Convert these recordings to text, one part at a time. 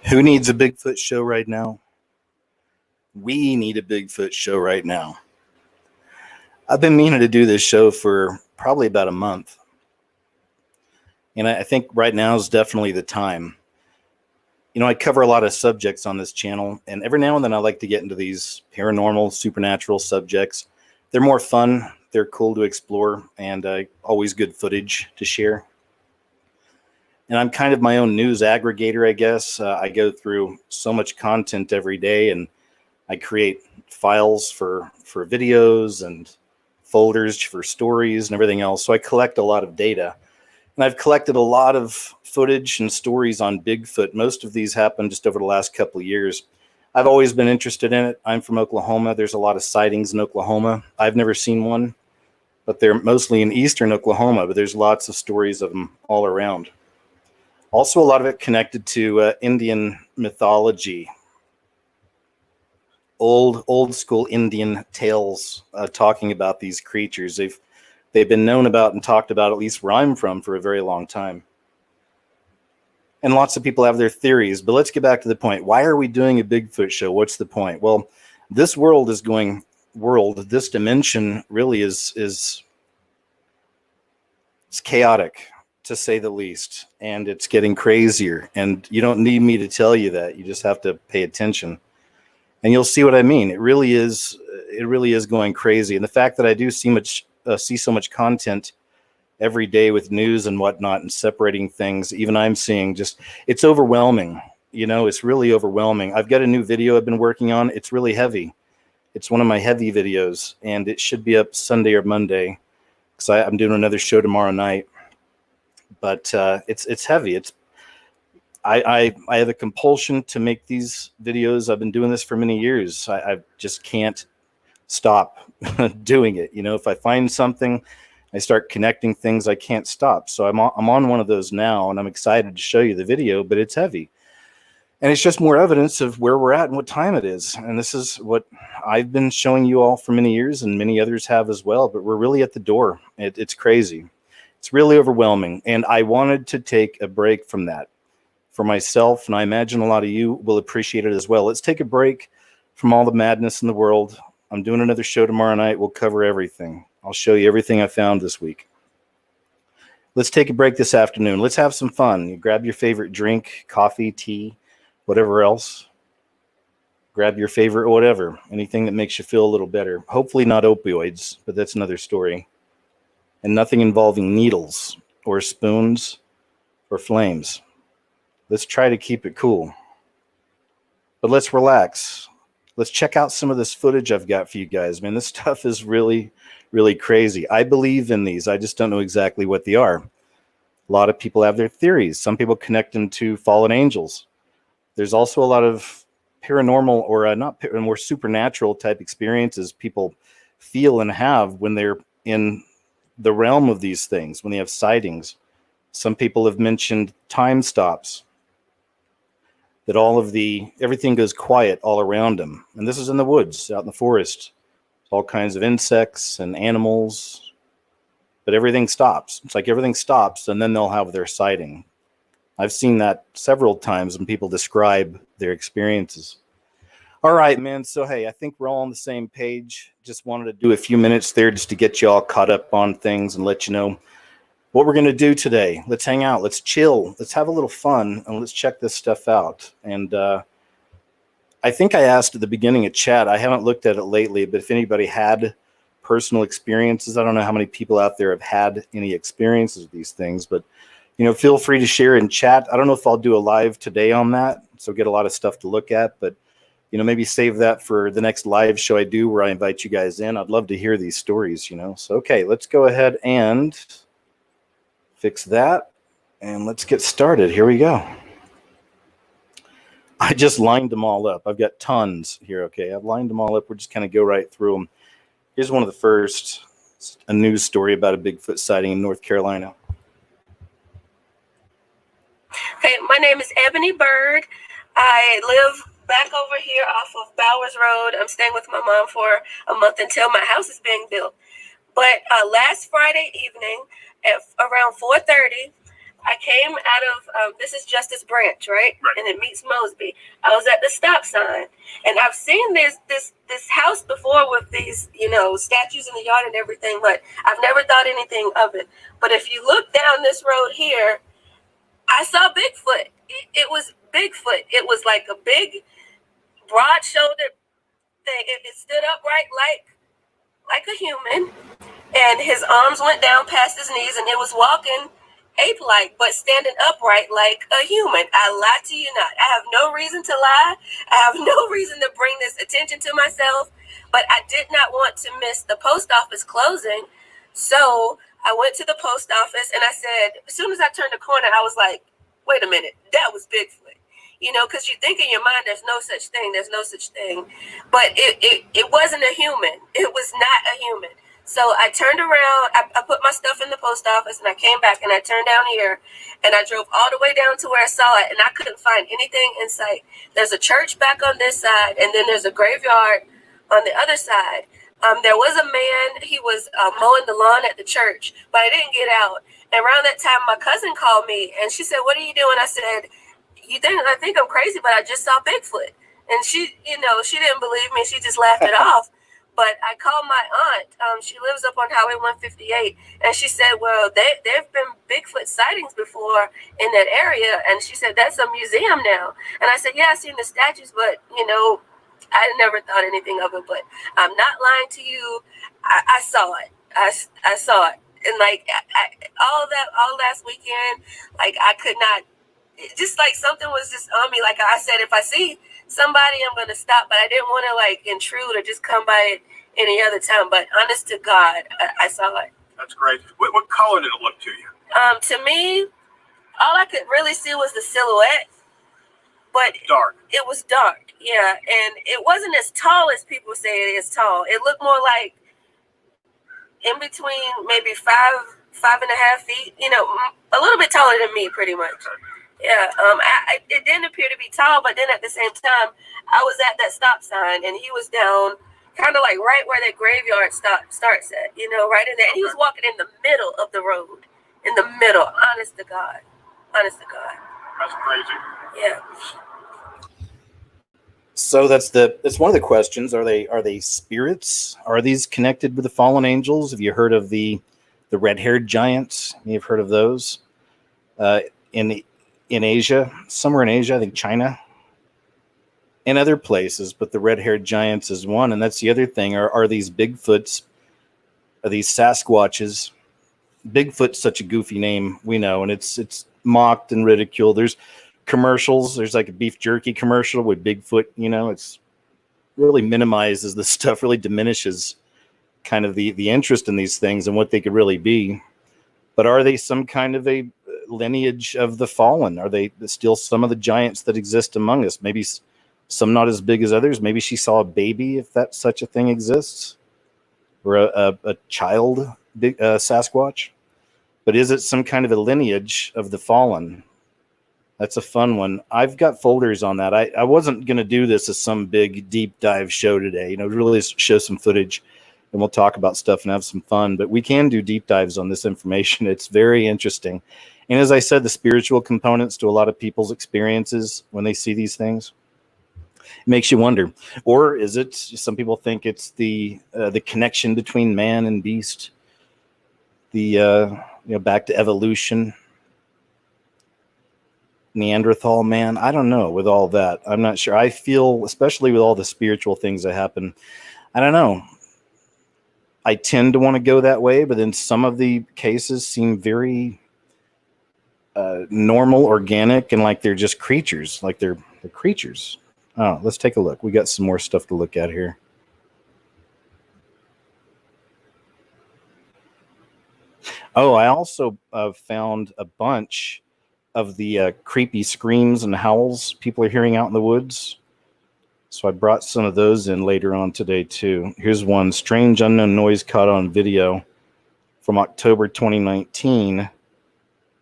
Who needs a Bigfoot show right now? We need a Bigfoot show right now. I've been meaning to do this show for probably about a month. And I think right now is definitely the time. You know, I cover a lot of subjects on this channel, and every now and then I like to get into these paranormal, supernatural subjects. They're more fun, they're cool to explore, and always good footage to share. And I'm kind of my own news aggregator, I guess. I go through so much content every day, and I create files for videos and folders for stories and everything else. So I collect a lot of data. And I've collected a lot of footage and stories on Bigfoot. Most of these happened just over the last couple of years. I've always been interested in it. I'm from Oklahoma. There's a lot of sightings in Oklahoma. I've never seen one, but they're mostly in eastern Oklahoma, but there's lots of stories of them all around. Also, a lot of it connected to Indian mythology. Old school Indian tales talking about these creatures. They've been known about and talked about, at least where I'm from, for a very long time. And lots of people have their theories, but let's get back to the point. Why are we doing a Bigfoot show? What's the point? Well, this this dimension really is it's chaotic, to say the least, and it's getting crazier. And you don't need me to tell you that. You just have to pay attention. And you'll see what I mean. It really is going crazy. And the fact that I do see so much content every day with news and whatnot and separating things, even I'm seeing it's overwhelming. You know, it's really overwhelming. I've got a new video I've been working on. It's really heavy. It's one of my heavy videos, and it should be up Sunday or Monday because I'm doing another show tomorrow night. But it's heavy. I have a compulsion to make these videos. I've been doing this for many years. I just can't stop doing it. You know, if I find something, I start connecting things, I can't stop. So I'm on one of those now, and I'm excited to show you the video, but it's heavy. And it's just more evidence of where we're at and what time it is. And this is what I've been showing you all for many years, and many others have as well, but we're really at the door. It's crazy. It's really overwhelming. And I wanted to take a break from that for myself, and I imagine a lot of you will appreciate it as well. Let's take a break from all the madness in the world. I'm doing another show tomorrow night. We'll cover everything. I'll show you everything I found this week. Let's take a break this afternoon. Let's have some fun. You grab your favorite drink, coffee, tea, whatever else. Grab your favorite whatever, anything that makes you feel a little better. Hopefully not opioids, but that's another story. And nothing involving needles or spoons or flames. Let's try to keep it cool. But let's relax. Let's check out some of this footage I've got for you guys. Man, this stuff is really, really crazy. I believe in these. I just don't know exactly what they are. A lot of people have their theories. Some people connect them to fallen angels. There's also a lot of paranormal or more supernatural type experiences people feel and have when they're in the realm of these things, when they have sightings. Some people have mentioned time stops. That everything goes quiet all around them. And this is in the woods, out in the forest. All kinds of insects and animals, but everything stops. It's like everything stops, and then they'll have their sighting. I've seen that several times when people describe their experiences. All right, man. So, hey, I think we're all on the same page. Just wanted to do a few minutes there just to get you all caught up on things and let you know what we're going to do today. Let's hang out. Let's chill. Let's have a little fun, and let's check this stuff out. And I think I asked at the beginning of chat, I haven't looked at it lately, but if anybody had personal experiences, I don't know how many people out there have had any experiences with these things, but, you know, feel free to share in chat. I don't know if I'll do a live today on that, so get a lot of stuff to look at, but, you know, maybe save that for the next live show I do where I invite you guys in. I'd love to hear these stories, you know. So, okay, let's go ahead and fix that, and let's get started. Here we go. I just lined them all up. I've got tons here, okay? I've lined them all up. We're just kind of go right through them. Here's one of the first, a news story about a Bigfoot sighting in North Carolina. Okay, my name is Ebony Bird. I live back over here off of Bowers Road. I'm staying with my mom for a month until my house is being built. But last Friday evening at around 4:30, I came out of this is Justice Branch, right? And it meets Mosby. I was at the stop sign, and I've seen this house before with these, you know, statues in the yard and everything, but I've never thought anything of it. But if you look down this road here, I saw Bigfoot. It was Bigfoot. It was like a big, broad-shouldered thing. It stood upright like a human, and his arms went down past his knees, and it was walking ape-like, but standing upright like a human. I lie to you not. I have no reason to lie. I have no reason to bring this attention to myself, but I did not want to miss the post office closing. So I went to the post office, and I said, as soon as I turned the corner, I was like, wait a minute, that was Bigfoot. You know, because you think in your mind, there's no such thing. But it wasn't a human. It was not a human. So I turned around, I put my stuff in the post office, and I came back, and I turned down here, and I drove all the way down to where I saw it, and I couldn't find anything in sight. There's a church back on this side, and then there's a graveyard on the other side. There was a man, he was mowing the lawn at the church, but I didn't get out. And around that time, my cousin called me, and she said, what are you doing? I said, I think I'm crazy, but I just saw Bigfoot. And she, you know, she didn't believe me. She just laughed it off. But I called my aunt. She lives up on Highway 158. And she said, well, there've been Bigfoot sightings before in that area. And she said, that's a museum now. And I said, yeah, I've seen the statues, but, you know, I never thought anything of it. But I'm not lying to you. I saw it. I saw it. And, like, all last weekend, like, I could not, just like something was just on me. Like I said, if I see somebody, I'm going to stop. But I didn't want to, like, intrude or just come by it any other time. But honest to God, I saw it. That's great. What color did it look to you? To me, all I could really see was the silhouette. But dark. It was dark, yeah. And it wasn't as tall as people say it is tall. It looked more like in between maybe 5.5 feet, you know, a little bit taller than me, pretty much. Okay. Yeah, it didn't appear to be tall, but then at the same time, I was at that stop sign, and he was down kind of like right where that graveyard starts at, you know, right in there. And he was walking in the middle of the road, in the middle, honest to God. Honest to God. That's crazy. Yeah. So that's one of the questions. Are they spirits? Are these connected with the fallen angels? Have you heard of the red-haired giants? You've heard of those? In Asia, somewhere in Asia, I think China, and other places, but the red-haired giants is one. And that's the other thing. Are these Bigfoots, are these Sasquatches? Bigfoot's such a goofy name, we know, and it's mocked and ridiculed. There's commercials. There's like a beef jerky commercial with Bigfoot, you know, it's really minimizes the stuff, really diminishes kind of the interest in these things and what they could really be. But are they some kind of a lineage of the fallen? Are they still some of the giants that exist among us? Maybe some not as big as others. Maybe she saw a baby, if that such a thing exists, or a child Sasquatch. But is it some kind of a lineage of the fallen? That's a fun one. I've got folders on that. I wasn't going to do this as some big deep dive show today, you know, really show some footage and we'll talk about stuff and have some fun, but we can do deep dives on this information. It's very interesting. And as I said, the spiritual components to a lot of people's experiences when they see these things, it makes you wonder. Or is it, some people think it's the connection between man and beast, back to evolution, Neanderthal man. I don't know with all that. I'm not sure. I feel, especially with all the spiritual things that happen, I don't know. I tend to want to go that way, but then some of the cases seem very normal, organic, and like they're just creatures, like they're creatures. Oh, let's take a look. We got some more stuff to look at here. Oh, I also found a bunch of the creepy screams and howls people are hearing out in the woods. So I brought some of those in later on today too. Here's one: strange unknown noise caught on video from October 2019.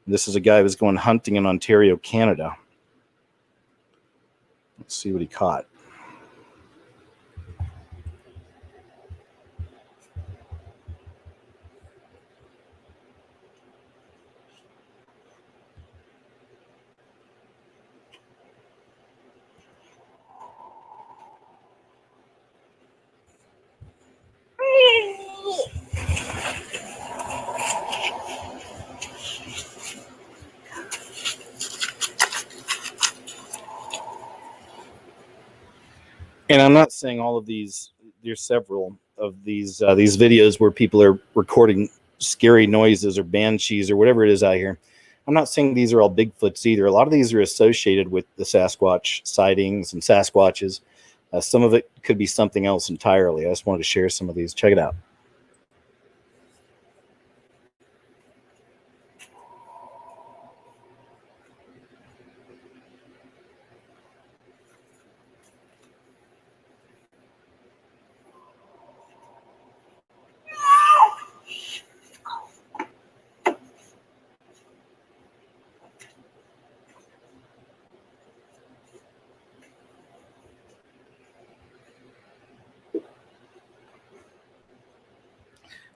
This is a guy who was going hunting in Ontario, Canada. Let's see what he caught. And I'm not saying all of these. There's several of these videos where people are recording scary noises or banshees or whatever it is out here. I'm not saying these are all Bigfoots either. A lot of these are associated with the Sasquatch sightings and Sasquatches. Some of it could be something else entirely. I just wanted to share some of these. Check it out.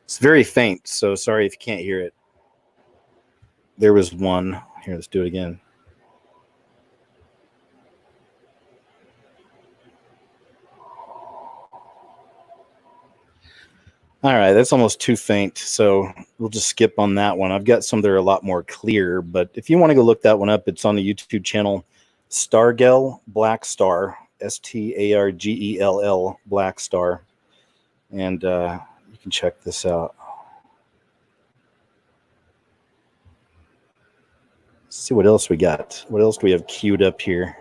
It's very faint, so sorry if you can't hear it. There was one. Here, let's do it again. All right, that's almost too faint, so we'll just skip on that one. I've got some that are a lot more clear, but if you want to go look that one up, it's on the YouTube channel Stargell Black Star, Stargell Black Star, and you can check this out. Let's see what else we got. What else do we have queued up here?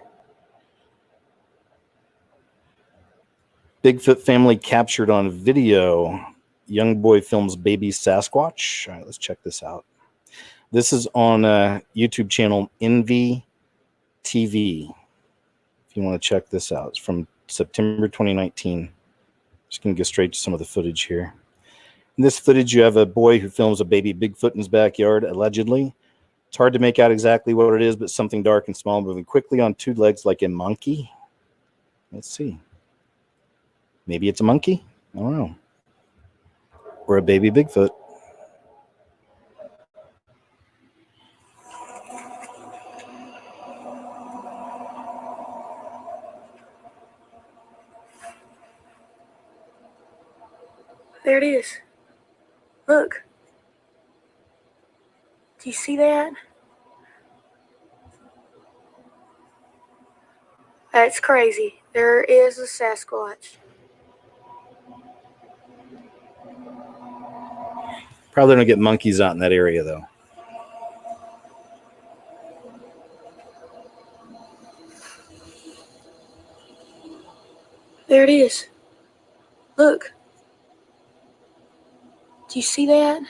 Bigfoot family captured on video. Young boy films baby Sasquatch. All right, let's check this out. This is on YouTube channel Envy TV. If you want to check this out, it's from September 2019. Just going to go straight to some of the footage here. In this footage, you have a boy who films a baby Bigfoot in his backyard, allegedly. It's hard to make out exactly what it is, but something dark and small moving quickly on two legs like a monkey. Let's see. Maybe it's a monkey? I don't know. Or a baby Bigfoot. There it is. Look. Do you see that? That's crazy. There is a Sasquatch. Probably don't get monkeys out in that area, though. There it is. Look. Do you see that?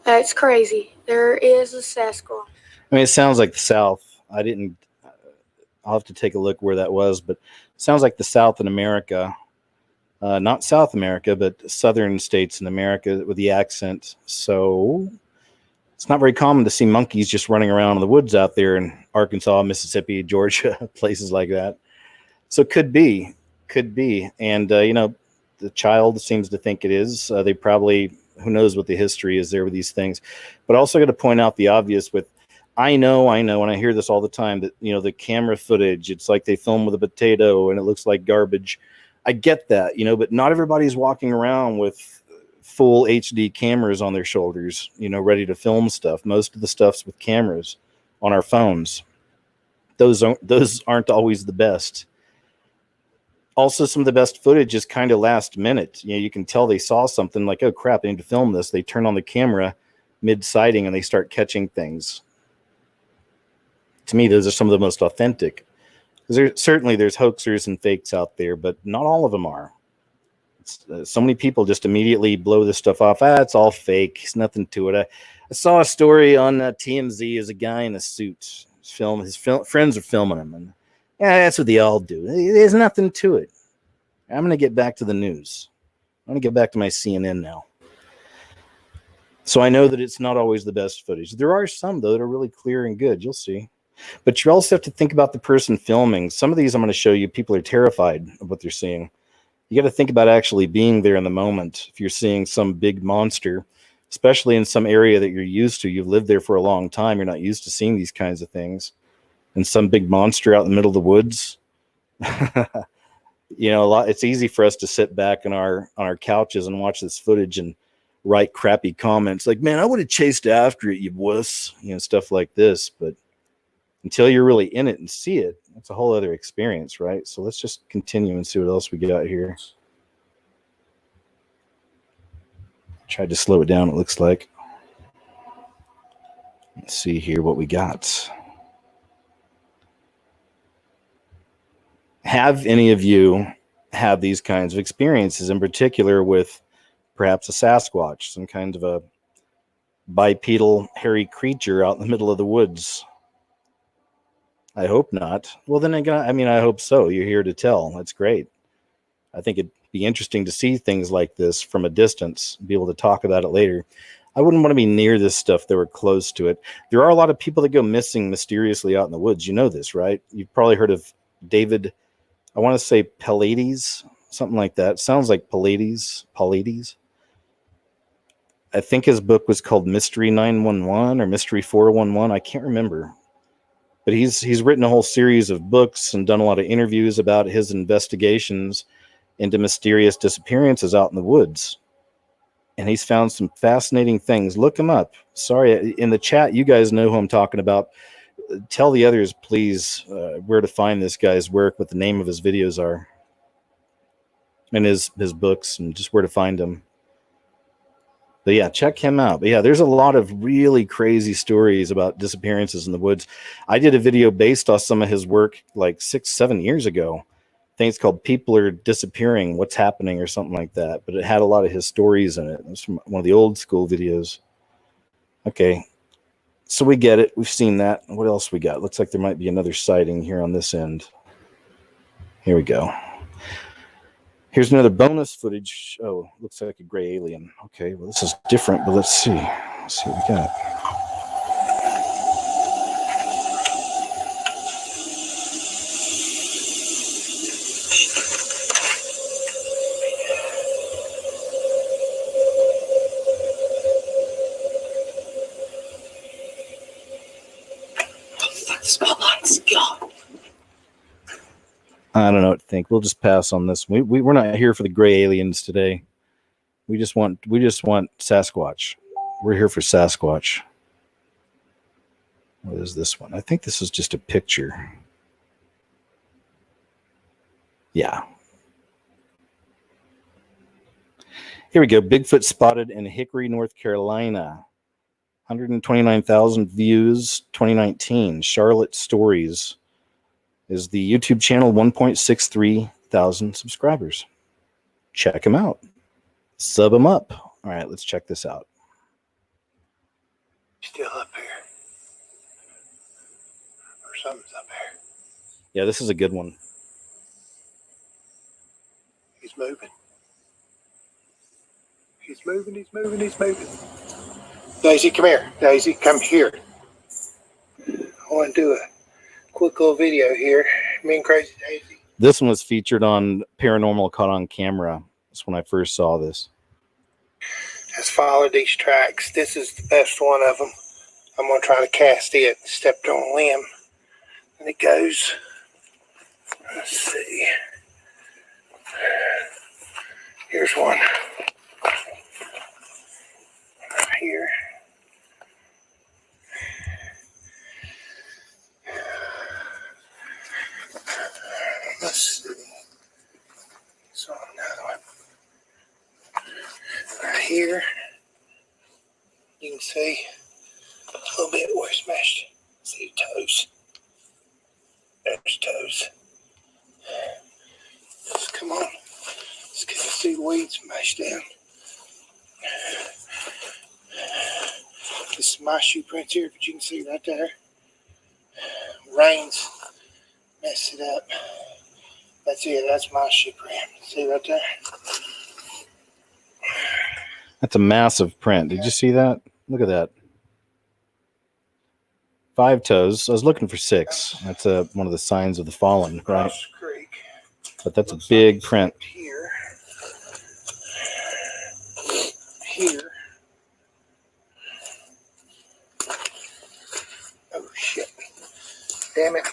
That's crazy. There is a Sasquatch. I mean, it sounds like the South. I'll have to take a look where that was, but it sounds like the South in America. Not South America, but southern states in America with the accent. So it's not very common to see monkeys just running around in the woods out there in Arkansas, Mississippi, Georgia, places like that. So could be. And, the child seems to think it is. They probably, who knows what the history is there with these things. But also got to point out the obvious with, I know, and I hear this all the time, that, the camera footage, it's like they film with a potato and it looks like garbage. I get that, but not everybody's walking around with full HD cameras on their shoulders, ready to film stuff. Most of the stuff's with cameras on our phones. Those aren't always the best. Also, some of the best footage is kind of last minute. You can tell they saw something like, oh crap, I need to film this. They turn on the camera mid-sighting and they start catching things. To me, those are some of the most authentic. Certainly there's hoaxers and fakes out there, but not all of them are. So many people just immediately blow this stuff off. It's all fake. It's nothing to it. I saw a story on TMZ as a guy in a suit. His friends are filming him, and that's what they all do. There's nothing to it. I'm going to get back to the news. I'm going to get back to my CNN now. So I know that it's not always the best footage. There are some, though, that are really clear and good. You'll see. But you also have to think about the person filming. Some of these I'm going to show you, people are terrified of what they're seeing. You got to think about actually being there in the moment. If you're seeing some big monster, especially in some area that you're used to, you've lived there for a long time, you're not used to seeing these kinds of things. And some big monster out in the middle of the woods. It's easy for us to sit back on our couches and watch this footage and write crappy comments like, man, I would have chased after it, you wuss, stuff like this. But until you're really in it and see it, it's a whole other experience, right? So let's just continue and see what else we got here. Tried to slow it down, it looks like. Let's see here what we got. Have any of you had these kinds of experiences, in particular with perhaps a Sasquatch, some kind of a bipedal hairy creature out in the middle of the woods? I hope not. Well, then again, I mean, I hope so. You're here to tell. That's great. I think it'd be interesting to see things like this from a distance, be able to talk about it later. I wouldn't want to be near this stuff that were close to it. There are a lot of people that go missing mysteriously out in the woods. You know this, right? You've probably heard of David, I want to say Pallades, something like that. Sounds like Pallades. I think his book was called Mystery 911 or Mystery 411. I can't remember. But he's written a whole series of books and done a lot of interviews about his investigations into mysterious disappearances out in the woods. And he's found some fascinating things. Look him up. Sorry, in the chat, you guys know who I'm talking about. Tell the others, please, where to find this guy's work, what the name of his videos are, and his books, and just where to find him. But yeah, check him out. But yeah, there's a lot of really crazy stories about disappearances in the woods. I did a video based off some of his work like 6-7 years ago. I think it's called People Are Disappearing, What's Happening, or something like that. But it had a lot of his stories in it. It was from one of the old school videos. Okay, so we get it. We've seen that. What else we got? Looks like there might be another sighting here on this end. Here we go. Here's another bonus footage. Oh, looks like a gray alien. Okay, well, this is different, but let's see. Let's see what we got. Spotlight's gone. I don't know what to think. We'll just pass on this. We're not here for the gray aliens today. We just want Sasquatch. We're here for Sasquatch. What is this one? I think this is just a picture. Yeah. Here we go. Bigfoot spotted in Hickory, North Carolina. 129,000 views, 2019. Charlotte Stories is the YouTube channel, 1.63 thousand subscribers. Check them out. Sub them up. All right, let's check this out. Still up here. Or something's up here. Yeah, this is a good one. He's moving. He's moving, he's moving, he's moving. Daisy, come here. Daisy, come here. I want to do a quick little video here. Me and Crazy Daisy. This one was featured on Paranormal Caught on Camera. That's when I first saw this. Has followed these tracks. This is the best one of them. I'm going to try to cast it. Stepped on a limb. And it goes. Let's see. Here's one. Right here. Let's see. So another one. Right here. You can see a little bit where it's smashed. See the toes. There's toes. Let's come on. Let's get to see the weeds mashed down. This is my shoe prints here, but you can see right there. Rains mess it up. That's it. That's my shoe print. See right there? That's a massive print. Did you see that? Look at that. 5 toes. I was looking for 6. That's one of the signs of the fallen, right? Cross Creek. But that's a big print. Here. Here. Oh, shit. Damn it.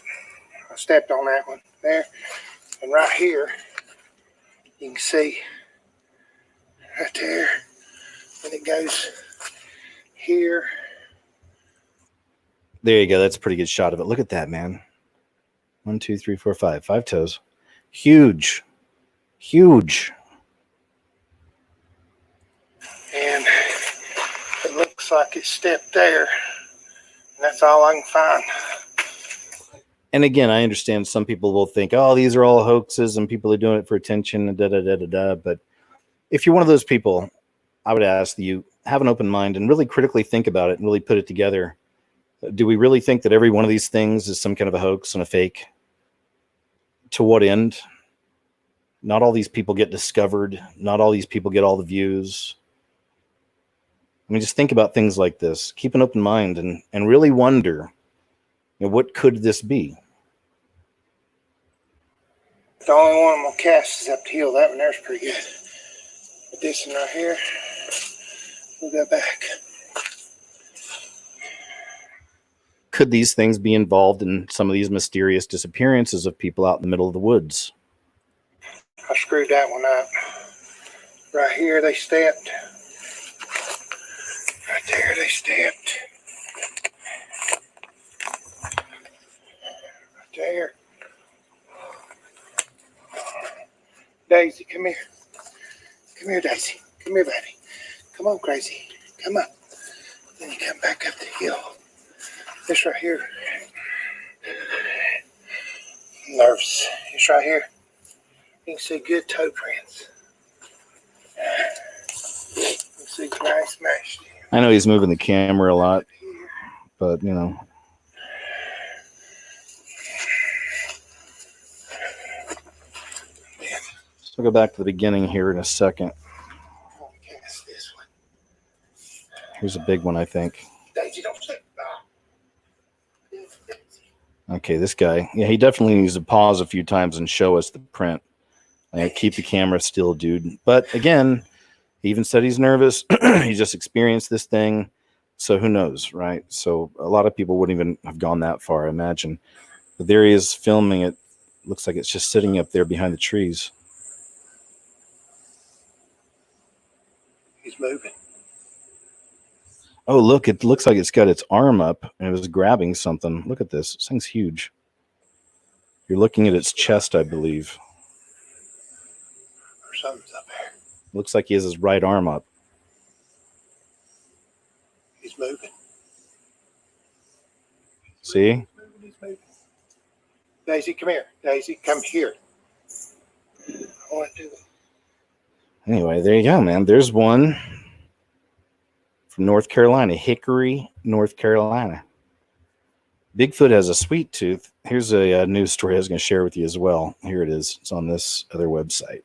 I stepped on that one. There. And right here, you can see right there. And it goes here. There you go. That's a pretty good shot of it. Look at that, man. 1, 2, 3, 4, 5. 5 toes. Huge. Huge. And it looks like it stepped there. And that's all I can find. And again, I understand some people will think, oh, these are all hoaxes and people are doing it for attention and da-da-da-da-da. But if you're one of those people, I would ask that you have an open mind and really critically think about it and really put it together. Do we really think that every one of these things is some kind of a hoax and a fake? To what end? Not all these people get discovered. Not all these people get all the views. I mean, just think about things like this. Keep an open mind and really wonder, what could this be? The only one I'm going to cast is up the hill. That one there's pretty good. But this one right here, we'll go back. Could these things be involved in some of these mysterious disappearances of people out in the middle of the woods? I screwed that one up. Right here they stepped. Right there they stepped. Right there. Daisy, come here. Come here, Daisy. Come here, baby. Come on, crazy. Come up. Then you come back up the hill. This right here. Nervous. It's right here. You can see good toe prints. You can see dry smashed. I know he's moving the camera a lot, but So we'll go back to the beginning here in a second. I'll cast this one. Here's a big one, I think. Daisy, don't slip. Okay, this guy. Yeah, he definitely needs to pause a few times and show us the print. Keep the camera still, dude. But again, he even said he's nervous. He just experienced this thing. So who knows, right? So a lot of people wouldn't even have gone that far, I imagine. But there he is filming it. Looks like it's just sitting up there behind the trees. He's moving. Oh, look, it looks like it's got its arm up and it was grabbing something. Look at this. This thing's huge. You're looking at its chest, I believe. Or something's up there. Looks like he has his right arm up. He's moving. See? He's moving. Daisy, come here. Daisy, come here. I want to do it. Anyway, there you go, man. There's one from North Carolina, Hickory, North Carolina. Bigfoot has a sweet tooth. Here's a news story I was going to share with you as well. Here it is. It's on this other website.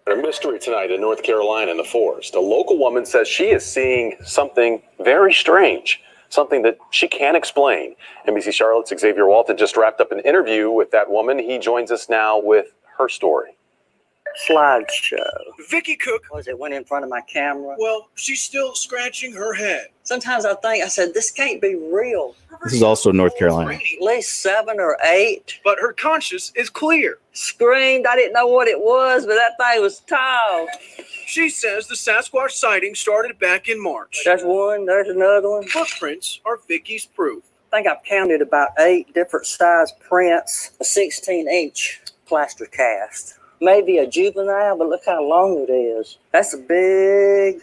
A mystery tonight in North Carolina in the forest. A local woman says she is seeing something very strange, something that she can't explain. NBC Charlotte's Xavier Walton just wrapped up an interview with that woman. He joins us now with her story. Slideshow. Vicky Cook, Was it went in front of my camera? well, she's still scratching her head. Sometimes I said, this can't be real. This is also North Carolina. At least 7 or 8. But her conscience is clear. Screamed. I didn't know what it was, but that thing was tall. She says the Sasquatch sighting started back in March. There's one. There's another one. Footprints are Vicky's proof. I think I've counted about 8 different size prints. A 16-inch plaster cast. Maybe a juvenile, but look how long it is. That's a big,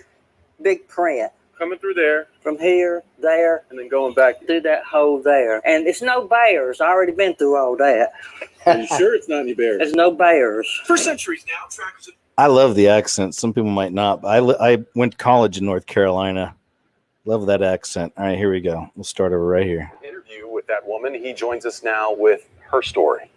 big print. Coming through there From here, there, and then going back. through that hole there. And it's no bears. I already been through all that. Are you sure it's not any bears? There's no bears. For centuries now, trackers have I love the accent. Some people might not. But I went to college in North Carolina. Love that accent. All right, here we go. We'll start over right here. Interview with that woman. He joins us now with her story.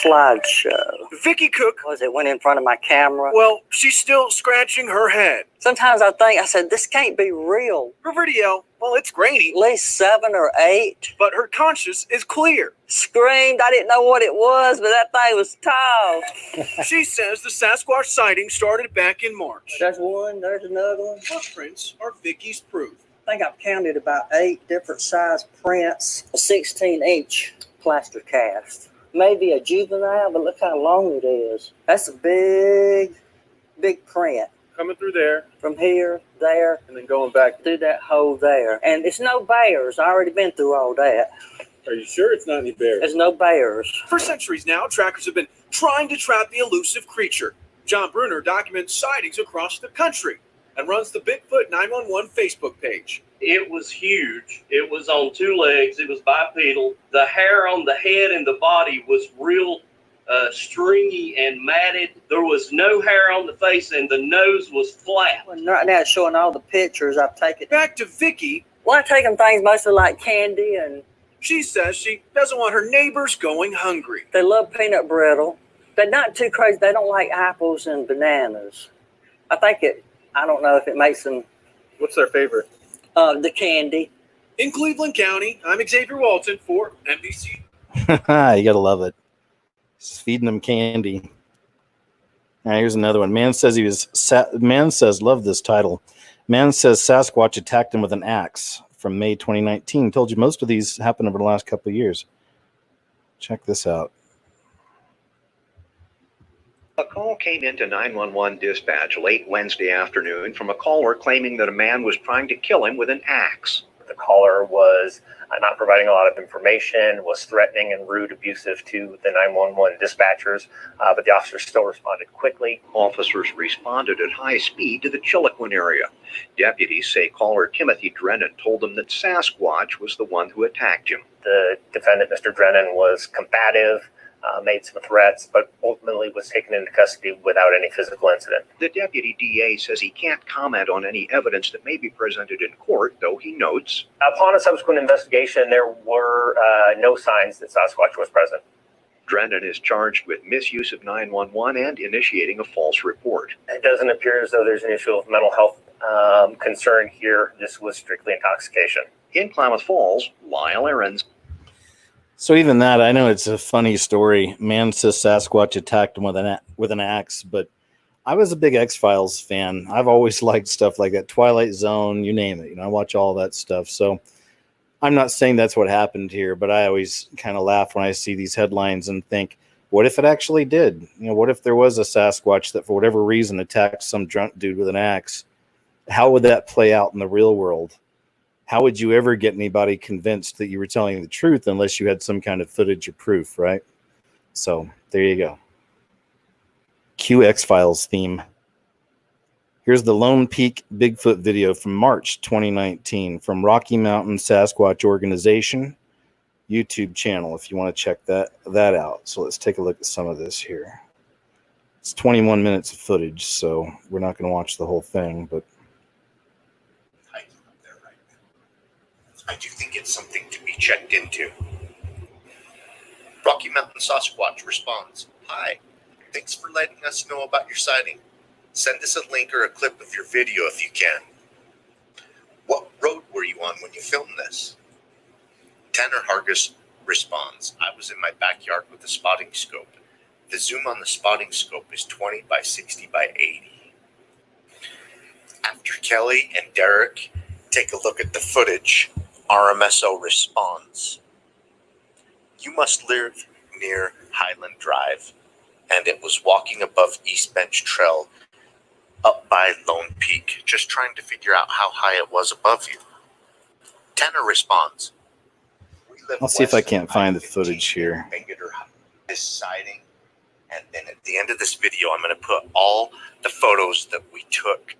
Slideshow. Vicky Cook, Was it went in front of my camera? well, she's still scratching her head. Sometimes I said, this can't be real. Her video, well, it's grainy, At least 7 or 8. but her conscience is clear. Screamed. I didn't know what it was, but that thing was tall. She says the Sasquatch sighting started back in March. There's one. There's another one. Footprints are Vicky's proof. I think I've counted about 8 different size prints. A 16-inch plaster cast. Maybe a juvenile, but look how long it is. That's a big, big print Coming through there from here, there, and then going back. through that hole there. And it's no bears. I already been through all that. Are you sure it's not any bears? There's no bears. For centuries now, trackers have been trying to trap the elusive creature. John Bruner documents sightings across the country and runs the Bigfoot 911 Facebook page. It was huge. It was on two legs. It was bipedal. The hair on the head and the body was real stringy and matted. There was no hair on the face, and the nose was flat. Well, right now it's showing all the pictures I've taken. Back to Vicky. Well, I've taken things mostly like candy, and She says she doesn't want her neighbors going hungry. they love peanut brittle. They're not too crazy. They don't like apples and bananas. I don't know if it makes them What's their favorite? the candy. In Cleveland County, I'm Xavier Walton for NBC. You gotta love it. Just feeding them candy. All right, here's another one. Man says, love this title. Man says Sasquatch attacked him with an axe from May 2019. Told you most of these happened over the last couple of years. Check this out. A call came into 911 dispatch late Wednesday afternoon from a caller claiming that a man was trying to kill him with an axe. The caller was not providing a lot of information, was threatening and rude, abusive to the 911 dispatchers, but the officers still responded quickly. Officers responded at high speed to the Chiloquin area. Deputies say caller Timothy Drennan told them that Sasquatch was the one who attacked him. The defendant, Mr. Drennan, was combative, made some threats, but ultimately was taken into custody without any physical incident. The deputy DA says he can't comment on any evidence that may be presented in court, though he notes. Upon a subsequent investigation, there were no signs that Sasquatch was present. Drennan is charged with misuse of 911 and initiating a false report. It doesn't appear as though there's an issue of mental health concern here. This was strictly intoxication. In Klamath Falls, Lyle Aarons. So even that, I know it's a funny story. Man says Sasquatch attacked him with an axe, but I was a big X-Files fan. I've always liked stuff like that. Twilight Zone, you name it. I watch all that stuff. So I'm not saying that's what happened here, but I always kind of laugh when I see these headlines and think, what if it actually did? What if there was a Sasquatch that for whatever reason attacked some drunk dude with an axe? How would that play out in the real world? How would you ever get anybody convinced that you were telling the truth unless you had some kind of footage or proof, right? So there you go. Cue X-Files theme. Here's the Lone Peak Bigfoot video from March 2019 from Rocky Mountain Sasquatch Organization YouTube channel if you want to check that out. So let's take a look at some of this here. It's 21 minutes of footage, so we're not going to watch the whole thing, but I do think it's something to be checked into. Rocky Mountain Sasquatch responds, "Hi, thanks for letting us know about your sighting. Send us a link or a clip of your video if you can. What road were you on when you filmed this?" Tanner Hargis responds, "I was in my backyard with a spotting scope. The zoom on the spotting scope is 20 by 60 by 80. After Kelly and Derek take a look at the footage, RMSO responds, "You must live near Highland Drive, and it was walking above East Bench Trail up by Lone Peak, just trying to figure out how high it was above you." Tanner responds, "We live I'll see if I west can't of find the I-15 footage here. This sighting, and then at the end of this video, I'm going to put all the photos that we took."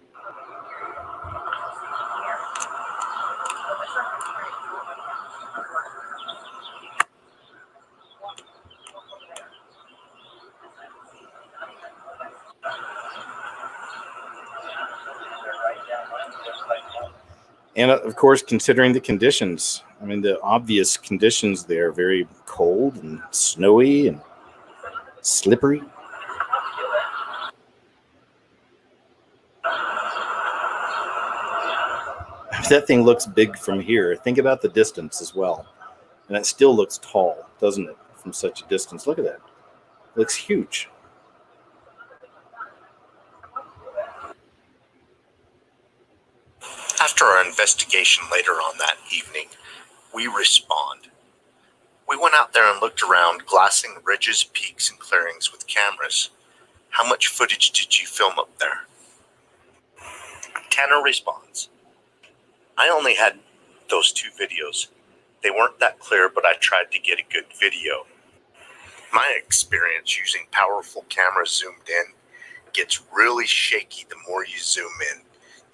And of course, considering the conditions, the obvious conditions there, very cold and snowy and slippery. That thing looks big from here. Think about the distance as well. And it still looks tall, doesn't it, from such a distance? Look at that. It looks huge. After our investigation later on that evening, we respond. We went out there and looked around, glassing ridges, peaks, and clearings with cameras. How much footage did you film up there? Tanner responds, I only had those 2 videos. They weren't that clear, but I tried to get a good video. My experience using powerful cameras zoomed in gets really shaky the more you zoom in.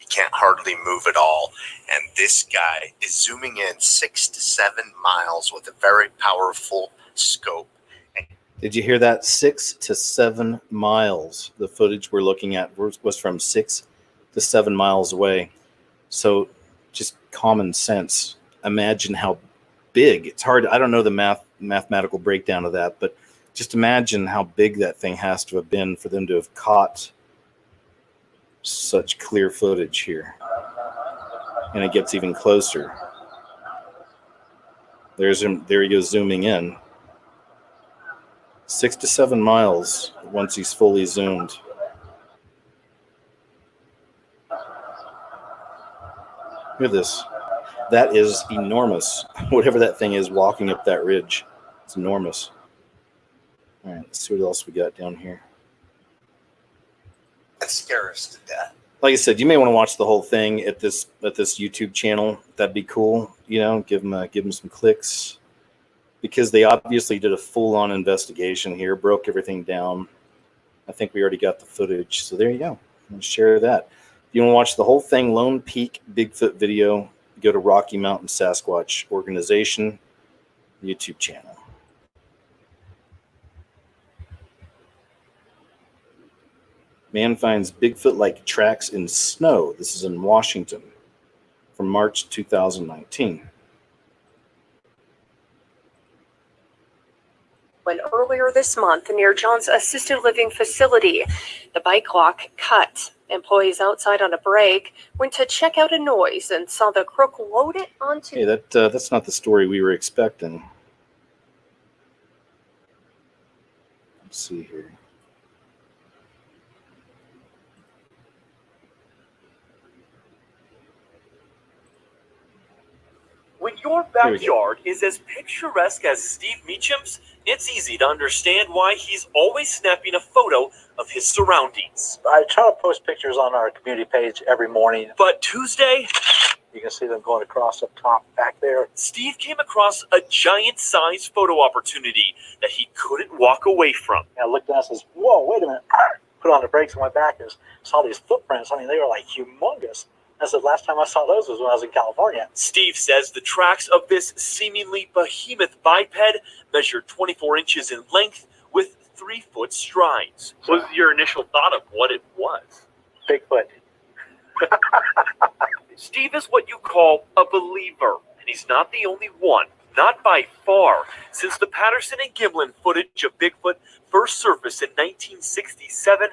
You can't hardly move at all. And this guy is zooming in 6 to 7 miles with a very powerful scope. Did you hear that? 6 to 7 miles. The footage we're looking at was from 6 to 7 miles away. So just common sense. Imagine how big. It's hard. I don't know the mathematical breakdown of that, but just imagine how big that thing has to have been for them to have caught such clear footage here. And it gets even closer. There he goes zooming in. 6 to 7 miles once he's fully zoomed. Look at this. That is enormous. Whatever that thing is walking up that ridge, it's enormous. All right, let's see what else we got down here. That scares us to death. Like I said, you may want to watch the whole thing at this YouTube channel. That'd be cool. You know, give them some clicks, because they obviously did a full-on investigation here, broke everything down. I think we already got the footage, so there you go. I'll share that. If you want to watch the whole thing, Lone Peak Bigfoot video, go to Rocky Mountain Sasquatch Organization YouTube channel. Man finds Bigfoot-like tracks in snow. This is in Washington from March 2019. When earlier this month, near John's assisted living facility, the bike lock cut. Employees outside on a break went to check out a noise and saw the crook load it onto... Hey, that's not the story we were expecting. Let's see here. When your backyard is as picturesque as Steve Meacham's, it's easy to understand why he's always snapping a photo of his surroundings. I try to post pictures on our community page every morning. But Tuesday, you can see them going across up top back there. Steve came across a giant-sized photo opportunity that he couldn't walk away from. I looked at it and says, whoa, wait a minute. Put on the brakes and went back and saw these footprints. I mean, they were like humongous. I said, last time I saw those was when I was in California. Steve says the tracks of this seemingly behemoth biped measured 24 inches in length with 3-foot strides. What was your initial thought of what it was? Bigfoot. Steve is what you call a believer, and he's not the only one. Not by far. Since the Patterson and Gimlin footage of Bigfoot first surfaced in 1967,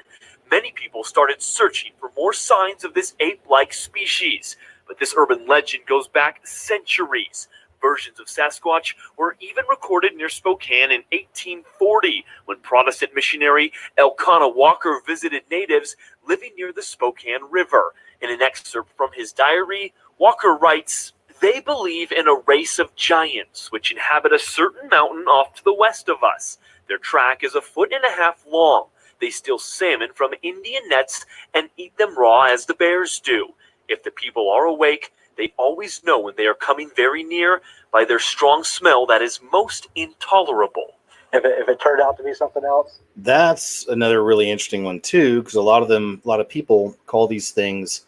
many people started searching for more signs of this ape-like species. But this urban legend goes back centuries. Versions of Sasquatch were even recorded near Spokane in 1840, when Protestant missionary Elkanah Walker visited natives living near the Spokane River. In an excerpt from his diary, Walker writes, "They believe in a race of giants which inhabit a certain mountain off to the west of us. Their track is 1.5 feet long. They steal salmon from Indian nets and eat them raw as the bears do. If the people are awake, they always know when they are coming very near by their strong smell that is most intolerable." If it turned out to be something else? That's another really interesting one too, because a lot of people call these things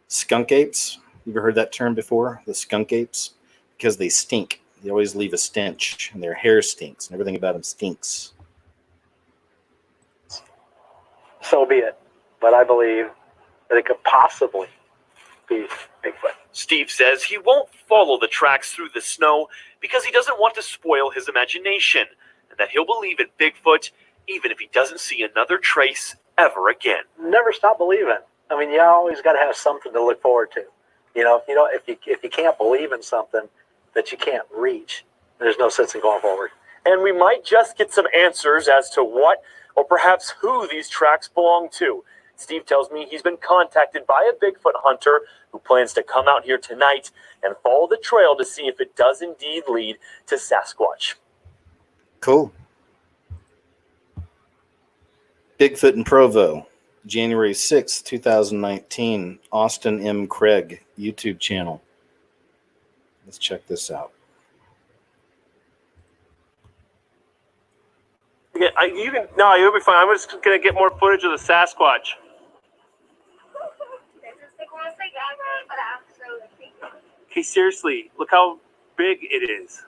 skunk apes. You ever heard that term before? The skunk apes? Because they stink. They always leave a stench, and their hair stinks, and everything about them stinks. So be it. But I believe that it could possibly be Bigfoot. Steve says he won't follow the tracks through the snow because he doesn't want to spoil his imagination, and that he'll believe in Bigfoot even if he doesn't see another trace ever again. Never stop believing. I mean, you always got to have something to look forward to. You know, if you can't believe in something that you can't reach, there's no sense in going forward. And we might just get some answers as to what or perhaps who these tracks belong to. Steve tells me he's been contacted by a Bigfoot hunter who plans to come out here tonight and follow the trail to see if it does indeed lead to Sasquatch. Cool. Bigfoot in Provo, January 6th, 2019. Austin M. Craig, YouTube channel. Let's check this out. Yeah, no, you'll be fine. I'm just gonna get more footage of the Sasquatch. Okay, seriously, look how big it is.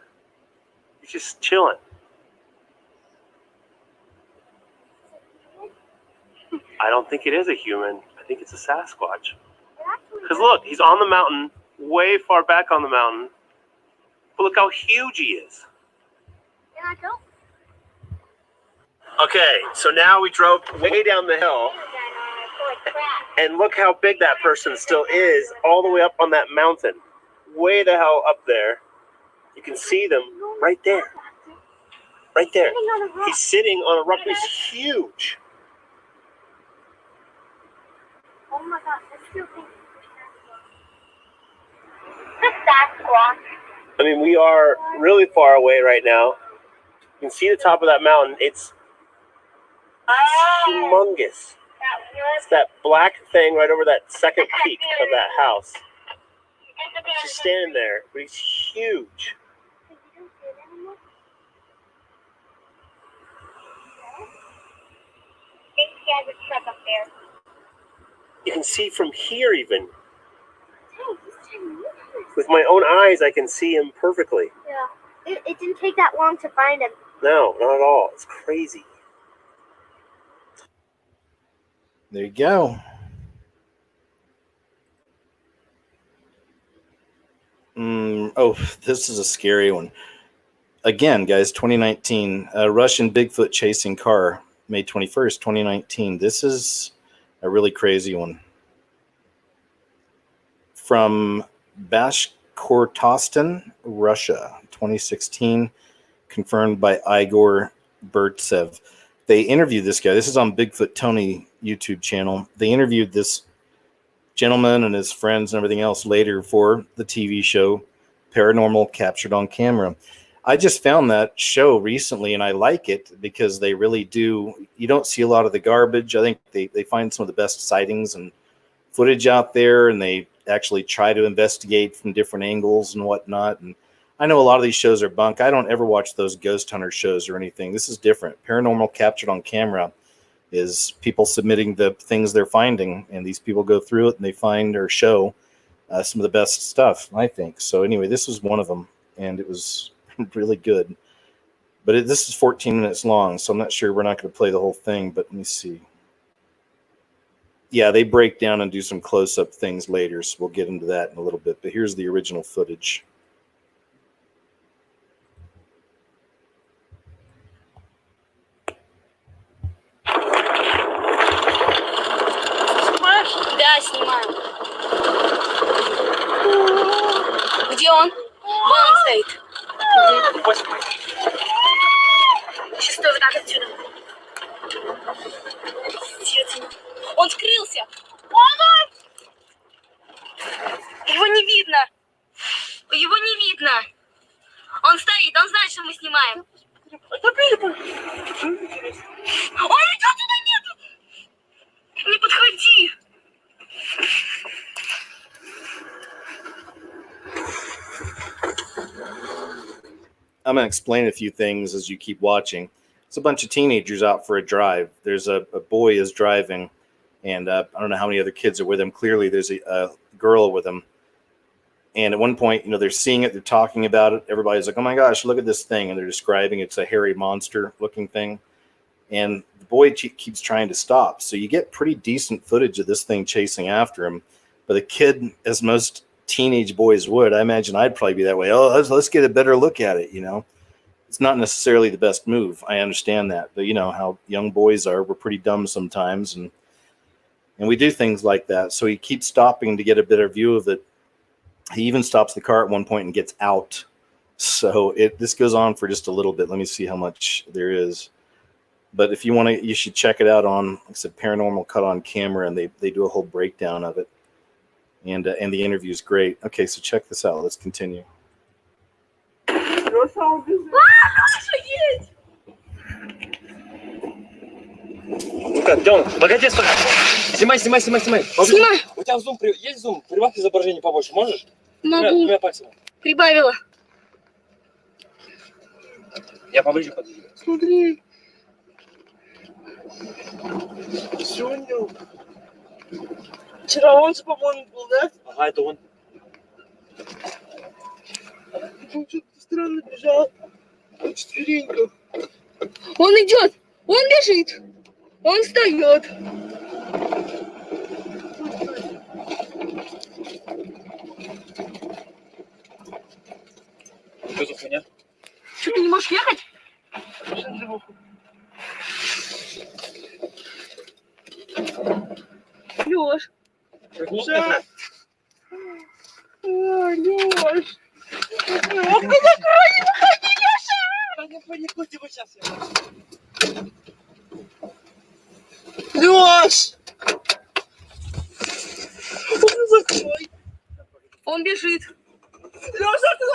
He's just chilling. I don't think it is a human. I think it's a Sasquatch. Because look, he's on the mountain, way far back on the mountain. But look how huge he is. Okay, so now we drove way down the hill. And look how big that person still is, all the way up on that mountain. Way the hell up there. You can see them right there. Right there. He's sitting on a rock that's huge. Oh my God, that's still big. I mean, we are really far away right now. You can see the top of that mountain. It's humongous. It's that black thing right over that second peak of that house. He's just standing there, but he's huge. You can see from here even. With my own eyes, I can see him perfectly. Yeah. It didn't take that long to find him. No, not at all. It's crazy. There you go. Oh, this is a scary one. Again, guys, 2019, Russian Bigfoot chasing car, May 21st, 2019. This is a really crazy one. From Bashkortostan, Russia, 2016, confirmed by Igor Burtsev. They interviewed this guy. This is on Bigfoot Tony YouTube channel. They interviewed this gentleman and his friends and everything else later for the TV show Paranormal Captured on Camera. I just found that show recently, and I like it because they really do. You don't see a lot of the garbage. I think they find some of the best sightings and footage out there, and they actually try to investigate from different angles and whatnot. And I know a lot of these shows are bunk. I don't ever watch those ghost hunter shows or anything. This is different. Paranormal Captured on Camera is people submitting the things they're finding, and these people go through it and they find or show some of the best stuff, I think. So anyway, this was one of them, and it was really good. But this is 14 minutes long, so I'm not sure. We're not going to play the whole thing, but let me see. Yeah, they break down and do some close-up things later, so we'll get into that in a little bit. But here's the original footage. Да, снимаю. Где он? Вон он стоит. Сейчас тоже как отсюда. Он скрылся. Его не видно. Его не видно. Он стоит, он знает, что мы снимаем. Он идет туда, нет! Не подходи! I'm going to explain a few things as you keep watching. It's a bunch of teenagers out for a drive. There's a boy is driving, and I don't know how many other kids are with him. Clearly, there's a girl with him. And at one point, they're seeing it, they're talking about it. Everybody's like, oh my gosh, look at this thing. And they're describing it's a hairy monster looking thing. And the boy keeps trying to stop. So you get pretty decent footage of this thing chasing after him. But the kid, as most teenage boys would, I imagine I'd probably be that way. Oh, let's get a better look at it, It's not necessarily the best move. I understand that. But you know how young boys are. We're pretty dumb sometimes. And we do things like that. So he keeps stopping to get a better view of it. He even stops the car at one point and gets out. So this goes on for just a little bit. Let me see how much there is. But if you want to, you should check it out on, like I said, Paranormal Cut on Camera, and they do a whole breakdown of it. And the interview is great. Okay, so check this out. Let's continue. Look Тёмка, погоди, стой. Снимай. Снимаю. У тебя зум, есть зум? Прибавь изображение побольше, можешь? Могу. Двумя пальцами. Прибавила. Я поближе подойду. Смотри. Сегодня. Вчера он, по-моему, был, да? Ага, это он. Он что-то странно бежал. На четвереньках. Он идет. Он бежит. Он встает. Что за хуйня? Что, ты не можешь ехать? Лёш. Лёш. Лёш. Не пусти его сейчас. Лёш! Закрой. Он бежит. Лёш, закрой!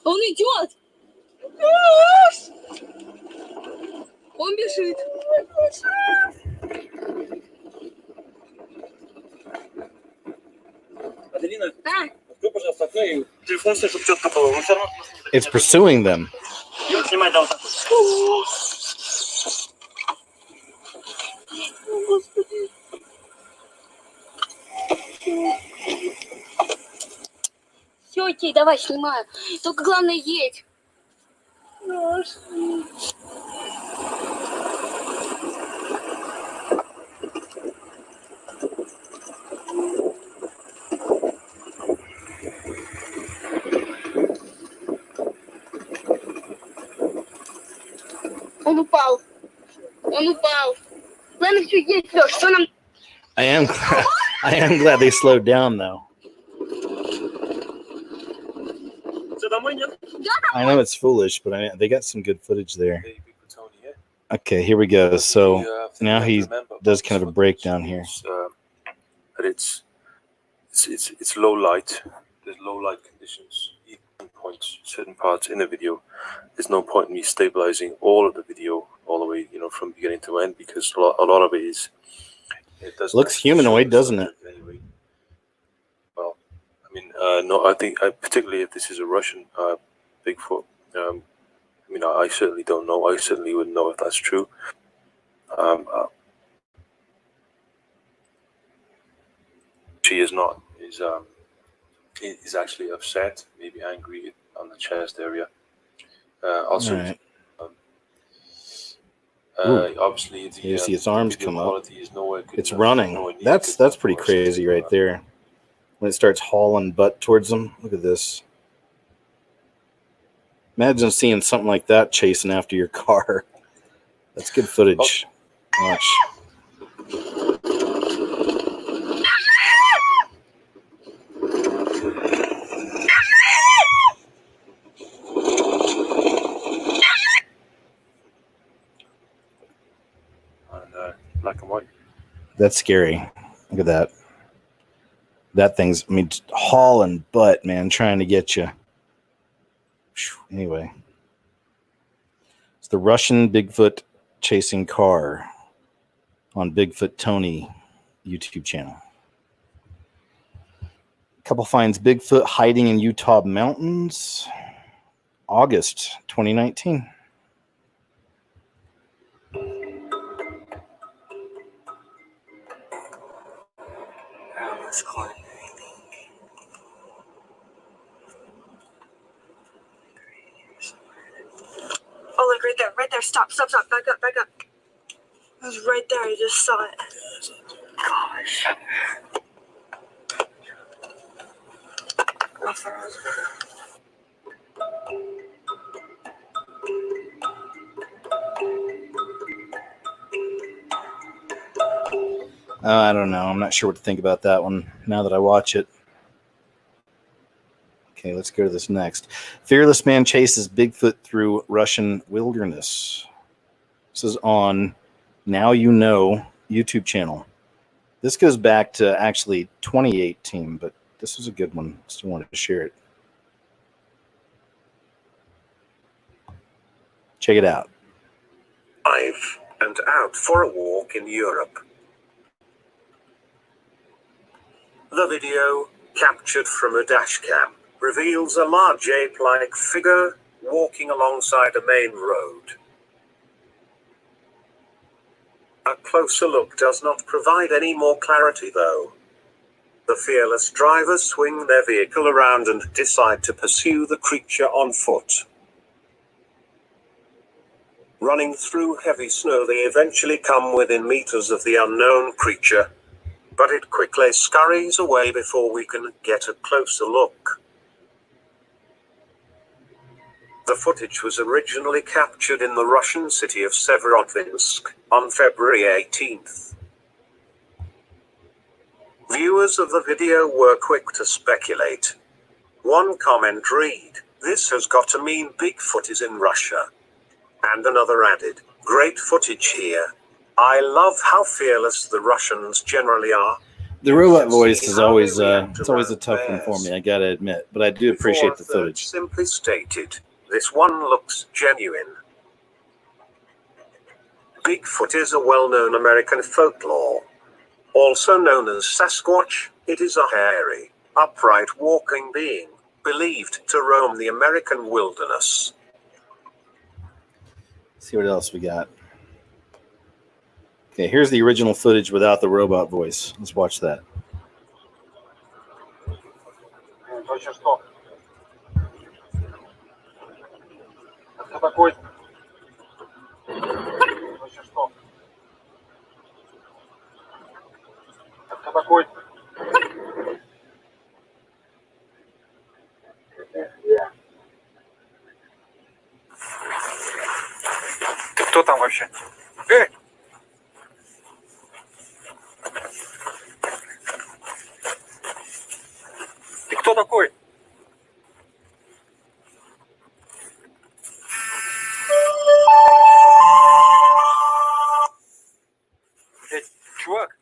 Он идет. Лёш! Он бежит. Аделина, А? открой, пожалуйста, окно и телефон, чтобы четко было. Мы все равно... It's pursuing them. Снимай, да, вот так. Господи. Все, окей, давай, снимаю. Только главное едь. Он упал. Ладно, все, есть, Леш, что нам... I am glad they slowed down though. Все, домой нет? I know it's foolish, but they got some good footage there. Okay, here we go. So now he does kind of a breakdown here. But it's low light. There's low light conditions. Even points, certain parts in the video. There's no point in me stabilizing all of the video all the way, from beginning to end, because a lot of it is. It does Looks humanoid, doesn't it? Anyway. Well, I mean, no, I think particularly if this is a Russian Bigfoot. I certainly don't know. I certainly wouldn't know if that's true. She is not. Is actually upset, maybe angry on the chest area. Also, Right. obviously, You see its arms come up. is nowhere, It's running. That's pretty crazy right there. When it starts hauling butt towards them. Look at this. Imagine seeing something like that chasing after your car. That's good footage. Watch. Black and white. That's scary. Look at that. That thing's, just hauling butt, man, trying to get you. Anyway. It's the Russian Bigfoot chasing car on Bigfoot Tony YouTube channel. Couple finds Bigfoot hiding in Utah mountains. August 2019. This corner, Oh, look, right there. Stop. Back up. It was right there. I just saw it. Gosh. I don't know. I'm not sure what to think about that one now that I watch it. Okay, let's go to this next. Fearless man chases Bigfoot through Russian wilderness. This is on Now You Know YouTube channel. This goes back to actually 2018, but this was a good one. Still wanted to share it. Check it out. Live and out for a walk in Europe. The video, captured from a dashcam, reveals a large ape-like figure walking alongside a main road. A closer look does not provide any more clarity though. The fearless drivers swing their vehicle around and decide to pursue the creature on foot. Running through heavy snow, they eventually come within meters of the unknown creature, but it quickly scurries away before we can get a closer look. The footage was originally captured in the Russian city of Severodvinsk on February 18th. Viewers of the video were quick to speculate. One comment read, "This has got to mean Bigfoot is in Russia." And another added, "Great footage here. I love how fearless the Russians generally are." The robot voice is always it's always a tough one for me, I gotta admit, but I do appreciate the footage. Simply stated, this one looks genuine. Bigfoot is a well-known American folklore. Also known as Sasquatch, it is a hairy, upright walking being, believed to roam the American wilderness. Let's see what else we got. Okay, here's the original footage without the robot voice. Let's watch that. Ты кто там вообще? Эй! Ты кто такой? Эй, чувак!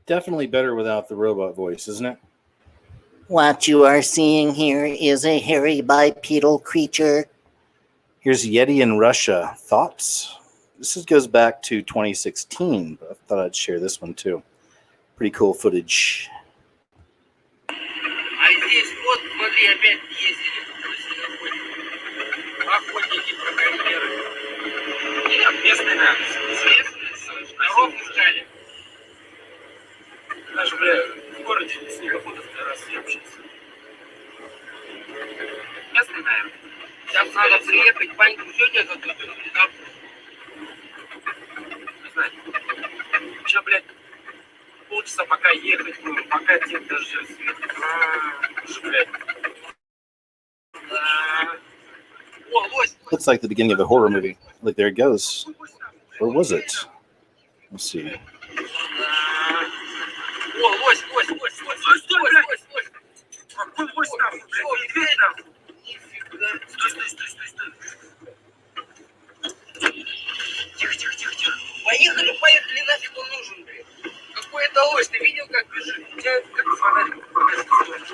Definitely better without the robot voice, isn't it? What you are seeing here is a hairy bipedal creature. Here's Yeti in Russia. Thoughts? This goes back to 2016, but I thought I'd share this one too. Pretty cool footage. А здесь вот, смотри, опять ездили. Охотники, браконьеры. Нет, местные, местные, коров искали. Даже, бля, в городе снегоходов второй раз общался. Местный, наверное. Сейчас надо приехать, панику сегодня готовить или завтра. Не знаю. Еще, блядь, полчаса пока ехать, ну, пока день дождя светит. Уже, блядь. О, лось! Looks like the beginning of a horror movie. Like, there it goes. Or was it? Let's see. О, лось, лось, лось, лось, лось, стой, лось, лось. Какой лось там? Медведь там. Нифига. Стой, стой, стой, стой, стой. Тихо, тихо, тихо, тихо. Поехали, поехали, нафиг он нужен, блин. Какой это лось, ты видел, как бежит? У тебя как фонарик.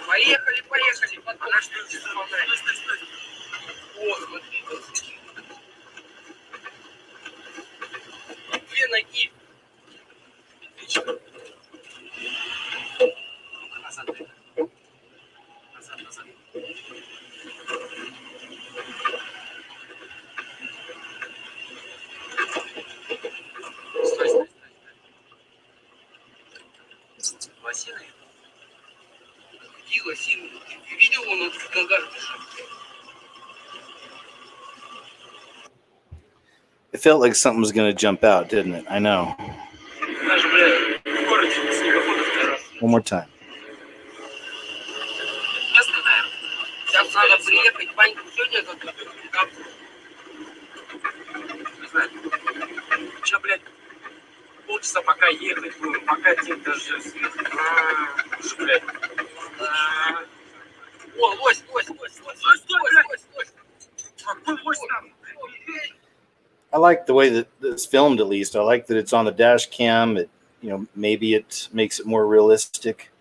Поехали, поехали. Потом что ты фонарик? Стой, стой, стой. О, смотри, две ноги. Отлично. Назад, назад, назад. Стой, стой, стой. Лосины? Какие лосины? Ты видел, он на ногах бежит? It felt like something was going to jump out, didn't it? I know. Даже, блядь, в городе снегоходов второй раз. One more time. Местный, наверное. Сейчас надо приехать, панику сегодня готовить или завтра. Не знаю. Еще, блядь, полчаса пока ехать, ну, пока день дождя светит. Уже, блядь. О, лось, лось, лось, лось, лось, лось, лось, лось. I like the way that it's filmed. At least I like that it's on the dash cam. It, maybe it makes it more realistic.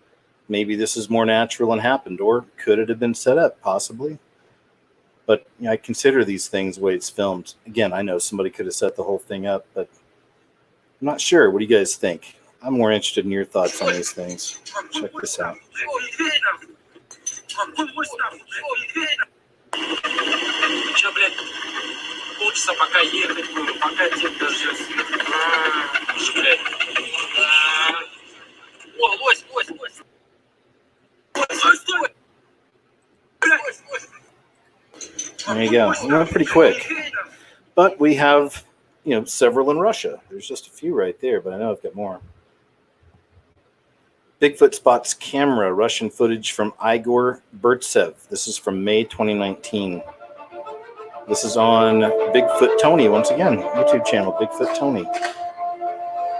Maybe this is more natural and happened, or could it have been set up? Possibly. But I consider these things the way it's filmed. Again, I know somebody could have set the whole thing up, but I'm not sure. What do you guys think? I'm more interested in your thoughts on these things. Check this out. Че, блядь, полчаса пока ехать буду, пока дед дождется. Уже, блядь. О, лось. Лось. There you go. We went pretty quick. But we have, several in Russia. There's just a few right there, but I know I've got more. Bigfoot spots camera, Russian footage from Igor Burtsev. This is from May 2019. This is on Bigfoot Tony, once again, YouTube channel, Bigfoot Tony.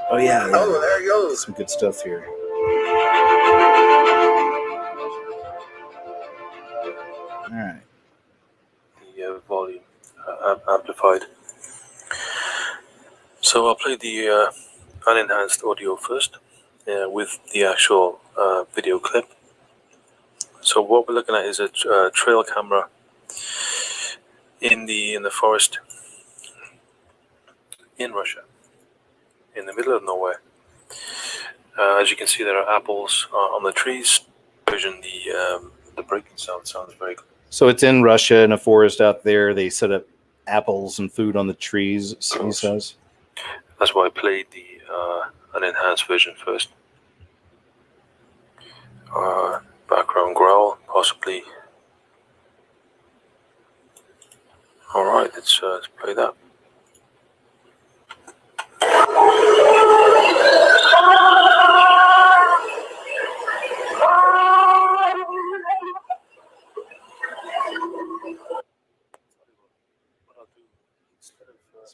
Oh, yeah. Oh, there you go. Some good stuff here. All right. The volume amplified. So I'll play the unenhanced audio first with the actual video clip. So what we're looking at is a trail camera in the forest in Russia, in the middle of nowhere. As you can see, there are apples on the trees. The breaking sound sounds very good. So it's in Russia, in a forest out there. They set up apples and food on the trees, he says. That's why I played the unenhanced version first. Background growl, possibly. All right, let's play that.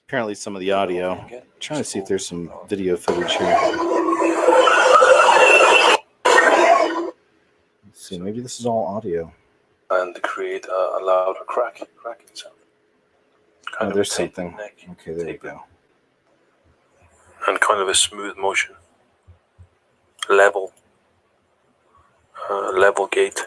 Apparently some of the audio. I'm trying to see if there's some video footage here. Let's see, maybe this is all audio. And create a louder cracking sound. Oh, there's something. Okay, there you go. And kind of a smooth motion. Level gate.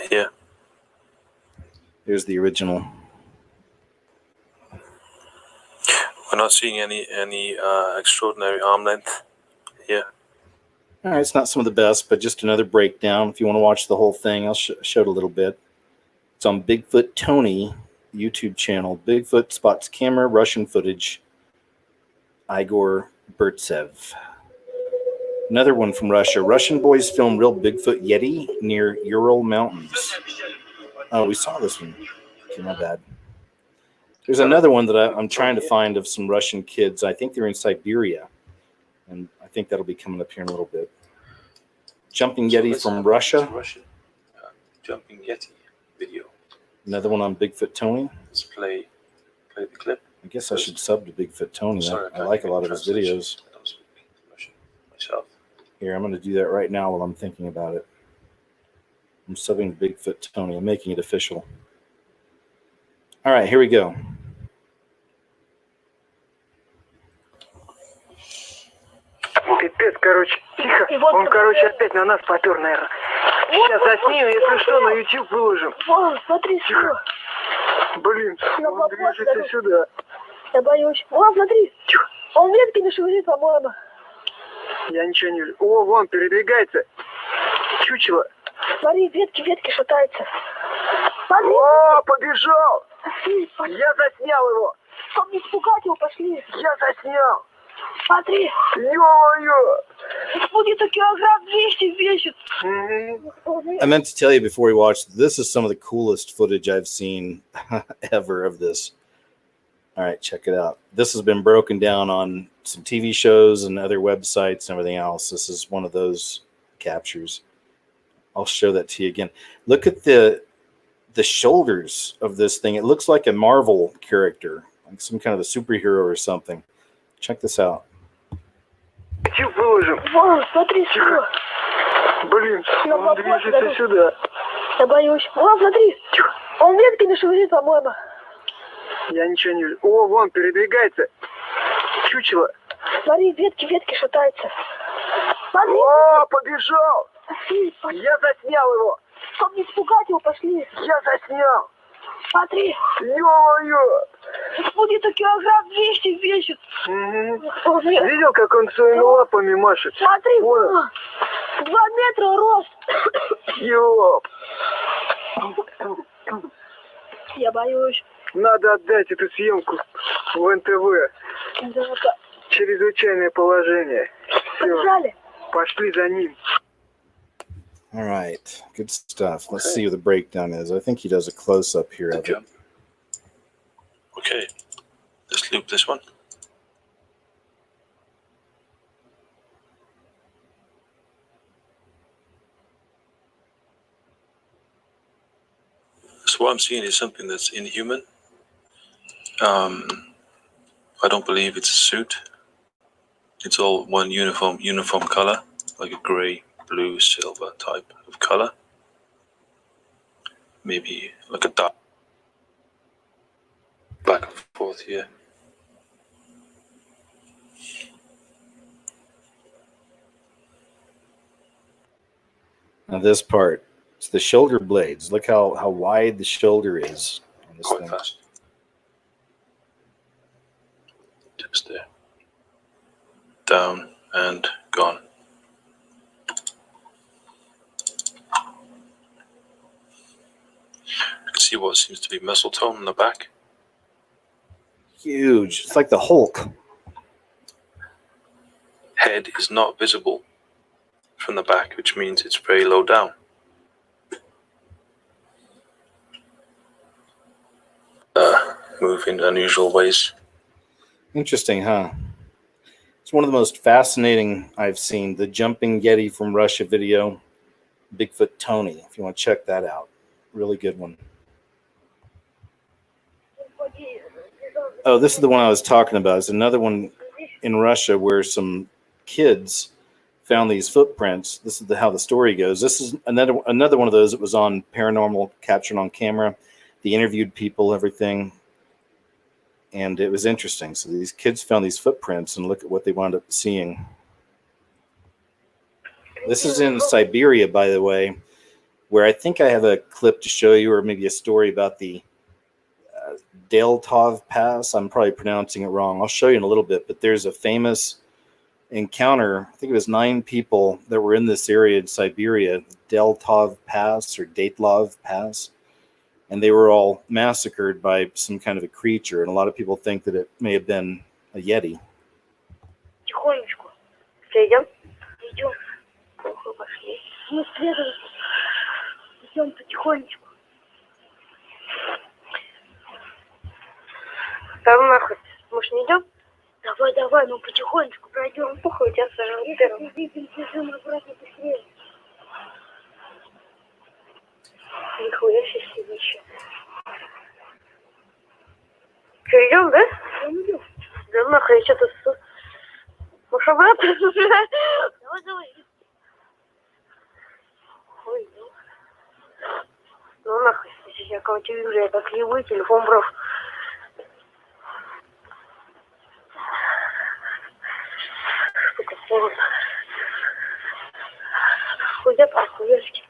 Yeah. Here's the original. We're not seeing any extraordinary arm length here. All right, it's not some of the best, but just another breakdown. If you want to watch the whole thing, I'll show it a little bit. It's on Bigfoot Tony YouTube channel. Bigfoot spots camera, Russian footage. Igor Burtsev. Another one from Russia. Russian boys film real Bigfoot Yeti near Ural Mountains. Oh, we saw this one. Okay, my bad. There's another one that I'm trying to find of some Russian kids. I think they're in Siberia. And I think that'll be coming up here in a little bit. Jumping Yeti from Russia. Russian Jumping Yeti video. Another one on Bigfoot Tony. Let's play the clip. I guess I should sub to Bigfoot Tony. Sorry, I like a lot of his videos. I don't speak Russian myself. Here, I'm going to do that right now while I'm thinking about it. I'm subbing to Bigfoot Tony. I'm making it official. All right, here we go. Пипец, короче, тихо. Он, короче, опять на нас попер, наверное. Сейчас заснимем, если что, на YouTube выложим. Вон, смотри, тихо. Блин, он движется сюда. Я боюсь. Вон, смотри. Тихо. Он ветки не шевелит, по-моему. Я ничего не вижу. О, вон, передвигается. Чучело. Смотри, ветки шатаются. Смотри. О, побежал. Я заснял его. Чтоб не испугать его, пошли. Я заснял. Смотри. Ё-моё. Будет килограмм 200 весит. I meant to tell you before we watched, this is some of the coolest footage I've seen ever of this. All right, check it out. This has been broken down on some TV shows and other websites and everything else. This is one of those captures. I'll show that to you again. Look at the shoulders of this thing. It looks like a Marvel character, like some kind of a superhero or something. Check this out. Тихо выложим. Вон, смотри, что. Блин, На он подхват движется дадут. сюда. Я боюсь. Вон, смотри. Он ветками шевелит, по-моему. Я ничего не вижу. О, вон, передвигается. Чучело. Смотри, ветки шатаются. Смотри. О, побежал. Я заснял его. Чтоб не испугать его, пошли. Я заснял. Смотри. Ё-моё. Будет килограмм 200 весит. Видел, как он своими лапами машет? Смотри, вон. 2 метра рост. Ёп. Я боюсь. Надо отдать эту съемку в НТВ. Да. Чрезвычайное положение. Побежали. Пошли за ним. All right, good stuff. Let's see what the breakdown is. I think he does a close-up here of it. Okay, let's loop this one. So what I'm seeing is something that's inhuman. I don't believe it's a suit. It's all one uniform color, like a gray, blue, silver type of color. Maybe like a dark back and forth here. Now this part, it's the shoulder blades. Look how wide the shoulder is on this Quite thing. fast. Just there. Down and gone. You can see what seems to be muscle tone on the back. Huge. It's like the Hulk. Head is not visible from the back, which means it's very low down. Move in unusual ways. Interesting, huh? It's one of the most fascinating I've seen. The jumping Yeti from Russia video, Bigfoot Tony. If you want to check that out, really good one. Oh, this is the one I was talking about. It's another one in Russia where some kids found these footprints. This is how the story goes. This is another one of those that was on Paranormal, captured on camera. They interviewed people, everything. And it was interesting. So these kids found these footprints and look at what they wound up seeing. This is in Siberia, by the way, where I think I have a clip to show you, or maybe a story about the Diatolov Pass. I'm probably pronouncing it wrong. I'll show you in a little bit, but there's a famous encounter. I think it was 9 people that were in this area in Siberia, Diatolov Pass or Diatolov Pass. And they were all massacred by some kind of a creature. And a lot of people think that it may have been a Yeti. Тихонечку. Все, идем? Идем. Плохо пошли. Мы следуем. Идем потихонечку. Там нахуй. Мы ж не идем? Давай, ну потихонечку пройдем. Похуй, у тебя сожрут. Бежим обратно быстрее. Нихуя себе еще. Что, идем, да? Идем. Да нахуй, я что-то... Может, обратно? Давай. Ой, ну. Ну нахуй, если я кого-то вижу, я как ебу, телефон брал. Сука, холодно. Хуя так, хуярки.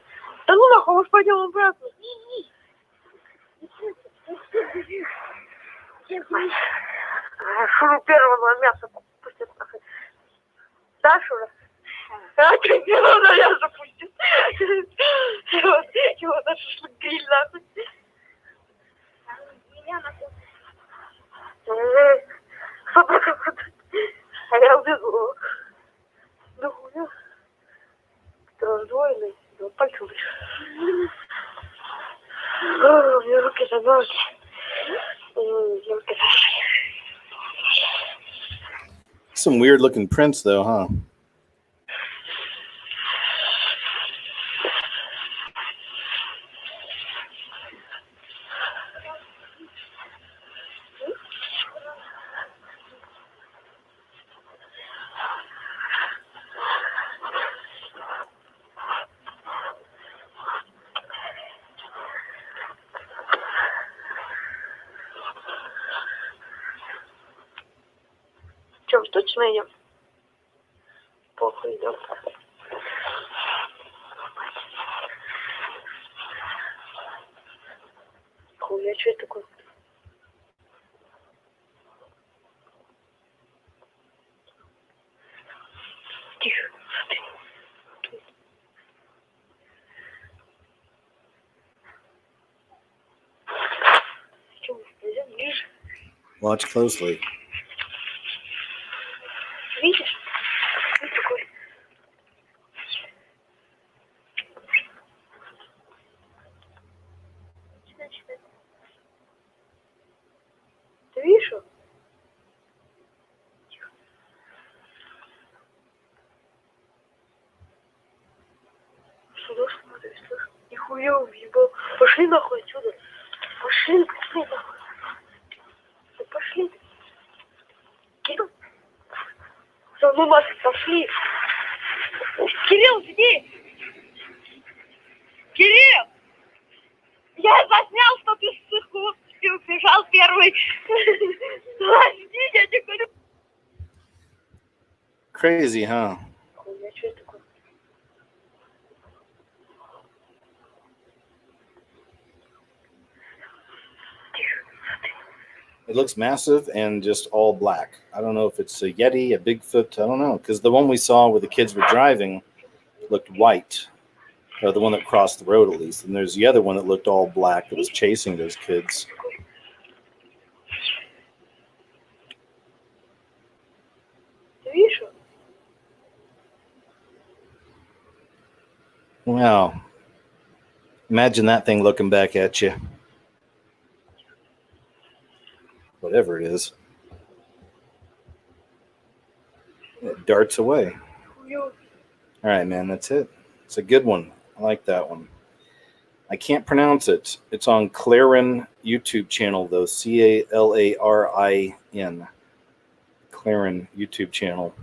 Да ну нахуй, может пойдем обратно? Шуру первого на мясо пустит нахуй. Да, Шура? А, ты первого на мясо пустит. Его на шашлык гриль нахуй. Меня нахуй. А я убегу. Да хуя. Ты раздвоенный. Пальцем лишь. У меня руки замерзли. Руки замерзли. Some weird looking prints though, huh? точно идем. Плохо идем. Хуя, что это такое? Тихо. Что, пойдем ниже? Watch closely. Видишь? Что такое? Ты видишь его? Сюда смотри, слышь? Нихуя уебал. Пошли нахуй отсюда. Пошли нахуй. Да пошли. Кирилл. Все, ну нас пошли. Кирилл, иди. Кирилл! Я заснял, что ты убежал первый. Подожди, я тебе говорю. Crazy, huh? Хуя, что это такое? It looks massive and just all black. I don't know if it's a yeti, a Bigfoot. I don't know, because the one we saw where the kids were driving looked white, or the one that crossed the road at least. And there's the other one that looked all black that was chasing those kids. Wow. Imagine that thing looking back at you. Whatever it is. It darts away. All right, man, that's it. It's a good one. I like that one. I can't pronounce it. It's on Clarin YouTube channel, though. Calarin. Clarin YouTube channel.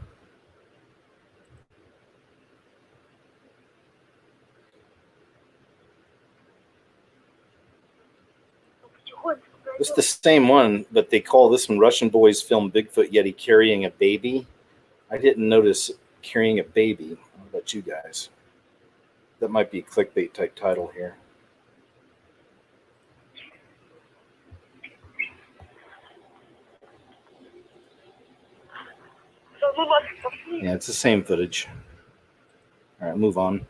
It's the same one, but they call this one Russian Boys Film Bigfoot Yeti Carrying a Baby. I didn't notice carrying a baby. How about you guys? That might be a clickbait type title here. Yeah, it's the same footage. All right, move on.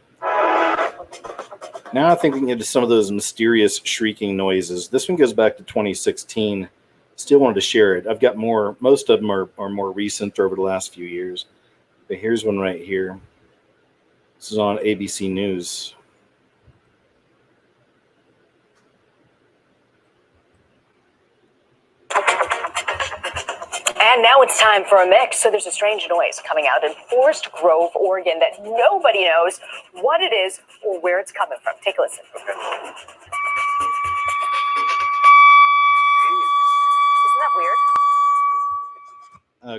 Now I think we can get to some of those mysterious shrieking noises. This one goes back to 2016. Still wanted to share it. I've got more. Most of them are more recent over the last few years. But here's one right here. This is on ABC News. And now it's time for a mix. So there's a strange noise coming out in Forest Grove, Oregon that nobody knows what it is or where it's coming from. Take a listen. Isn't that weird?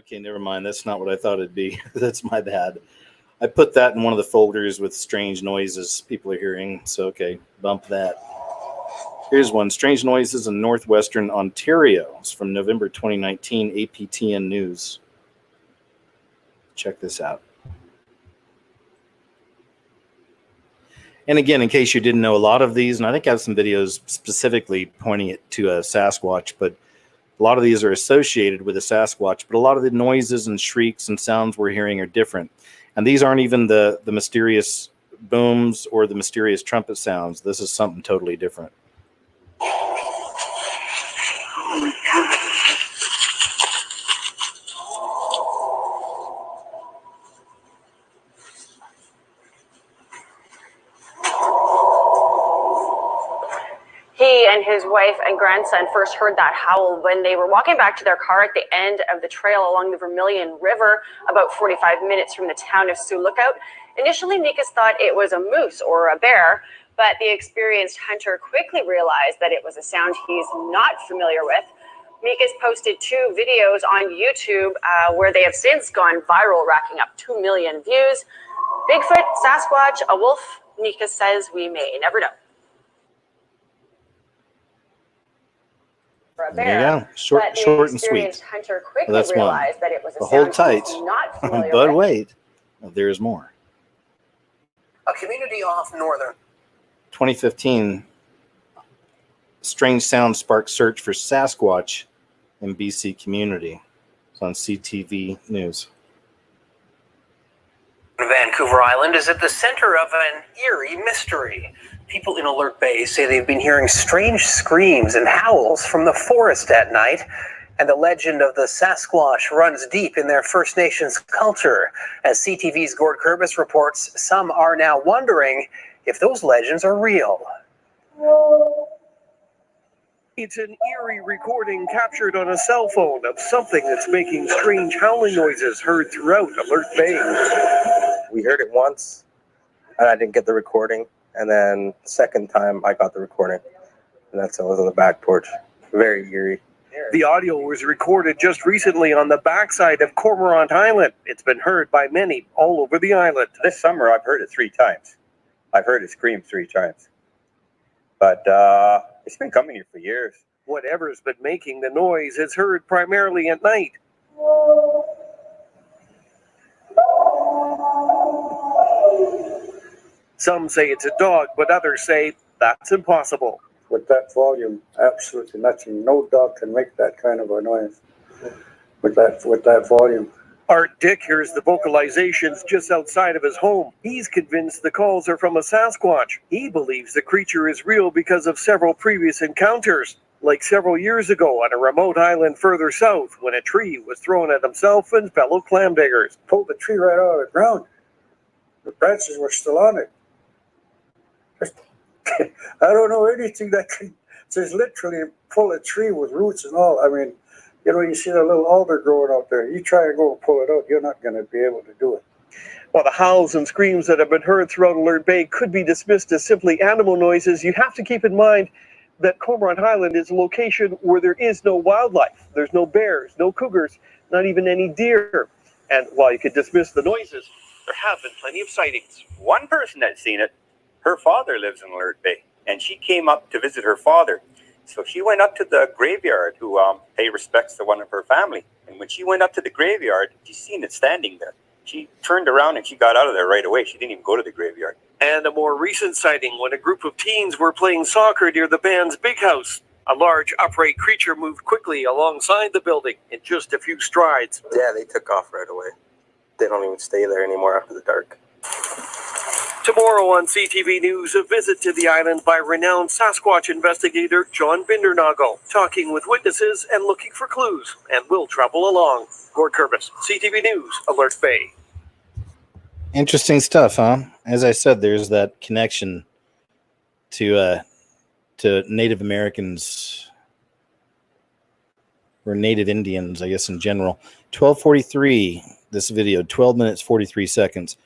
Okay, never mind. That's not what I thought it'd be. That's my bad. I put that in one of the folders with strange noises people are hearing. So, okay, bump that. Here's one. Strange noises in northwestern Ontario. It's from November 2019, APTN News. Check this out. And again, in case you didn't know, a lot of these, and I think I have some videos specifically pointing it to a Sasquatch, but a lot of these are associated with a Sasquatch, but a lot of the noises and shrieks and sounds we're hearing are different. And these aren't even the mysterious booms or the mysterious trumpet sounds. This is something totally different. He and his wife and grandson first heard that howl when they were walking back to their car at the end of the trail along the Vermilion River, about 45 minutes from the town of Sioux Lookout. Initially, Mikas thought it was a moose or a bear, but the experienced hunter quickly realized that it was a sound he's not familiar with. Mikas posted 2 videos on YouTube where they have since gone viral, racking up 2 million views. Bigfoot, Sasquatch, a wolf, Mikas says we may never know. for a There bear. you go. Short, But the short and sweet. experienced hunter quickly Well, that's one. realized that it was a But hold sound tight. he was not familiar But with. wait, there's more. A community off northern. 2015, strange sound sparked search for Sasquatch in BC community. It's on CTV News. Vancouver Island is at the center of an eerie mystery. People in Alert Bay say they've been hearing strange screams and howls from the forest at night, and the legend of the Sasquatch runs deep in their First Nations culture. As CTV's Gord Kurbis reports, some are now wondering if those legends are real. It's an eerie recording captured on a cell phone of something that's making strange howling noises heard throughout Alert Bay. We heard it once, and I didn't get the recording. And then second time, I got the recording, and that's it was on the back porch. Very eerie. The audio was recorded just recently on the backside of Cormorant Island. It's been heard by many all over the island. This summer, I've heard it 3 times. I've heard it scream 3 times. But it's been coming here for years. Whatever's been making the noise is heard primarily at night. Some say it's a dog, but others say that's impossible. With that volume, absolutely nothing. No dog can make that kind of a noise with that volume. Art Dick hears the vocalizations just outside of his home. He's convinced the calls are from a Sasquatch. He believes the creature is real because of several previous encounters, like several years ago on a remote island further south when a tree was thrown at himself and fellow clam diggers. Pulled the tree right out of the ground. The branches were still on it. I don't know anything that can just literally pull a tree with roots and all. I mean, you know, you see that little alder growing out there. You try and go and pull it out, you're not going to be able to do it. While the howls and screams that have been heard throughout Alert Bay could be dismissed as simply animal noises, you have to keep in mind that Cormorant Island is a location where there is no wildlife. There's no bears, no cougars, not even any deer. And while you could dismiss the noises, there have been plenty of sightings. One person that's seen it, her father lives in Alert Bay, and she came up to visit her father. So she went up to the graveyard to pay respects to one of her family. And when she went up to the graveyard, she seen it standing there. She turned around and she got out of there right away. She didn't even go to the graveyard. And a more recent sighting when a group of teens were playing soccer near the band's big house. A large upright creature moved quickly alongside the building in just a few strides. Yeah, they took off right away. They don't even stay there anymore after the dark. Tomorrow on CTV News, a visit to the island by renowned Sasquatch investigator John Bindernagel, talking with witnesses and looking for clues, and we'll travel along. Gord Kurbis, CTV News, Alert Bay. Interesting stuff, huh? As I said, there's that connection to Native Americans or Native Indians, I guess, in general. 12:43, this video, 12 minutes, 43 seconds.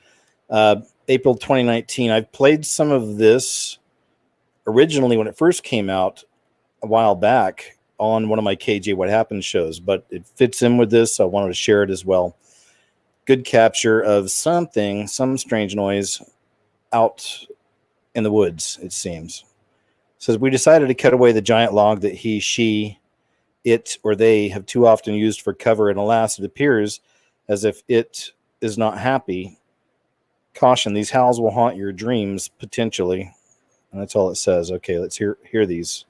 April 2019. I've played some of this originally when it first came out a while back on one of my KJ What Happened shows, but it fits in with this, so I wanted to share it as well. Good capture of something, some strange noise out in the woods, it seems. It says, we decided to cut away the giant log that he, she, it, or they have too often used for cover, and alas, it appears as if it is not happy. Caution, these howls will haunt your dreams, potentially. And that's all it says. Okay, let's hear these.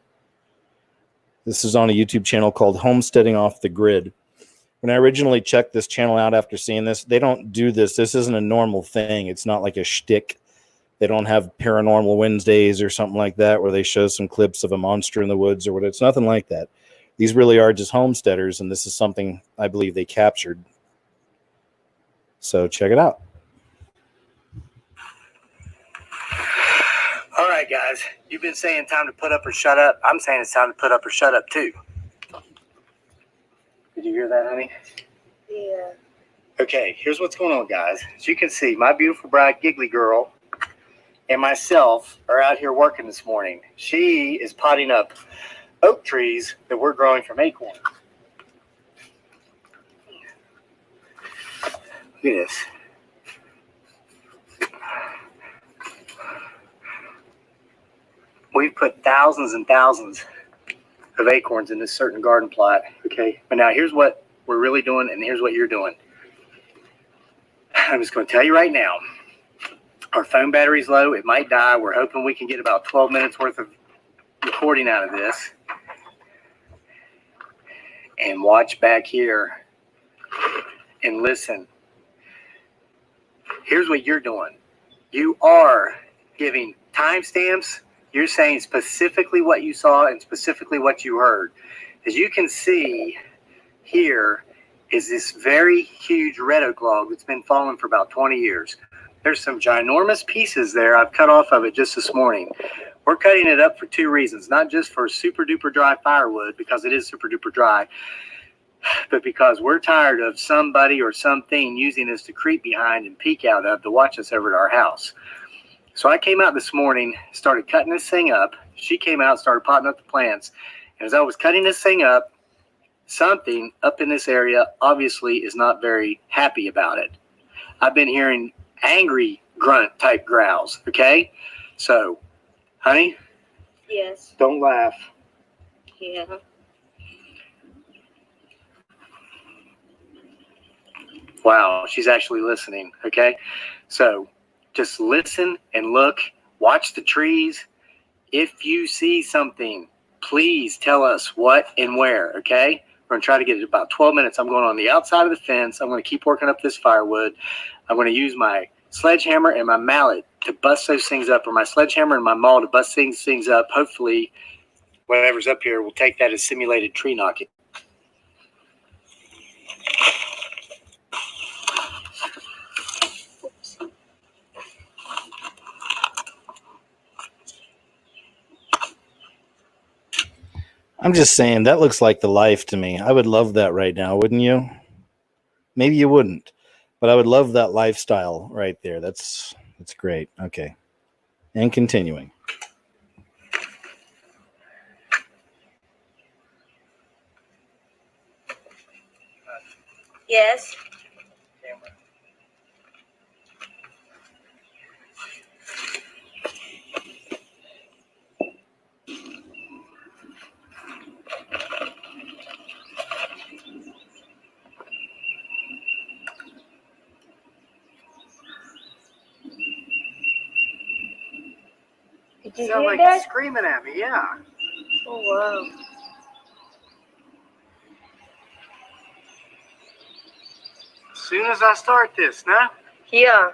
This is on a YouTube channel called Homesteading Off the Grid. When I originally checked this channel out after seeing this, they don't do this. This isn't a normal thing. It's not like a shtick. They don't have Paranormal Wednesdays or something like that where they show some clips of a monster in the woods or whatever. It's nothing like that. These really are just homesteaders, and this is something I believe they captured. So check it out. All right, guys. You've been saying time to put up or shut up. I'm saying it's time to put up or shut up, too. Did you hear that, honey? Yeah. Okay, here's what's going on, guys. As you can see, my beautiful bride, Giggly Girl, and myself are out here working this morning. She is potting up oak trees that we're growing from acorn. Look at this. We've put thousands and thousands of acorns in this certain garden plot. Okay, but now here's what we're really doing, and here's what you're doing. I'm just going to tell you right now, our phone battery's low. It might die. We're hoping we can get about 12 minutes worth of recording out of this. And watch back here and listen. Here's what you're doing. You are giving timestamps. You're saying specifically what you saw and specifically what you heard. As you can see here is this very huge red oak log that's been fallen for about 20 years. There's some ginormous pieces there I've cut off of it just this morning. We're cutting it up for two reasons, not just for super duper dry firewood, because it is super duper dry, but because we're tired of somebody or something using this to creep behind and peek out of to watch us over at our house. So I came out this morning, started cutting this thing up. She came out, started potting up the plants. And as I was cutting this thing up, something up in this area obviously is not very happy about it. I've been hearing angry grunt type growls. Okay, so honey, Yes. don't laugh. Yeah. Wow, she's actually listening. Okay, so just listen and look, watch the trees. If you see something, please tell us what and where. Okay, we're gonna try to get it about 12 minutes. I'm going on the outside of the fence. I'm gonna keep working up this firewood. I'm gonna use my sledgehammer and my mallet to bust those things up, or my sledgehammer and my maul to bust things up. Hopefully whatever's up here will take that as simulated tree knocking. I'm just saying that looks like the life to me. I would love that right now, wouldn't you? Maybe you wouldn't, but I would love that lifestyle right there. That's great. Okay. And continuing. Yes. Did you Sound hear like that? screaming at me, yeah. Oh, wow. As soon as I start this, nah? Yeah.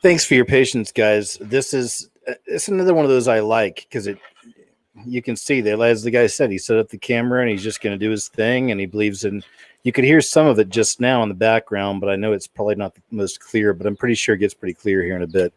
Thanks for your patience, guys. It's another one of those I like because you can see that, as the guy said, he set up the camera and he's just going to do his thing, and he believes in. You could hear some of it just now in the background, but I know it's probably not the most clear, but I'm pretty sure it gets pretty clear here in a bit.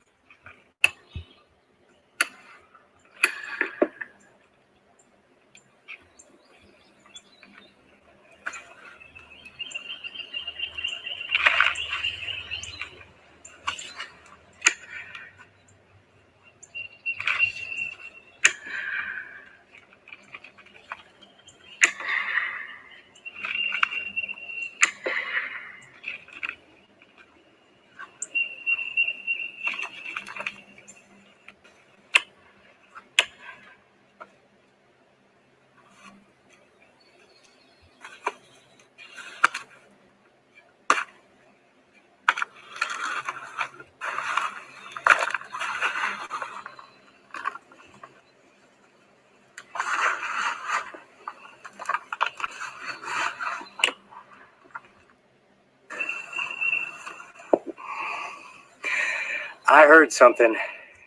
I heard something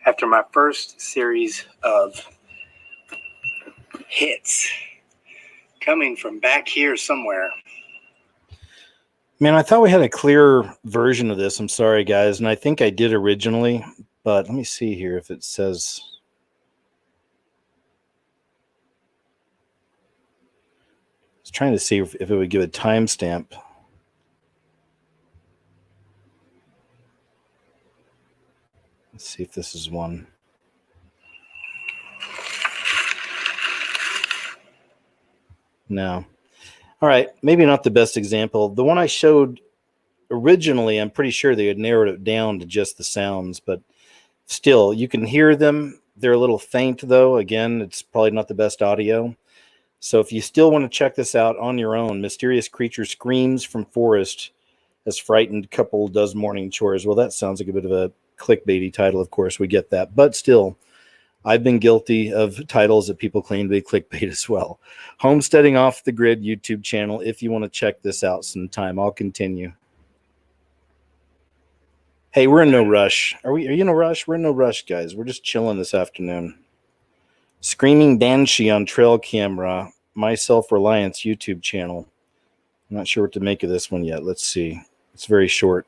after my first series of hits coming from back here somewhere. Man, I thought we had a clear version of this. I'm sorry, guys, and I think I did originally, but let me see here if it says. trying to see if it would give a timestamp. Let's see if this is one. No. All right, maybe not the best example. The one I showed originally, I'm pretty sure they had narrowed it down to just the sounds, but still, you can hear them. They're a little faint, though. Again, it's probably not the best audio. So if you still want to check this out on your own, Mysterious Creature Screams from Forest as Frightened Couple Does Morning Chores. Well, that sounds like a bit of a clickbaity title, of course. We get that. But still, I've been guilty of titles that people claim to be clickbait as well. Homesteading Off the Grid YouTube channel, if you want to check this out sometime. I'll continue. Hey, we're in no rush. Are you in a rush? We're in no rush, guys. We're just chilling this afternoon. Screaming Banshee on trail camera, My Self-Reliance YouTube channel. I'm not sure what to make of this one yet. Let's see. It's very short.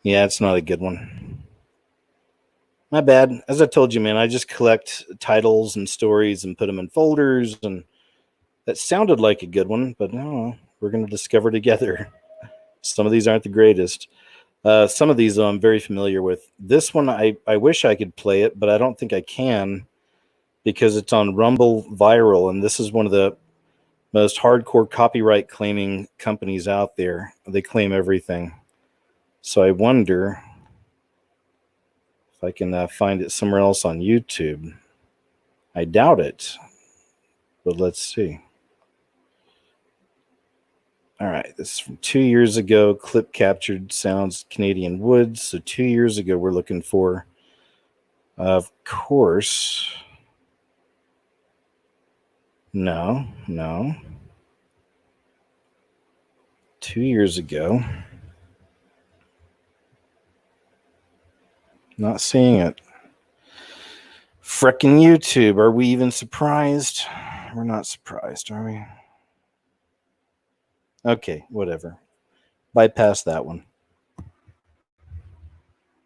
Yeah, it's not a good one. My bad. As I told you, man, I just collect titles and stories and put them in folders, and that sounded like a good one, but no, we're going to discover together. Some of these aren't the greatest. Some of these I'm very familiar with. This one, I wish I could play it, but I don't think I can because it's on Rumble Viral, and this is one of the most hardcore copyright claiming companies out there. They claim everything. So I wonder if I can find it somewhere else on YouTube. I doubt it, but let's see. All right, this is from 2 years ago. Clip captured sounds Canadian woods. So 2 years ago, we're looking for, of course. No. 2 years ago. Not seeing it. Frickin' YouTube. Are we even surprised? We're not surprised, are we? Okay, whatever. Bypass that one.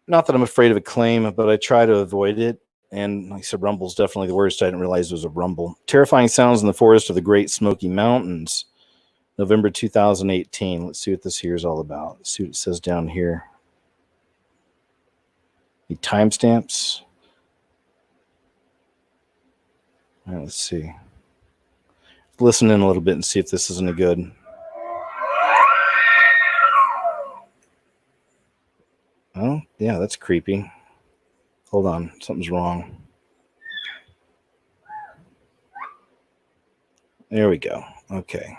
Not that I'm afraid of a claim, but I try to avoid it. And like I said, Rumble's definitely the worst. I didn't realize it was a rumble. Terrifying Sounds in the Forest of the Great Smoky Mountains. November 2018. Let's see what this here is all about. Let's see what it says down here. The timestamps. All right, let's see. Listen in a little bit and see if this is any good. Oh, yeah, that's creepy. Hold on, something's wrong. There we go. Okay.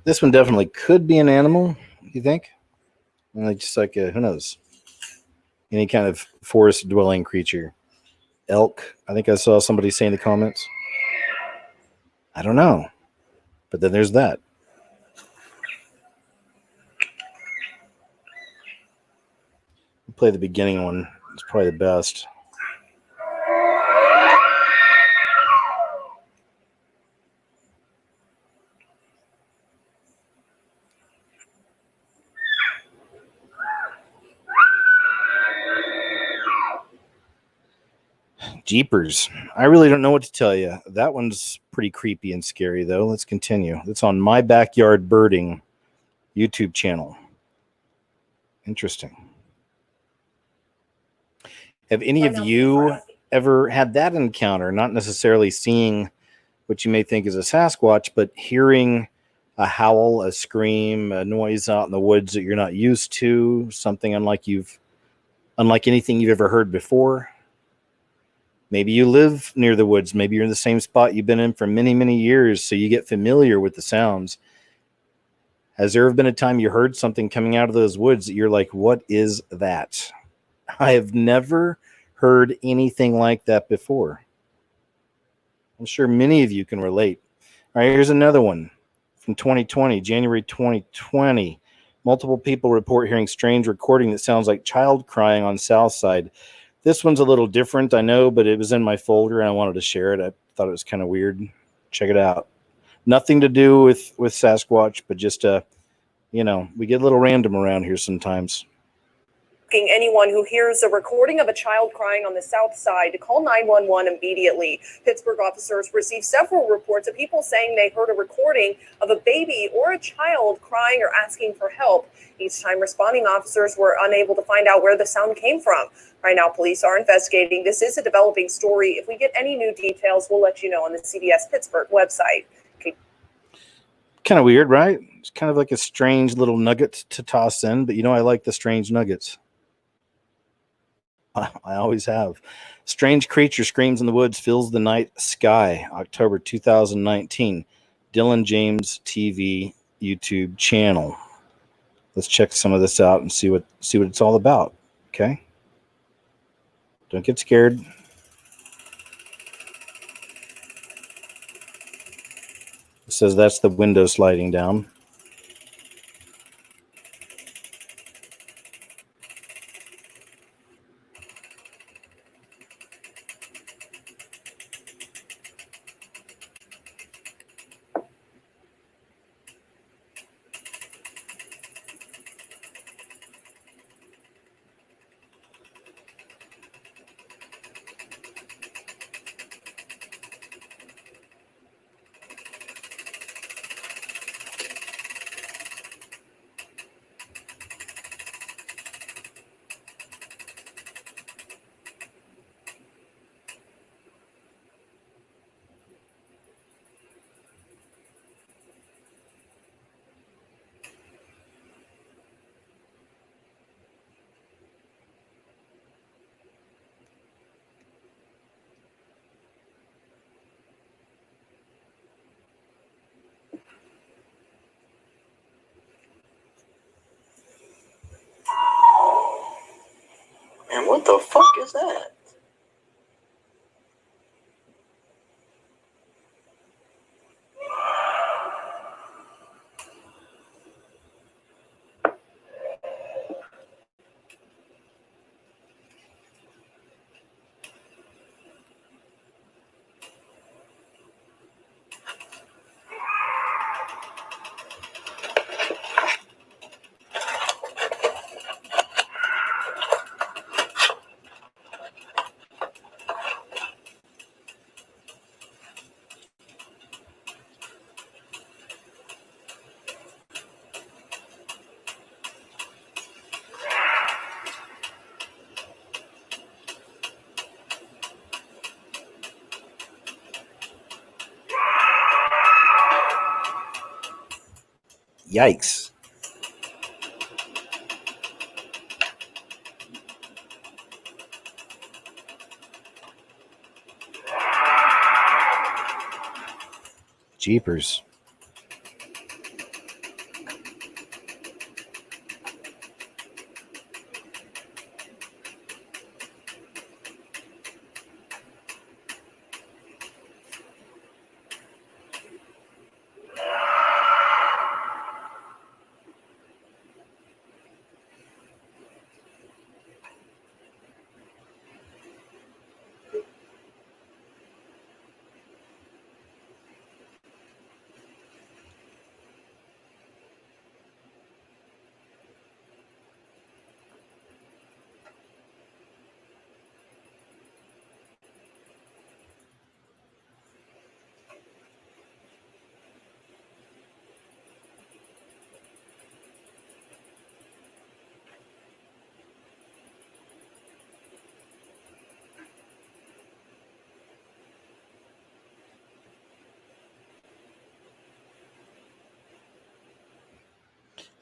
This one definitely could be an animal, you think? Like just like who knows? Any kind of forest dwelling creature. Elk. I think I saw somebody say in the comments. I don't know. But then there's that. We'll play the beginning one. It's probably the best. Jeepers. I really don't know what to tell you. That one's pretty creepy and scary, though. Let's continue. It's on My Backyard Birding YouTube channel. Interesting. Have any of you ever had that encounter? Not necessarily seeing what you may think is a Sasquatch, but hearing a howl, a scream, a noise out in the woods that you're not used to, something unlike anything you've ever heard before. Maybe you live near the woods. Maybe you're in the same spot you've been in for many, many years, so you get familiar with the sounds. Has there ever been a time you heard something coming out of those woods that you're like, what is that? I have never heard anything like that before. I'm sure many of you can relate. All right, here's another one from 2020, January 2020. Multiple people report hearing strange recording that sounds like child crying on South Side. This one's a little different, I know, but it was in my folder and I wanted to share it. I thought it was kind of weird. Check it out. Nothing to do with Sasquatch, but just, we get a little random around here sometimes. Anyone who hears a recording of a child crying on the South Side to call 911 immediately. Pittsburgh officers received several reports of people saying they heard a recording of a baby or a child crying or asking for help. Each time responding officers were unable to find out where the sound came from. Right now, police are investigating. This is a developing story. If we get any new details, we'll let you know on the CBS Pittsburgh website. Okay. Kind of weird, right? It's kind of like a strange little nugget to toss in, but I like the strange nuggets. I always have. Strange creature screams in the woods, fills the night sky. October 2019. Dylan James TV YouTube channel. Let's check some of this out and see what it's all about. Okay. Don't get scared. It says that's the window sliding down. Man, what the fuck is that? Yikes. Jeepers.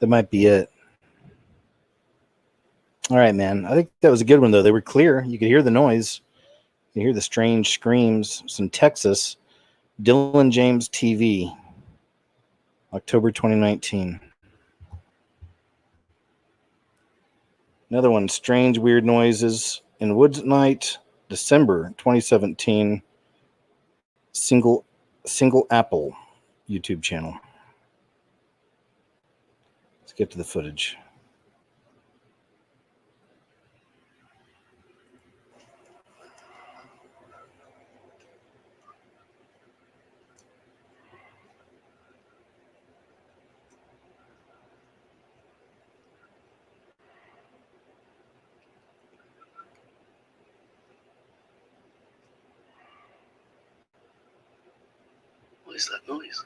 That might be it. All right, man. I think that was a good one, though. They were clear. You could hear the noise. You hear the strange screams. It's in Texas. Dylan James TV, October 2019. Another one, strange, weird noises in woods at night, December 2017. Single Apple YouTube channel. Let's get to the footage. What is that noise?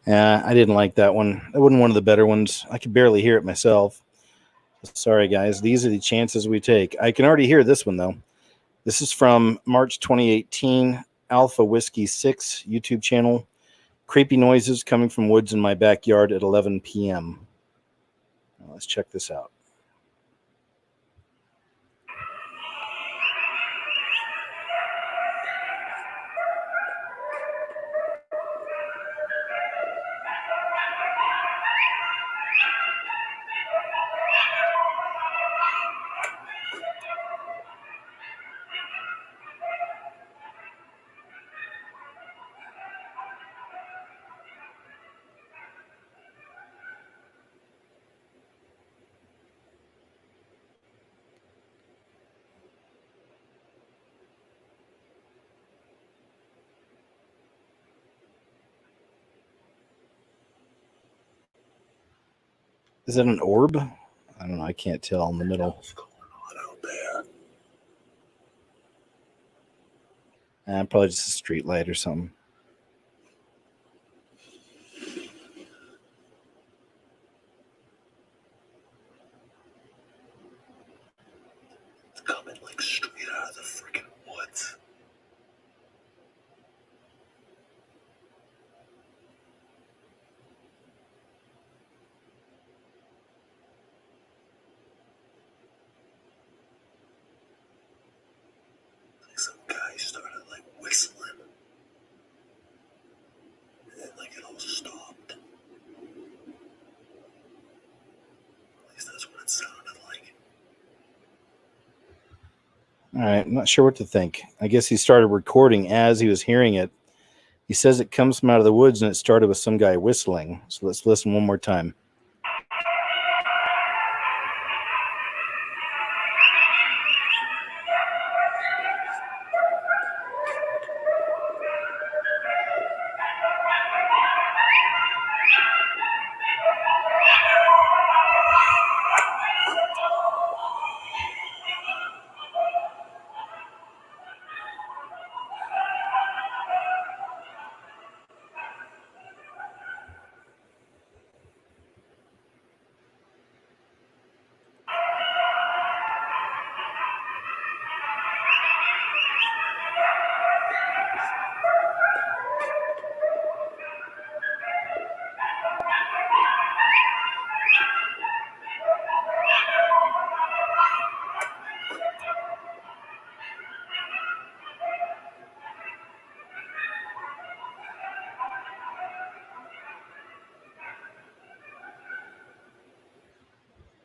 Yeah, I didn't like that one. That wasn't one of the better ones. I could barely hear it myself. Sorry, guys. These are the chances we take. I can already hear this one, though. This is from March 2018, Alpha Whiskey 6 YouTube channel. Creepy noises coming from woods in my backyard at 11 p.m. Now, let's check this out. Is that an orb? I don't know. I can't tell in the middle. What's going on out there? Probably just a street light or something. It's coming like straight out of the freaking woods. Like some guy started like whistling. And then like it all stopped. At least that's what it sounded like. All right. I'm not sure what to think. I guess he started recording as he was hearing it. He says it comes from out of the woods and it started with some guy whistling. So let's listen one more time.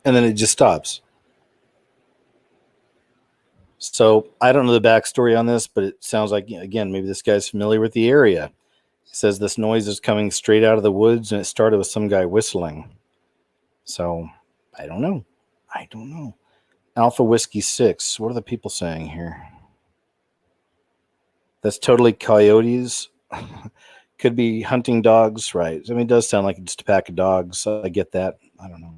And then it just stops. So I don't know the backstory on this, but it sounds like, again, maybe this guy's familiar with the area. He says this noise is coming straight out of the woods and it started with some guy whistling. So I don't know. Alpha Whiskey 6. What are the people saying here? That's totally coyotes. Could be hunting dogs, right? I mean, it does sound like just a pack of dogs. I get that. I don't know.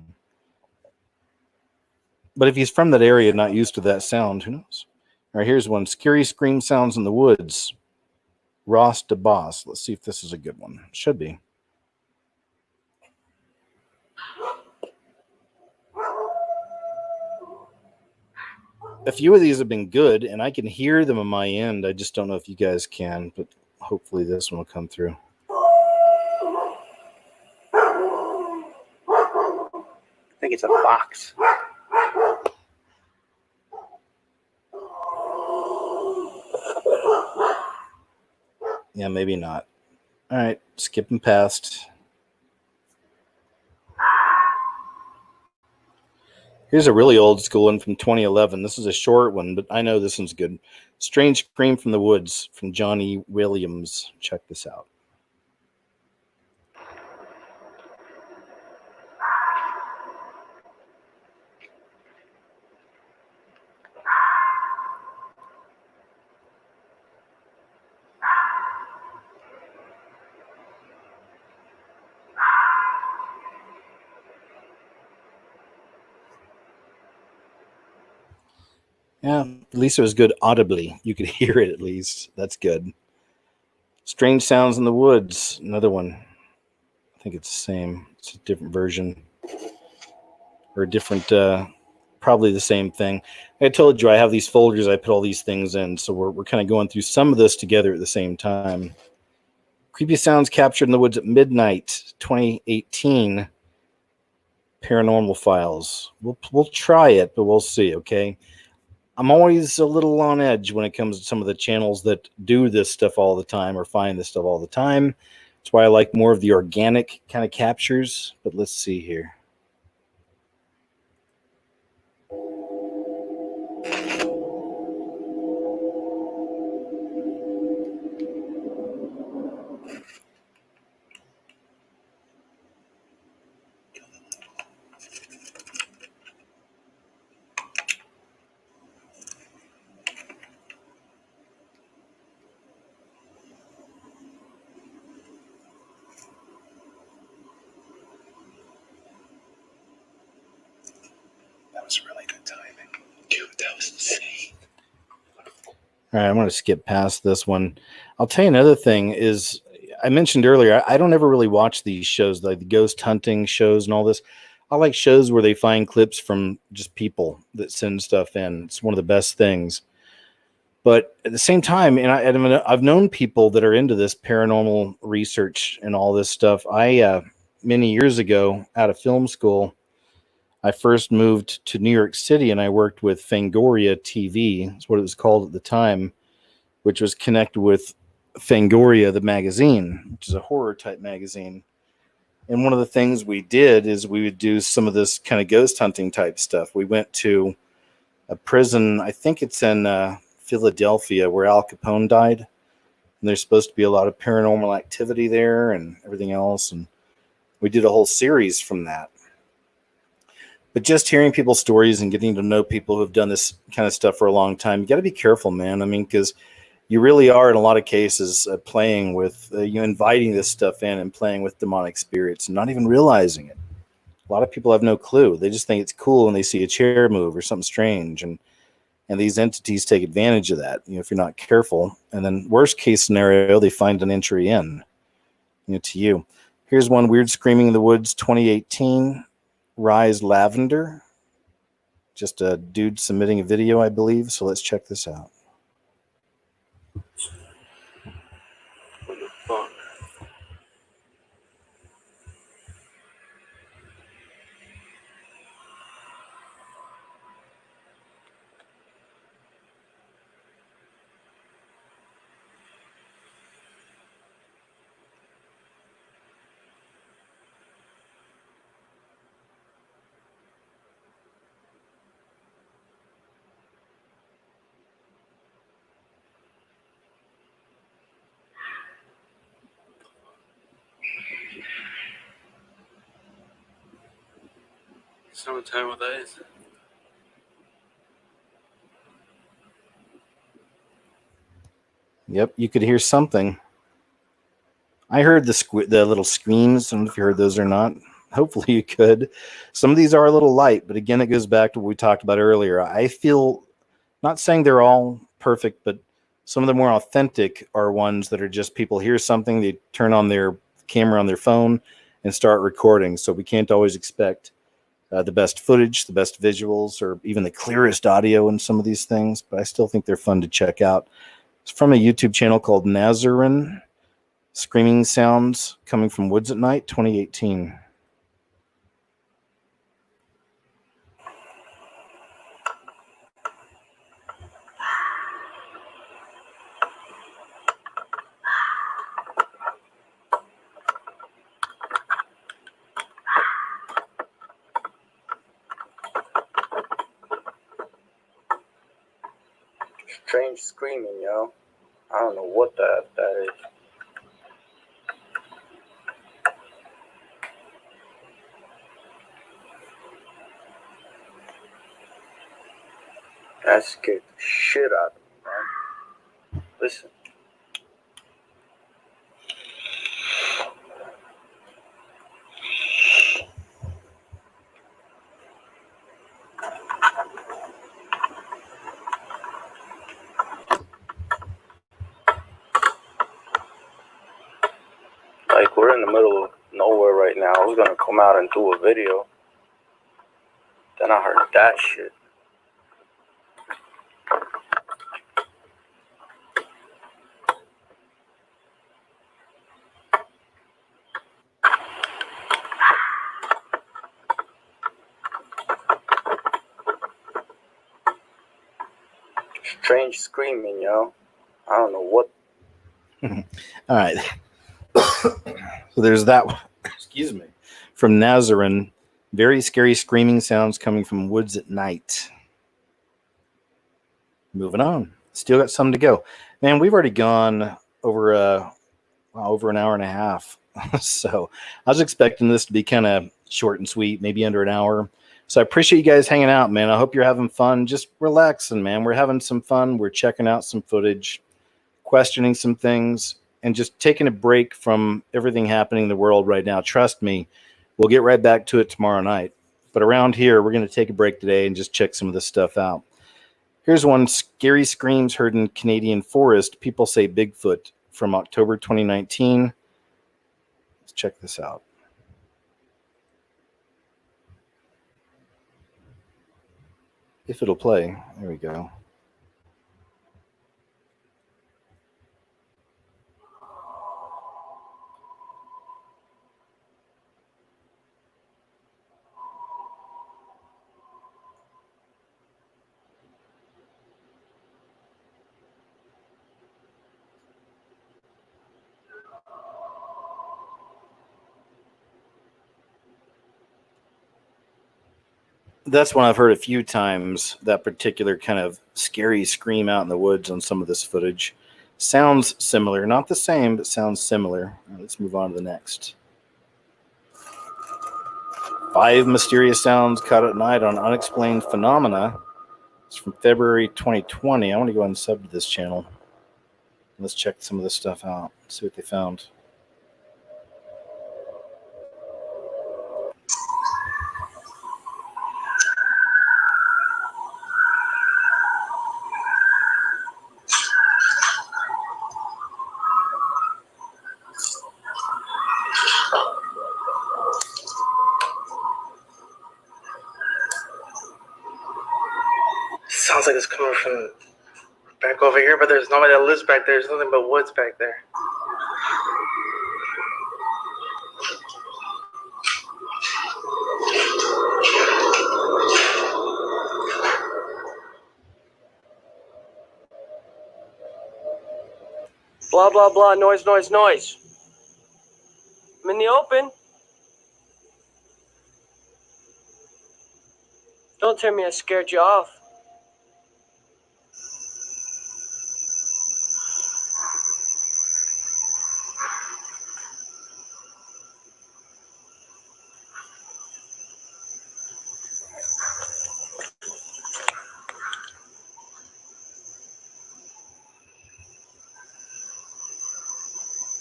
But if he's from that area, not used to that sound, who knows? All right, here's one. Scary scream sounds in the woods. Ross DeBoss. Let's see if this is a good one. Should be. a few of these have been good, and I can hear them on my end. I just don't know if you guys can, but hopefully this one will come through. I think it's a fox. Yeah, maybe not. All right, skipping past. Here's a really old school one from 2011. This is a short one, but I know this one's good. Strange Scream from the Woods from Johnny Williams. Check this out. Yeah, at least it was good audibly. You could hear it at least. That's good. Strange Sounds in the Woods, another one. I think it's the same. It's a different version. Or a different, probably the same thing. I told you I have these folders I put all these things in, so we're kind of going through some of this together at the same time. Creepy Sounds Captured in the Woods at Midnight, 2018. Paranormal Files. We'll try it, but we'll see, okay? I'm always a little on edge when it comes to some of the channels that do this stuff all the time or find this stuff all the time. That's why I like more of the organic kind of captures. But let's see here. That was really good timing. Dude, that was insane. All right, I'm going to skip past this one. I'll tell you another thing is I mentioned earlier, I don't ever really watch these shows, like the ghost hunting shows and all this. I like shows where they find clips from just people that send stuff in. It's one of the best things. But at the same time, and I've known people that are into this paranormal research and all this stuff. Many years ago, out of film school, I first moved to New York City, and I worked with Fangoria TV. That's what it was called at the time, which was connected with Fangoria, the magazine, which is a horror type magazine. And one of the things we did is we would do some of this kind of ghost hunting type stuff. We went to a prison, I think it's in Philadelphia, where Al Capone died. And there's supposed to be a lot of paranormal activity there and everything else. And we did a whole series from that. But just hearing people's stories and getting to know people who have done this kind of stuff for a long time, you got to be careful, man. I mean, because you really are, in a lot of cases, playing with, inviting this stuff in and playing with demonic spirits and not even realizing it. A lot of people have no clue. They just think it's cool when they see a chair move or something strange. And these entities take advantage of that, if you're not careful. And then worst case scenario, they find an entry in, to you. Here's one, Weird Screaming in the Woods, 2018. Rise Lavender. Just a dude submitting a video, I believe. So let's check this out. What the fuck? Someone tell me what that is. Yep, you could hear something. I heard the little screams. I don't know if you heard those or not. Hopefully you could. Some of these are a little light, but again, it goes back to what we talked about earlier. I feel, not saying they're all perfect, but some of the more authentic are ones that are just people hear something, they turn on their camera on their phone and start recording. So we can't always expect the best footage, the best visuals, or even the clearest audio in some of these things, but I still think they're fun to check out. It's from a YouTube channel called Nazarin, Screaming Sounds Coming from Woods at Night, 2018. Strange screaming, yo. I don't know what that is. That scared the shit out of me, man. Listen. Like, we're in the middle of nowhere right now. I was gonna come out and do a video. Then I heard that shit. Strange screaming, yo. I don't know what. All right. So there's that one. Excuse me. From Nazarin, very scary screaming sounds coming from woods at night. Moving on. Still got some to go. Man, we've already gone over an hour and a half. So I was expecting this to be kind of short and sweet, maybe under an hour. So I appreciate you guys hanging out, man. I hope you're having fun. Just relaxing, man. We're having some fun. We're checking out some footage, questioning some things, and just taking a break from everything happening in the world right now. Trust me, we'll get right back to it tomorrow night. But around here, we're going to take a break today and just check some of this stuff out. Here's one: scary screams heard in Canadian forest. People say Bigfoot, from October 2019. Let's check this out. If it'll play. There we go. That's one I've heard a few times, that particular kind of scary scream out in the woods on some of this footage. Sounds similar. Not the same, but sounds similar. All right, let's move on to the next. 5 mysterious sounds caught at night on unexplained phenomena. It's from February 2020. I want to go ahead and sub to this channel. Let's check some of this stuff out. See what they found. Sounds like it's coming from back over here, but there's nobody that lives back there. There's nothing but woods back there. Blah, blah, blah, noise, noise, noise. I'm in the open. Don't tell me I scared you off.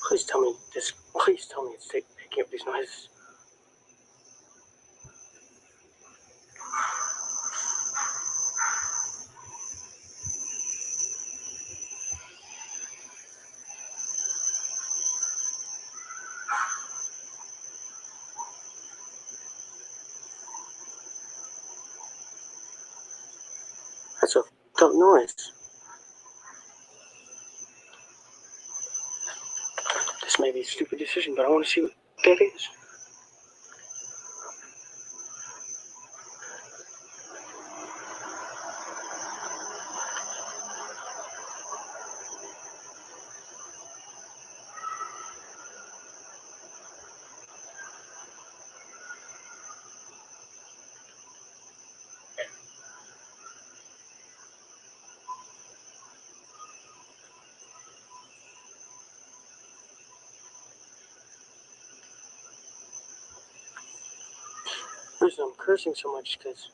Please tell me this. Please tell me it's picking up these noises. That's a fucked up noise. This may be a stupid decision, but I want to see what that is. The reason I'm cursing so much because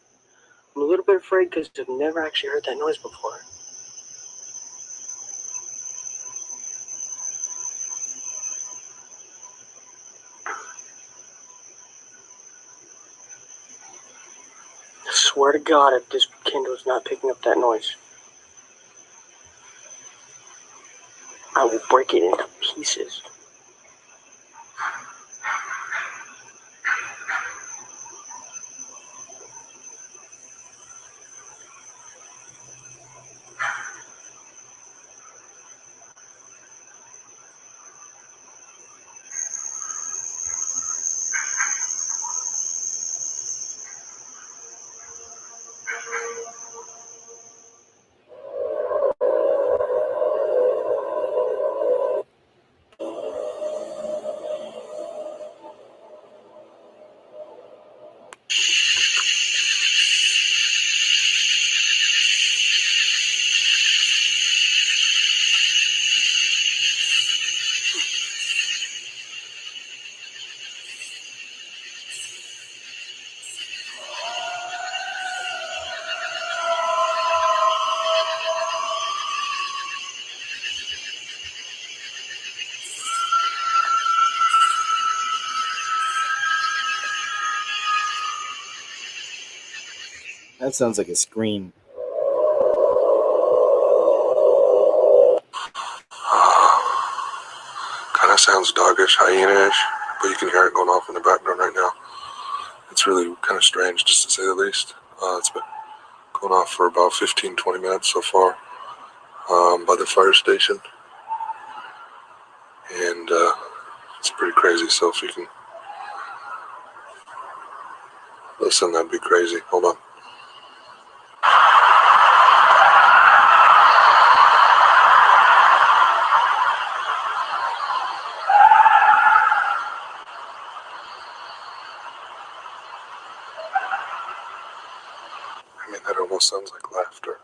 I'm a little bit afraid because I've never actually heard that noise before. I swear to God, if this Kindle's not picking up that noise, I will break it into pieces. That sounds like a scream. Kind of sounds doggish, hyena-ish, but you can hear it going off in the background right now. It's really kind of strange, just to say the least. It's been going off for about 15-20 minutes so far by the fire station. And it's pretty crazy, so if you can listen, that'd be crazy. Hold on. I mean, that almost sounds like laughter.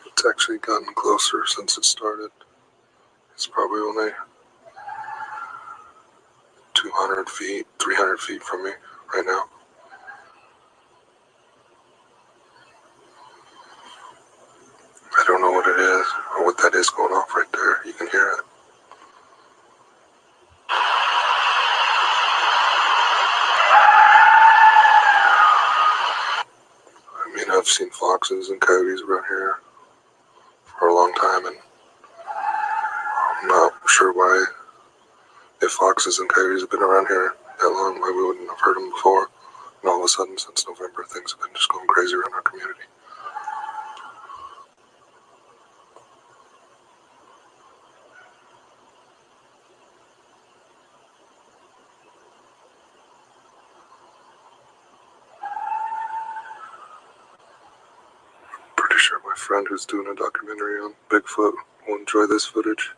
It's actually gotten closer since it started. It's probably only 200 feet, 300 feet from me right now. I don't know what it is or what that is going off right there. You can hear it. I mean, I've seen foxes and coyotes around here for a long time, and I'm not sure why, if foxes and coyotes have been around here that long, why we wouldn't have heard them before. And all of a sudden, since November, things have been just going crazy around our community. Pretty sure my friend who's doing a documentary on Bigfoot will enjoy this footage.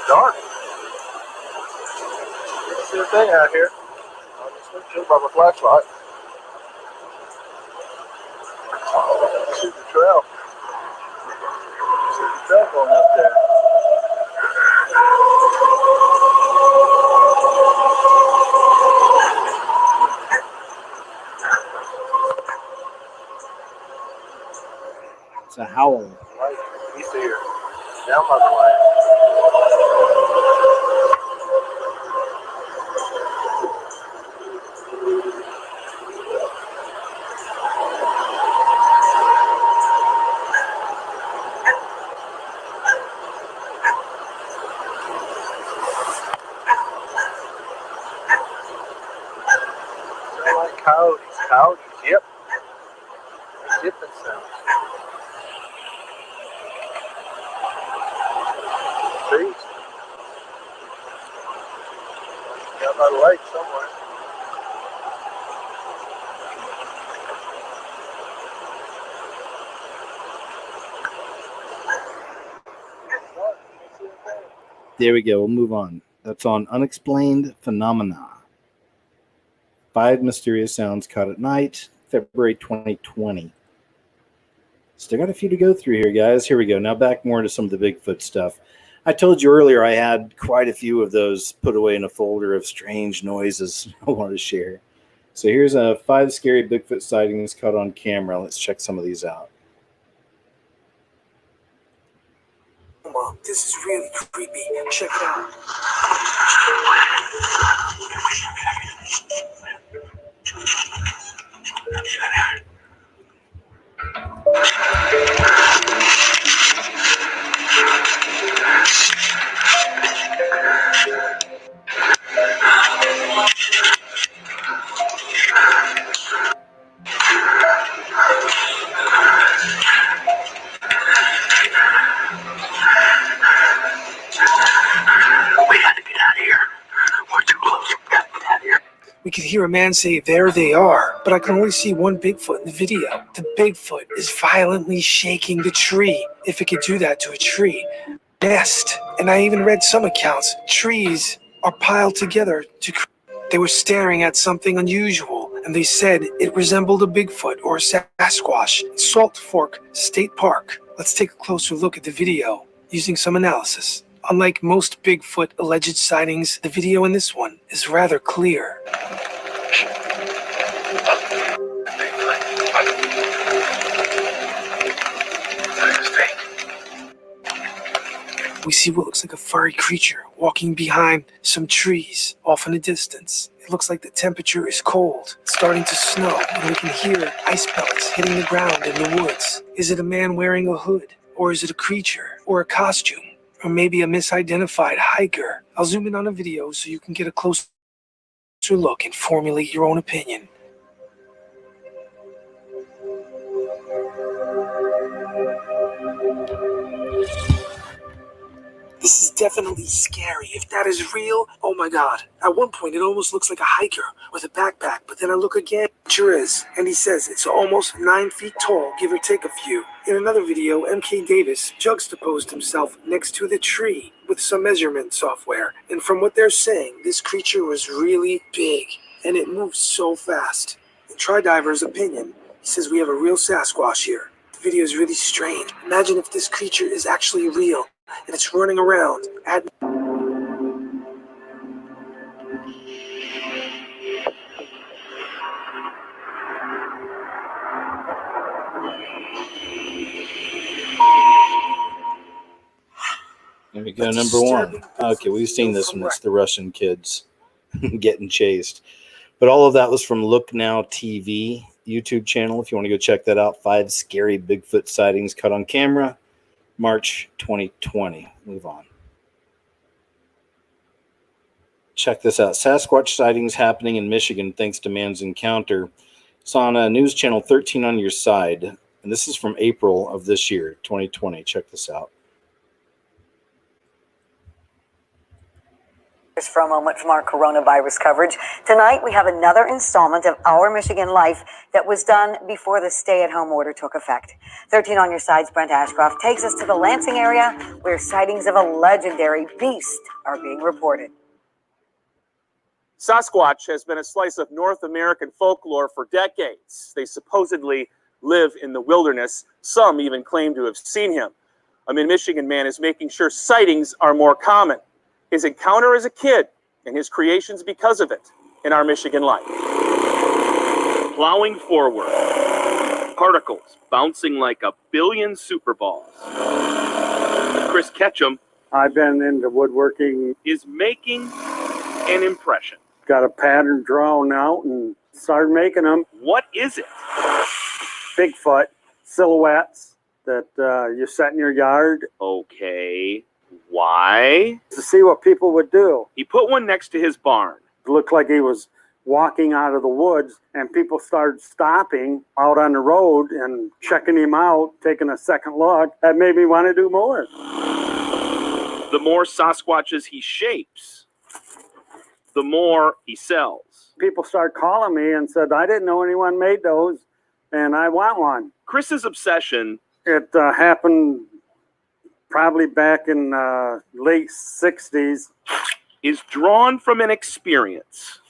Dark. Can't see a thing out here. I'm just looking by my flashlight. trail. There's a trail going up there. It's a howl. Right, east of here. Down by the line. Coyotes. Yep. They're dipping sounds. Trees. Got by the lake somewhere. There we go. We'll move on. That's on Unexplained Phenomena. 5 mysterious sounds caught at night, February 2020. Still got a few to go through here, guys. Here we go. Now back more to some of the Bigfoot stuff. I told you earlier I had quite a few of those put away in a folder of strange noises I wanted to share. So here's 5 scary Bigfoot sightings caught on camera. Let's check some of these out. Mom, this is really creepy. Check it out. We could hear a man say, "There they are," but I can only see one Bigfoot in the video. The Bigfoot is violently shaking the tree. If it could do that to a tree. Nest. And I even read some accounts. Trees are piled together to They were staring at something unusual, and they said it resembled a Bigfoot or a Sasquatch in Salt Fork State Park. Let's take a closer look at the video using some analysis. Unlike most Bigfoot alleged sightings, the video in this one is rather clear. We see what looks like a furry creature walking behind some trees off in the distance. It looks like the temperature is cold. It's starting to snow, and we can hear ice pellets hitting the ground in the woods. Is it a man wearing a hood? Or is it a creature? Or a costume? Or maybe a misidentified hiker? I'll zoom in on a video so you can get a closer look and formulate your own opinion. This is definitely scary. If that is real, oh my god. At one point, it almost looks like a hiker with a backpack, but then I look again, sure is. And he says it's almost 9 feet tall, give or take a few. In another video, MK Davis juxtaposed himself next to the tree with some measurement software. And from what they're saying, this creature was really big, and it moved so fast. In Tri-Diver's opinion, he says we have a real Sasquatch here. The video is really strange. Imagine if this creature is actually real. And it's running around at There we go, number 1. Okay, we've seen this one. It's the Russian kids getting chased. But all of that was from Look Now TV YouTube channel. If you want to go check that out, 5 scary Bigfoot sightings caught on camera. March 2020. Move on. Check this out. Sasquatch sightings happening in Michigan thanks to man's encounter. It's on News Channel 13 on your side. And this is from April of this year, 2020. Check this out. For a moment from our coronavirus coverage. Tonight, we have another installment of Our Michigan Life that was done before the stay-at-home order took effect. 13 on your side's Brent Ashcroft takes us to the Lansing area where sightings of a legendary beast are being reported. Sasquatch has been a slice of North American folklore for decades. They supposedly live in the wilderness. Some even claim to have seen him. A mid-Michigan man is making sure sightings are more common. His encounter as a kid and his creations because of it in Our Michigan Life. Plowing forward, particles bouncing like a billion super balls. Chris Ketchum, I've been into woodworking. Is making an impression. Got a pattern drawn out and started making them. What is it? Bigfoot silhouettes that you set in your yard. Okay. Why? To see what people would do. He put one next to his barn. It looked like he was walking out of the woods, and people started stopping out on the road and checking him out, taking a second look. That made me want to do more. The more Sasquatches he shapes, the more he sells. People started calling me and said, I didn't know anyone made those, and I want one. Chris's obsession. It happened probably back in late 60s. Is drawn from an experience.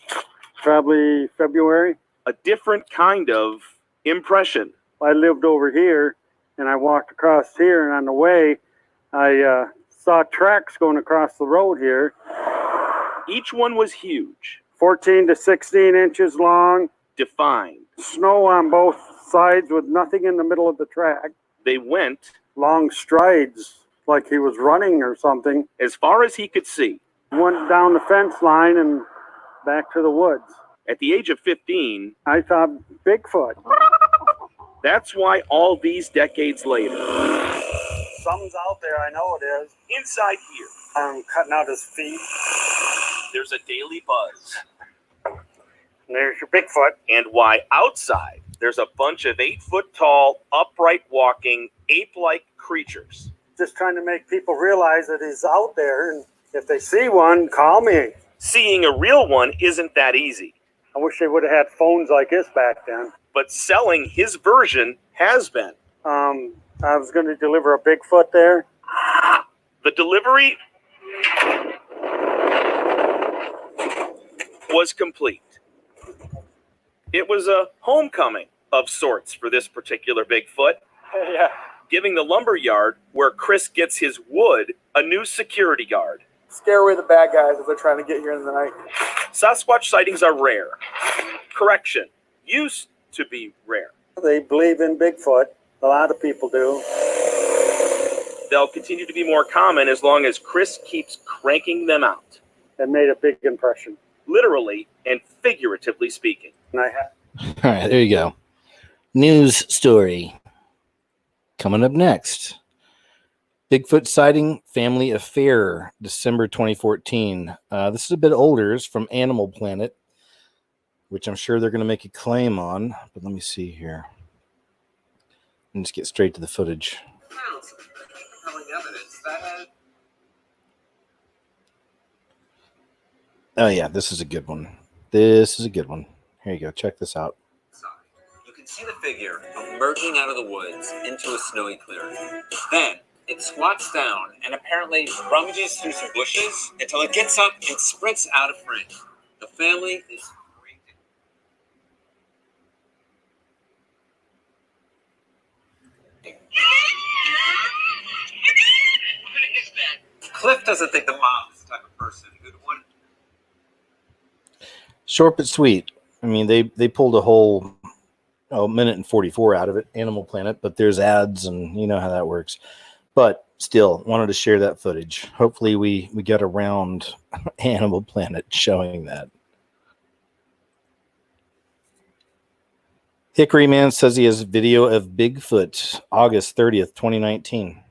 Probably February. A different kind of impression. I lived over here, and I walked across here, and on the way, I saw tracks going across the road here. Each one was huge. 14 to 16 inches long. Defined. Snow on both sides with nothing in the middle of the track. They went long strides, like he was running or something. As far as he could see. Went down the fence line and back to the woods. At the age of 15, I thought Bigfoot. That's why all these decades later. Something's out there, I know it is. Inside here. I'm cutting out his feet. There's a daily buzz. And there's your Bigfoot. And why outside there's a bunch of 8-foot tall, upright walking, ape-like creatures. Just trying to make people realize that he's out there, and if they see one, call me. Seeing a real one isn't that easy. I wish they would have had phones like this back then. But selling his version has been. I was going to deliver a Bigfoot there. The delivery was complete. It was a homecoming of sorts for this particular Bigfoot. Yeah. Giving the lumber yard where Chris gets his wood a new security guard. Scare away the bad guys if they're trying to get here in the night. Sasquatch sightings are rare. Correction, used to be rare. They believe in Bigfoot. A lot of people do. They'll continue to be more common as long as Chris keeps cranking them out. It made a big impression. Literally and figuratively speaking. And All right, there you go. News story. Coming up next. Bigfoot sighting, family affair, December 2014. This is a bit older. It's from Animal Planet, which I'm sure they're going to make a claim on. But let me see here. And just get straight to the footage. Oh, yeah, this is a good one. This is a good one. Here you go. Check this out. You can see the figure emerging out of the woods into a snowy clearing. Then it squats down and apparently rummages through some bushes until it gets up and sprints out of frame. The family is Cliff doesn't think the mom is the type of person who'd want. Short but sweet. I mean, they pulled a whole minute and 44 out of it, Animal Planet, but there's ads and you know how that works. But still, wanted to share that footage. Hopefully we get around Animal Planet showing that. Hickory Man says he has video of Bigfoot, August 30th, 2019.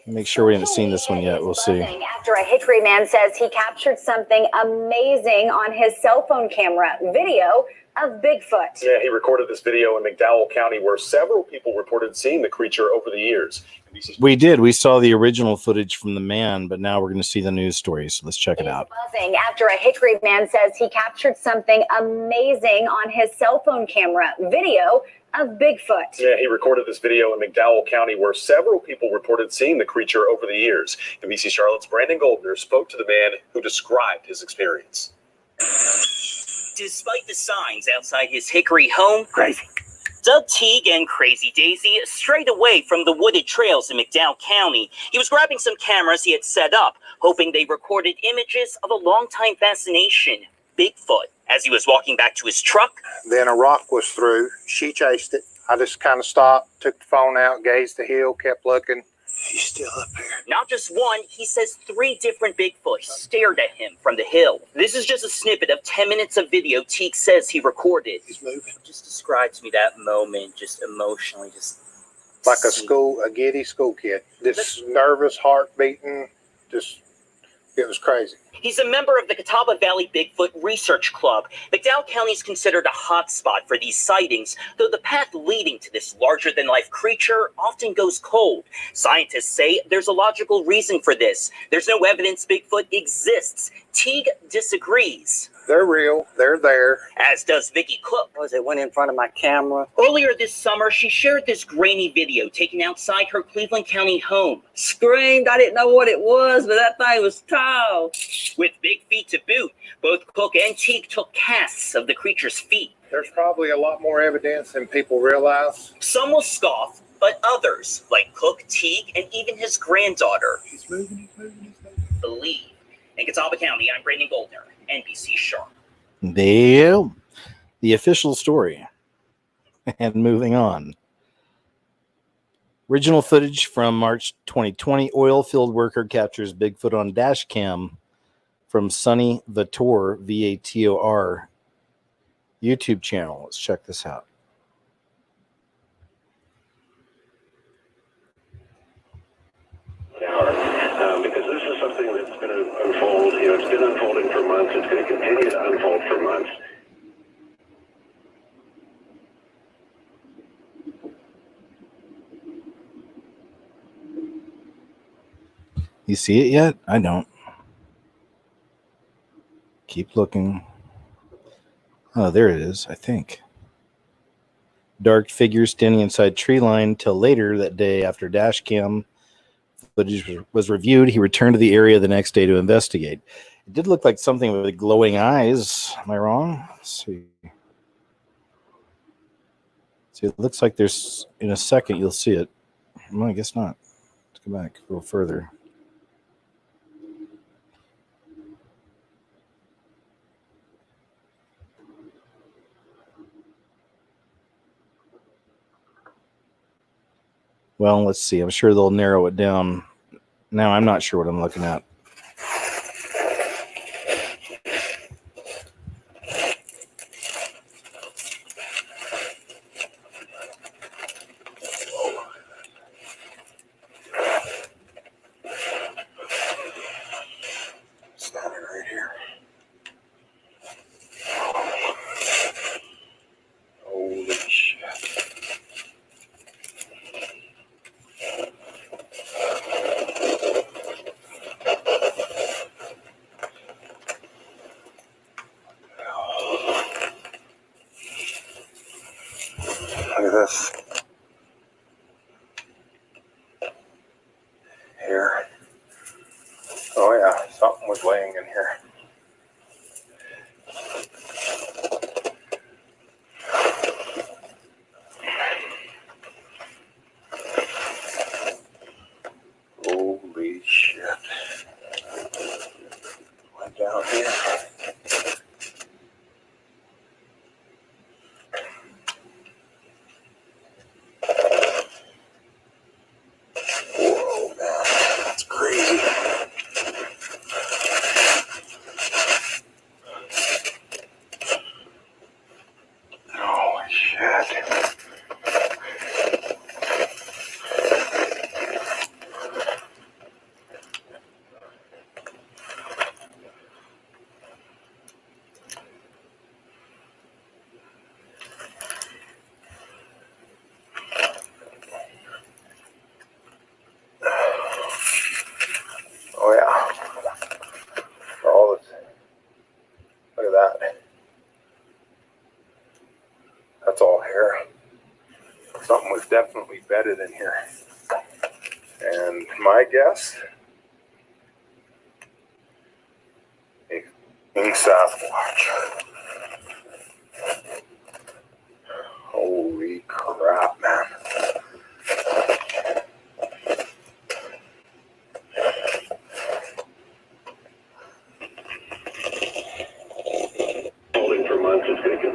Make sure we haven't seen this one yet. We'll see. After a Hickory man says he captured something amazing on his cell phone camera video of Bigfoot. Yeah, he recorded this video in McDowell County where several people reported seeing the creature over the years. We did. We saw the original footage from the man, but now we're going to see the news story. So let's check it out. Buzzing after a Hickory man says he captured something amazing on his cell phone camera video of Bigfoot. Yeah, he recorded this video in McDowell County where several people reported seeing the creature over the years. NBC Charlotte's Brandon Goldner spoke to the man who described his experience. Despite the signs outside his Hickory home, Doug Teague and Crazy Daisy strayed away from the wooded trails in McDowell County. He was grabbing some cameras he had set up, hoping they recorded images of a longtime fascination, Bigfoot. As he was walking back to his truck, then a rock was through. She chased it. I just kind of stopped, took the phone out, gazed the hill, kept looking. He's still up there. Not just one, he says 3 different Bigfoot stared at him from the hill. This is just a snippet of 10 minutes of video Teague says he recorded. He's moving. Just describe to me that moment, just emotionally, just like a giddy school kid. This nervous, heart beating, it was crazy. He's a member of the Catawba Valley Bigfoot Research Club. McDowell County is considered a hot spot for these sightings, though the path leading to this larger-than-life creature often goes cold. Scientists say there's a logical reason for this. There's no evidence Bigfoot exists. Teague disagrees. They're real. They're there. As does Vicky Cook. It went in front of my camera. Earlier this summer, she shared this grainy video taken outside her Cleveland County home. Screamed. I didn't know what it was, but that thing was tall. With big feet to boot, both Cook and Teague took casts of the creature's feet. There's probably a lot more evidence than people realize. Some will scoff, but others, like Cook, Teague, and even his granddaughter, believe. In Catawba County, I'm Brandon Goldner, NBC Sharp. The official story. And moving on. Original footage from March 2020. Oil field worker captures Bigfoot on dash cam from Sunny Vator, VATOR YouTube channel. Let's check this out. Because this is something that's going to unfold. It's been unfolding for months. It's going to continue to unfold for months. You see it yet? I don't. Keep looking. Oh, there it is, I think. Dark figure standing inside tree line till later that day after dash cam footage was reviewed. He returned to the area the next day to investigate. It did look like something with glowing eyes. Am I wrong? Let's see. See, it looks like there's, in a second, you'll see it. Well, I guess not. Let's go back a little further. Well, let's see. I'm sure they'll narrow it down. Now I'm not sure what I'm looking at. Standing right here. Holy shit. Look at this. Here. Oh yeah, something was laying in here. Holy shit. Went down here. Whoa, man. That's crazy. Holy shit. Oh yeah. All this. Look at that. That's all hair. Something was definitely bedded in here. And my guess, a Sasquatch.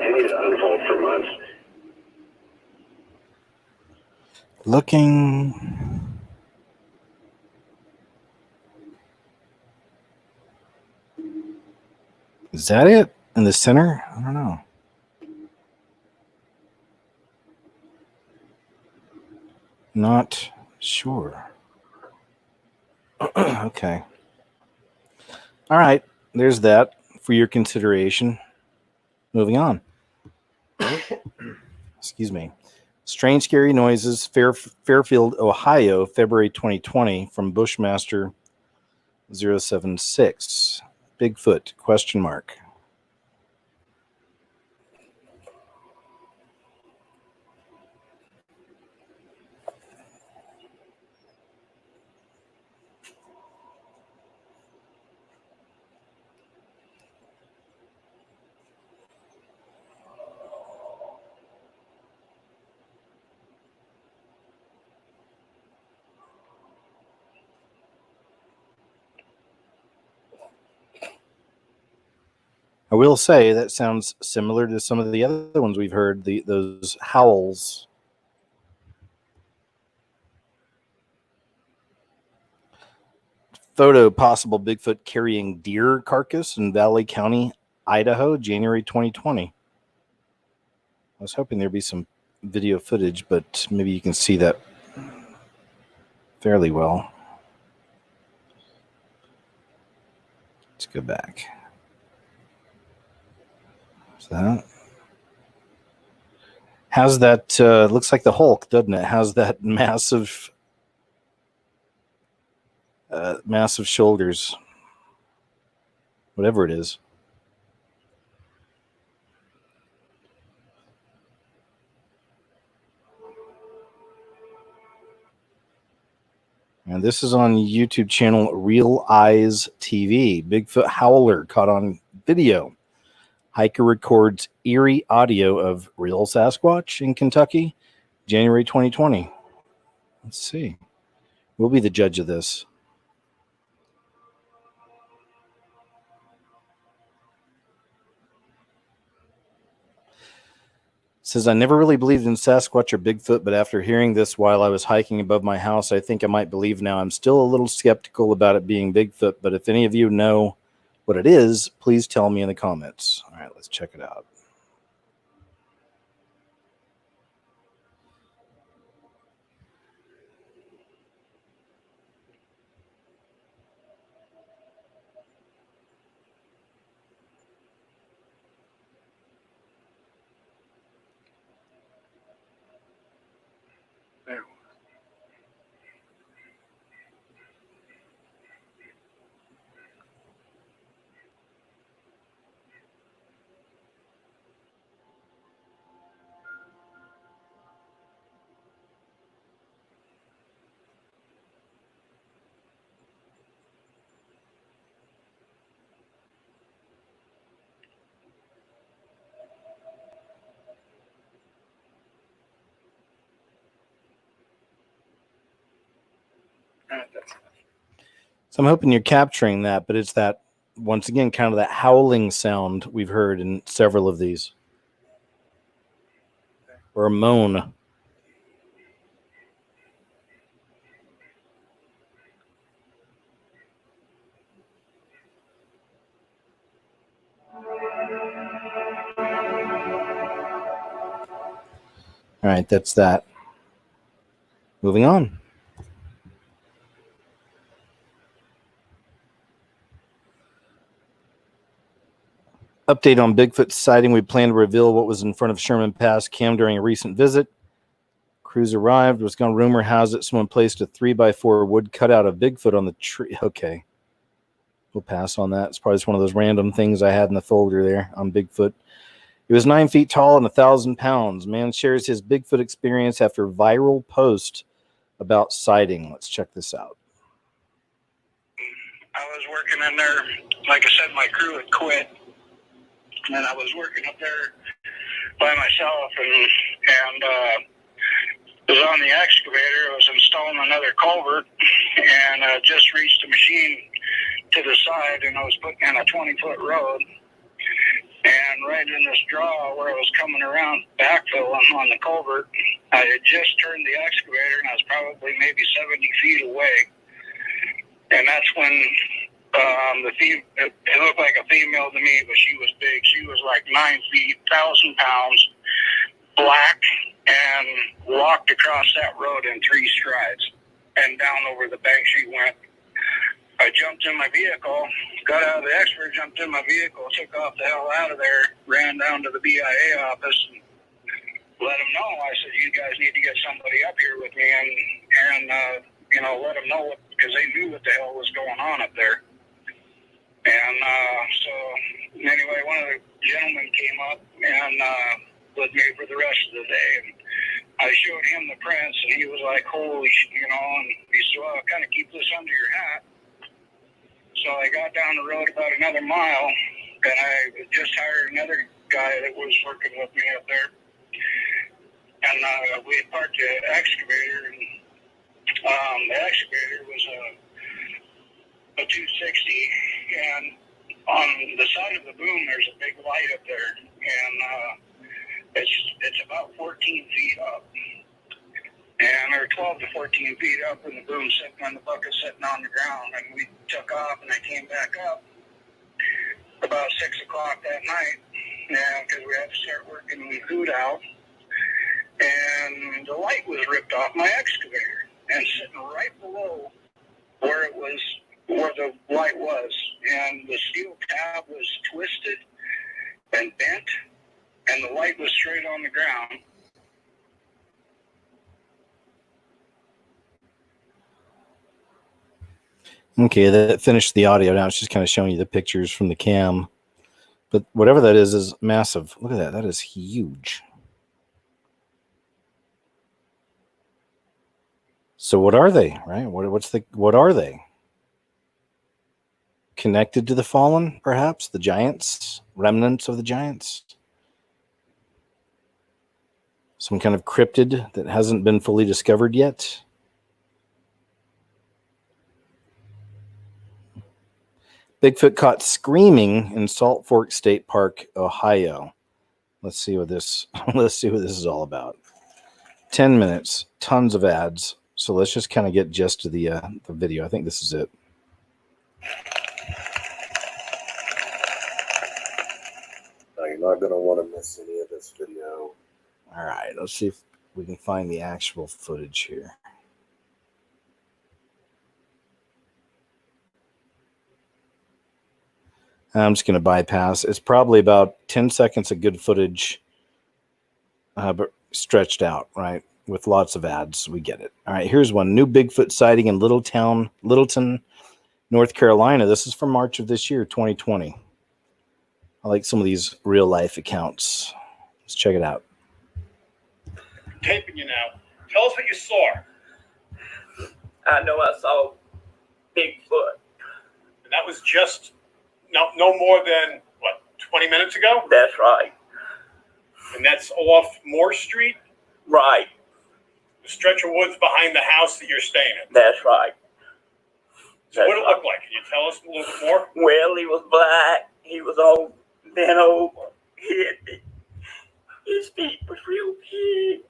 continued to unfold for months. Looking. Is that it? In the center? I don't know. Not sure. Okay. All right. There's that for your consideration. Moving on. Excuse me. Strange, Scary Noises, Fairfield, Ohio, February 2020, from Bushmaster 076. Bigfoot, question mark. I will say that sounds similar to some of the other ones we've heard, those howls. Photo, possible Bigfoot carrying deer carcass in Valley County, Idaho, January 2020. I was hoping there'd be some video footage, but maybe you can see that fairly well. Let's go back. That has that looks like the Hulk, doesn't it? Has that massive shoulders, whatever it is. And this is on YouTube channel Real Eyes TV. Bigfoot howler caught on video. Hiker records eerie audio of real Sasquatch in Kentucky, January 2020. Let's see. We'll be the judge of this. It says, I never really believed in Sasquatch or Bigfoot, but after hearing this while I was hiking above my house, I think I might believe now. I'm still a little skeptical about it being Bigfoot, but if any of you know what it is, please tell me in the comments. All right, let's check it out. There. So I'm hoping you're capturing that, but it's that, once again, kind of that howling sound we've heard in several of these. Or a moan. All right, that's that. Moving on. Update on Bigfoot sighting. We plan to reveal what was in front of Sherman Pass Cam during a recent visit. Crews arrived. Was going to rumor has it someone placed a 3x4 wood cutout of Bigfoot on the tree. Okay. We'll pass on that. It's probably just one of those random things I had in the folder there on Bigfoot. He was 9 feet tall and 1,000 pounds. Man shares his Bigfoot experience after viral post about sighting. Let's check this out. I was working in there. Like I said, my crew had quit. And I was working up there by myself and was on the excavator. I was installing another culvert and just reached the machine to the side, and I was putting in a 20-foot road. And and right in this draw where I was coming around backfilling on the culvert, I had just turned the excavator and I was probably maybe 70 feet away. And that's when it looked like a female to me, but she was big. She was like 9 feet, 1,000 pounds, black, and walked across that road in 3 strides. And down over the bank she went. I jumped in my vehicle, got out of the excavator, jumped in my vehicle, took off the hell out of there, ran down to the BIA office, and let them know. I said, you guys need to get somebody up here with me and let them know, because they knew what the hell was going on up there. And so anyway, one of the gentlemen came up and with me for the rest of the day. And I showed him the prints, and he was like, holy, and he said, well, kind of keep this under your hat. So I got down the road about another mile, and I just hired another guy that was working with me up there. And we had parked the excavator, and the excavator was a 260, and on the side of the boom, there's a big light up there, and it's about 14 feet up, or 12 to 14 feet up, and the boom sitting on the bucket, sitting on the ground. And we took off, and I came back up about 6 o'clock that night, because we had to start working food out, and the light was ripped off my excavator, and sitting right below where the light was, and the steel tab was twisted and bent, and the light was straight on the ground. Okay, that finished the audio. Now it's just kind of showing you the pictures from the cam. But whatever that is massive. Look at that. That is huge. So what are they, right? What are they? Connected to the fallen, perhaps? The giants? Remnants of the giants? Some kind of cryptid that hasn't been fully discovered yet? Bigfoot caught screaming in Salt Fork State Park, Ohio. Let's see what this is all about. 10 minutes, tons of ads. So let's just kind of get just to the video. I think this is it. Now you're not going to want to miss any of this video. All right, let's see if we can find the actual footage here. I'm just going to bypass. It's probably about 10 seconds of good footage, but stretched out, right? With lots of ads. We get it. All right, here's one. New Bigfoot sighting in Littleton, North Carolina. This is from March of this year, 2020. I like some of these real-life accounts. Let's check it out. Taping you now. Tell us what you saw. I know I saw Bigfoot. And that was just no more than, 20 minutes ago? That's right. And that's off Moore Street? Right. The stretch of woods behind the house that you're staying in? That's right. So what did it look like? Can you tell us a little bit more? Well, he was black. He was all bent over. His feet was real big.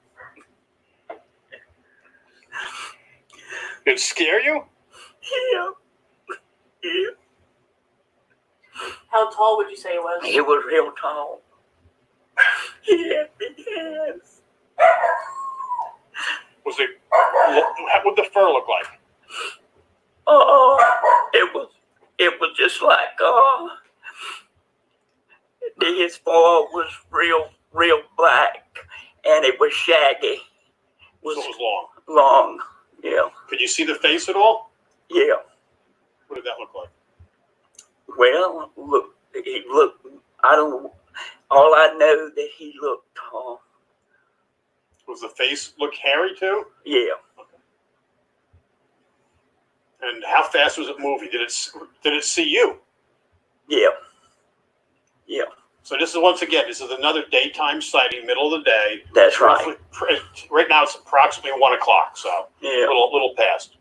Did it scare you? Yeah. Yeah. How tall would you say it was? He was real tall. He had big hands. What did the fur look like? It was just like his fur was real black, and it was shaggy. So it was long. Long, yeah. Could you see the face at all? Yeah. What did that look like? Well, look, he looked. I don't know. All I know that he looked tall. Was the face look hairy too? Yeah. Okay. And how fast was it moving? Did it see you? Yeah. Yeah. So this is another daytime sighting, middle of the day. That's right. Right now it's approximately 1 o'clock, so yeah, a little past.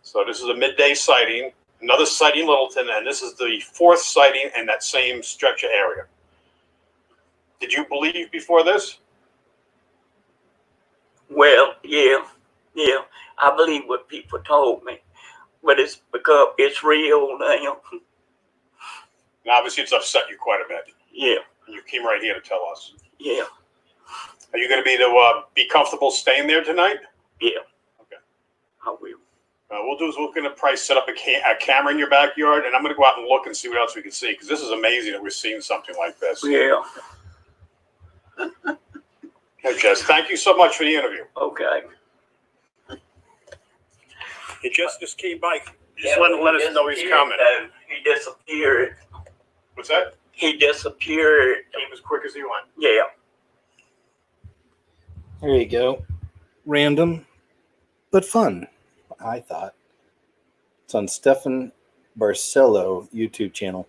So this is a midday sighting, another sighting in Littleton, and this is the 4th sighting in that same stretch of area. Did you believe before this? Well, yeah. I believe what people told me, but it's because it's real now. And obviously, it's upset you quite a bit. Yeah. And you came right here to tell us. Yeah. Are you going to be comfortable staying there tonight? Yeah. Okay. I will. We'll do is we're going to probably set up a camera in your backyard, and I'm going to go out and look and see what else we can see, because this is amazing that we're seeing something like this. Yeah. Hey, Jess, thank you so much for the interview. Okay. Hey, Jess just came by. Just let us know he's coming. He disappeared. What's that? He disappeared. Came as quick as he went. Yeah. There you go. Random, but fun, I thought. It's on Stefan Barcelo YouTube channel.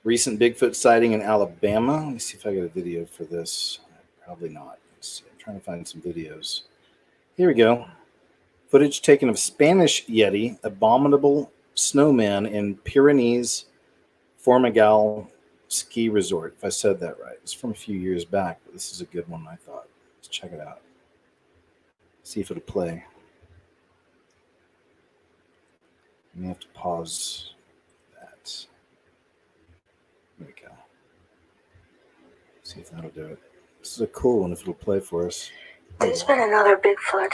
Recent Bigfoot sighting in Alabama. Let me see if I got a video for this. Probably not. Let's see. I'm trying to find some videos. Here we go. Footage taken of Spanish Yeti, abominable snowman in Pyrenees, Formigal ski resort. If I said that right. It's from a few years back, but this is a good one, I thought. Let's check it out. See if it'll play. I may have to pause that. There we go. See if that'll do it. This is a cool one if it'll play for us. There's been another Bigfoot,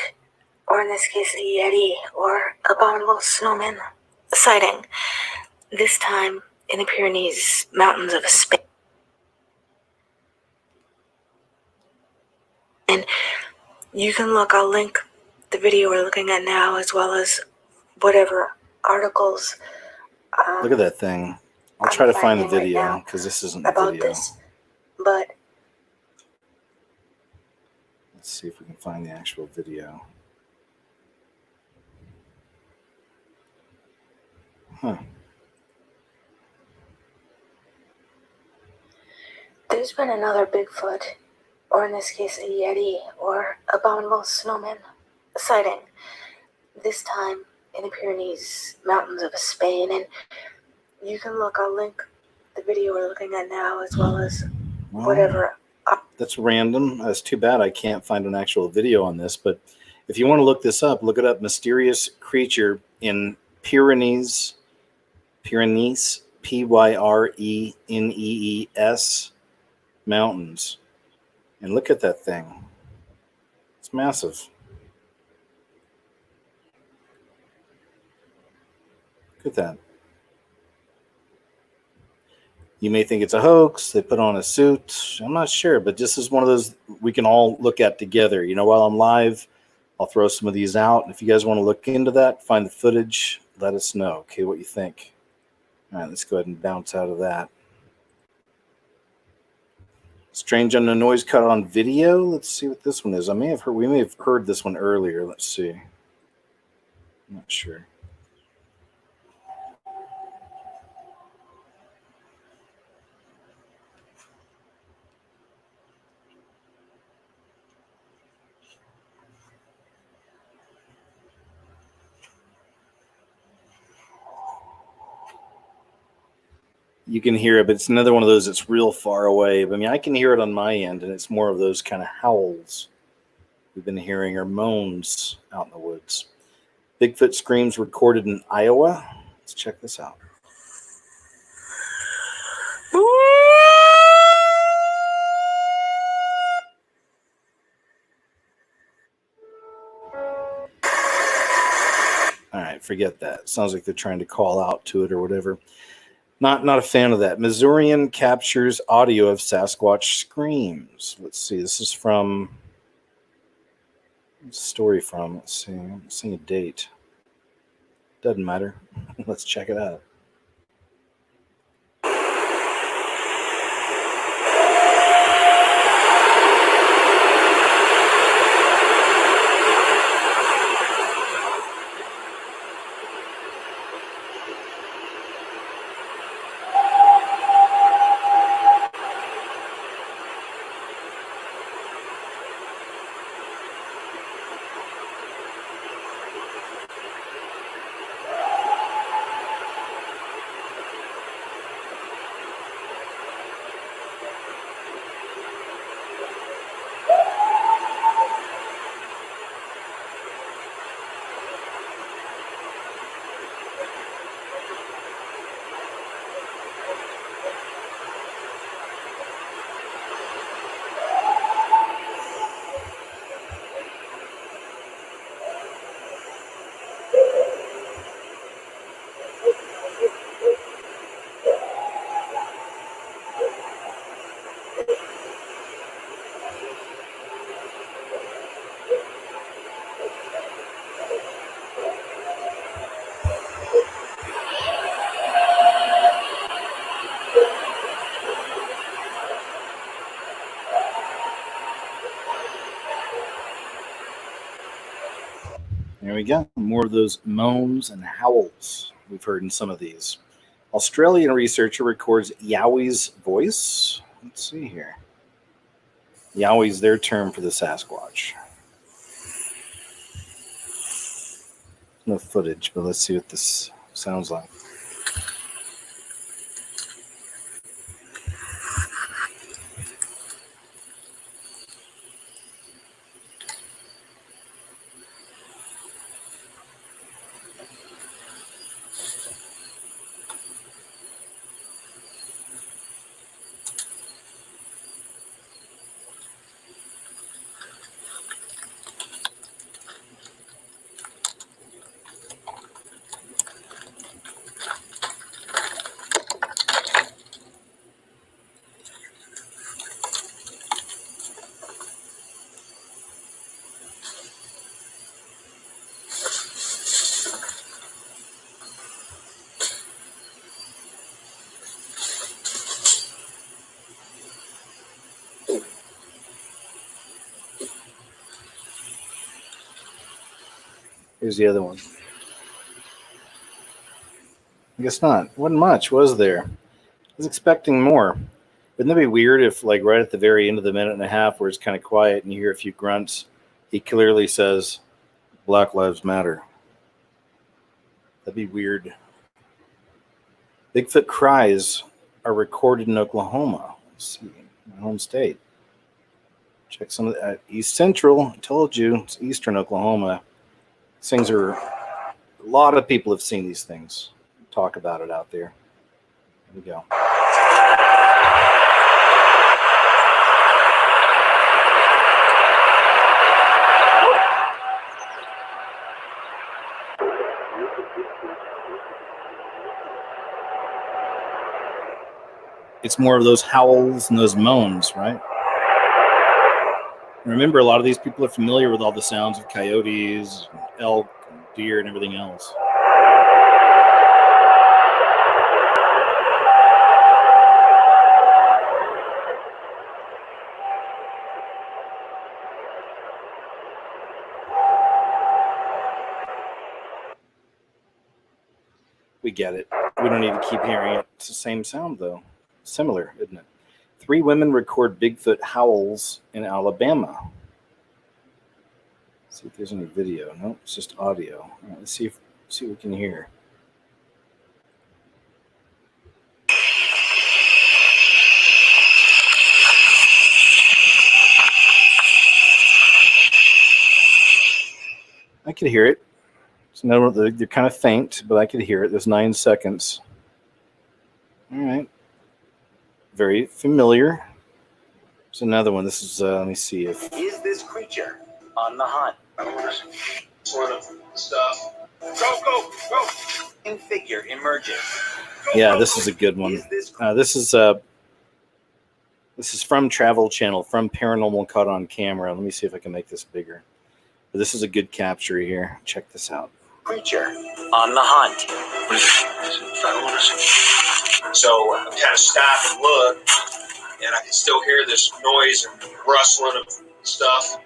or in this case a Yeti, or abominable snowman sighting. This time in the Pyrenees mountains of Spain. And you can look, I'll link the video we're looking at now, as well as whatever articles. Look at that thing. I'll try to find the video because this isn't the about video. this, but Let's see if we can find the actual video. Huh. there's been another Bigfoot, or in this case a Yeti, or abominable snowman sighting. This time in the Pyrenees mountains of Spain, and you can look, I'll link the video we're looking at now, as well as whatever. That's random. That's too bad I can't find an actual video on this, but if you want to look this up, look it up. Mysterious creature in Pyrenees, Pyrenees, Pyrenees mountains. And look at that thing. It's massive. Look at that. You may think it's a hoax. They put on a suit. I'm not sure, but this is one of those we can all look at together. You know, while I'm live, I'll throw some of these out. If you guys want to look into that, find the footage, let us know, okay, what you think. All right, let's go ahead and bounce out of that. Strange unknown noise caught on video. Let's see what this one is. We may have heard this one earlier. Let's see. I'm not sure. You can hear it, but it's another one of those that's real far away. I mean, I can hear it on my end, and it's more of those kind of howls we've been hearing, or moans out in the woods. Bigfoot screams recorded in Iowa. Let's check this out. All right, forget that. Sounds like they're trying to call out to it or whatever. Not a fan of that. Missourian captures audio of Sasquatch screams. Let's see. This is from. What's the story from? Let's see. I'm seeing a date. Doesn't matter. Let's check it out. we go. More of those moans and howls we've heard in some of these. Australian researcher records Yowie's voice. Let's see here. Yowie's their term for the Sasquatch. No footage, but let's see what this sounds like. Here's the other one. I guess not. Wasn't much, was there? I was expecting more. Wouldn't that be weird if, like, right at the very end of the minute and a half where it's kind of quiet and you hear a few grunts, he clearly says, Black Lives Matter. That'd be weird. Bigfoot cries are recorded in Oklahoma. Let's see, my home state. Check some of the East Central. I told you, it's eastern Oklahoma. These things are, a lot of people have seen these things. Talk about it out there. Here we go. It's more of those howls and those moans, right? Remember, a lot of these people are familiar with all the sounds of coyotes, elk, deer, and everything else. We get it. We don't need to keep hearing it. It's the same sound, though. Similar, isn't it? 3 women record Bigfoot howls in Alabama. Let's see if there's any video. No, it's just audio. All right, let's see what we can hear. I could hear it. So they're kind of faint, but I could hear it. There's 9 seconds. All right. Very familiar. There's another one. This is, let me see if. Is this creature on the hunt? Sort of stuff. Go! In figure emerges. Yeah, this is a good one. This is from Travel Channel, from Paranormal Caught on Camera. Let me see if I can make this bigger. But this is a good capture here. Check this out. Creature on the hunt. So I kind of stop and look, and I can still hear this noise and rustling of stuff.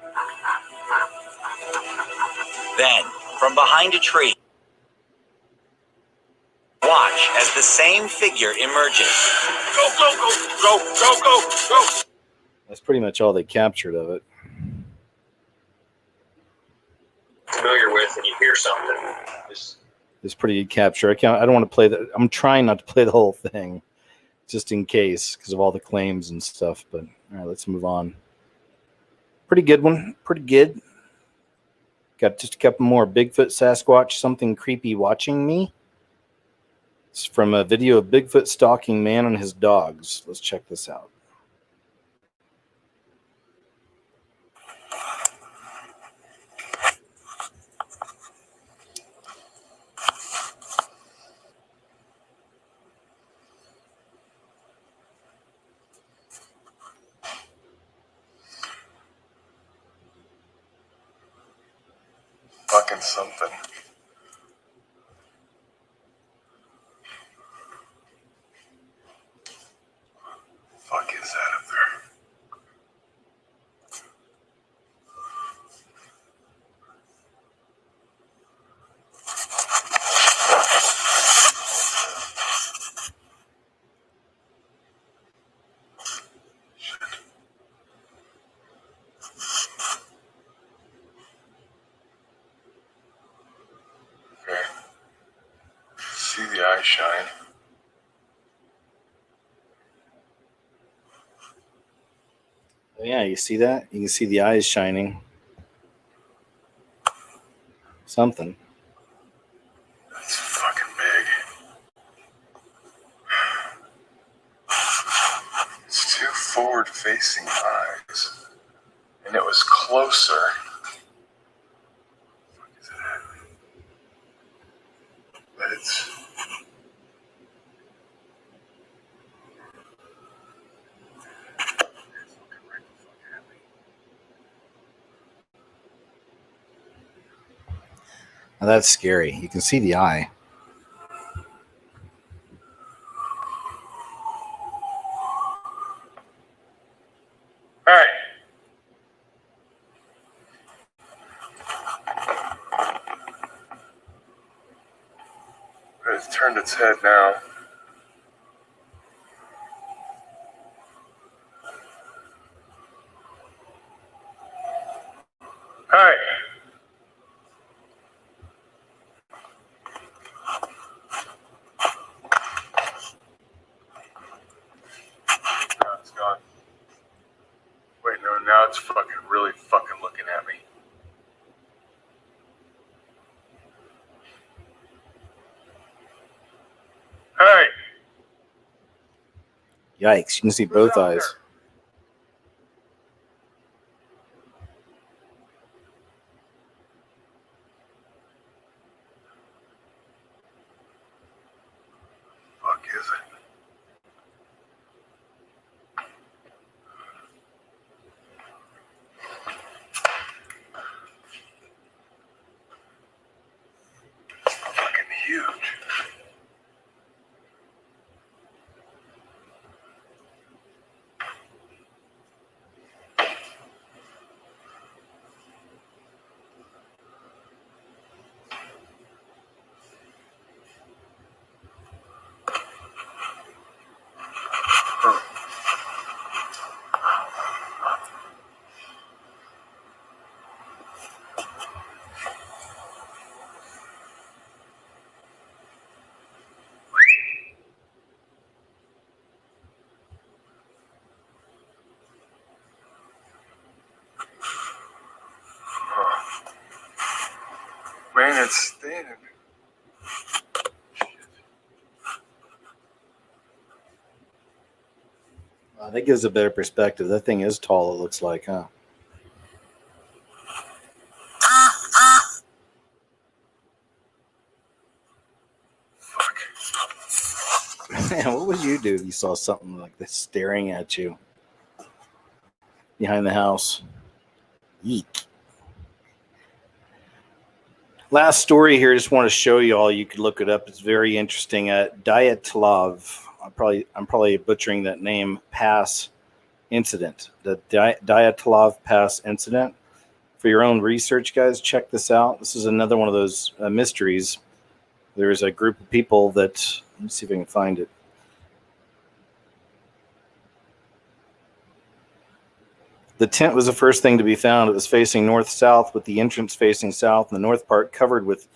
Then, from behind a tree, watch as the same figure emerges. Go! That's pretty much all they captured of it. Familiar with, and you hear something. It's pretty good capture. I don't want to play that. I'm trying not to play the whole thing, just in case, because of all the claims and stuff. But all right, let's move on. Pretty good one. Pretty good. Got just a couple more. Bigfoot, Sasquatch, something creepy watching me. It's from a video of Bigfoot stalking man and his dogs. Let's check this out. Fucking something. Fuck is that up there? eyes shine. Oh, yeah, you see that? You can see the eyes shining. Something. That's fucking big. It's two forward-facing eyes. And it was closer. What is that? But it's... Now that's scary. You can see the eye. All right. It's turned its head now. Hi. Now it's gone. Wait, no, now it's fucking really fucking looking at me. Hi. Yikes. You can see both eyes. Fuck is it? It's fucking huge. Man, it's standing. That gives a better perspective. That thing is tall, it looks like, huh? Man, what would you do if you saw something like this staring at you behind the house? Yeek. Last story here. Just want to show you all. You could look it up. It's very interesting. Diatolov. I'm probably butchering that name. Pass incident. The Diatolov Pass incident. For your own research, guys, check this out. This is another one of those mysteries. There's a group of people that. Let me see if I can find it. The tent was the first thing to be found. It was facing north-south with the entrance facing south and the north part covered with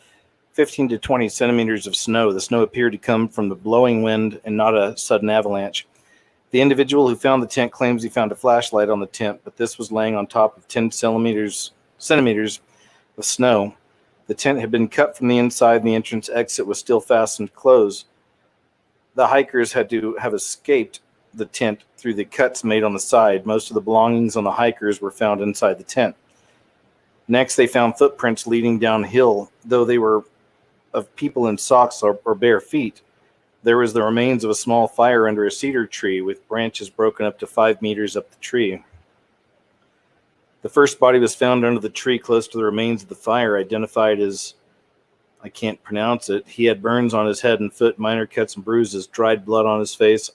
15 to 20 centimeters of snow. The snow appeared to come from the blowing wind and not a sudden avalanche. The individual who found the tent claims he found a flashlight on the tent, but this was laying on top of 10 centimeters of snow. The tent had been cut from the inside and the entrance exit was still fastened closed. The hikers had to have escaped the tent through the cuts made on the side. Most of the belongings on the hikers were found inside the tent. Next, they found footprints leading downhill, though they were of people in socks or bare feet. There was the remains of a small fire under a cedar tree with branches broken up to 5 meters up the tree. The first body was found under the tree close to the remains of the fire, identified as, I can't pronounce it. He had burns on his head and foot, minor cuts and bruises, dried blood on his face,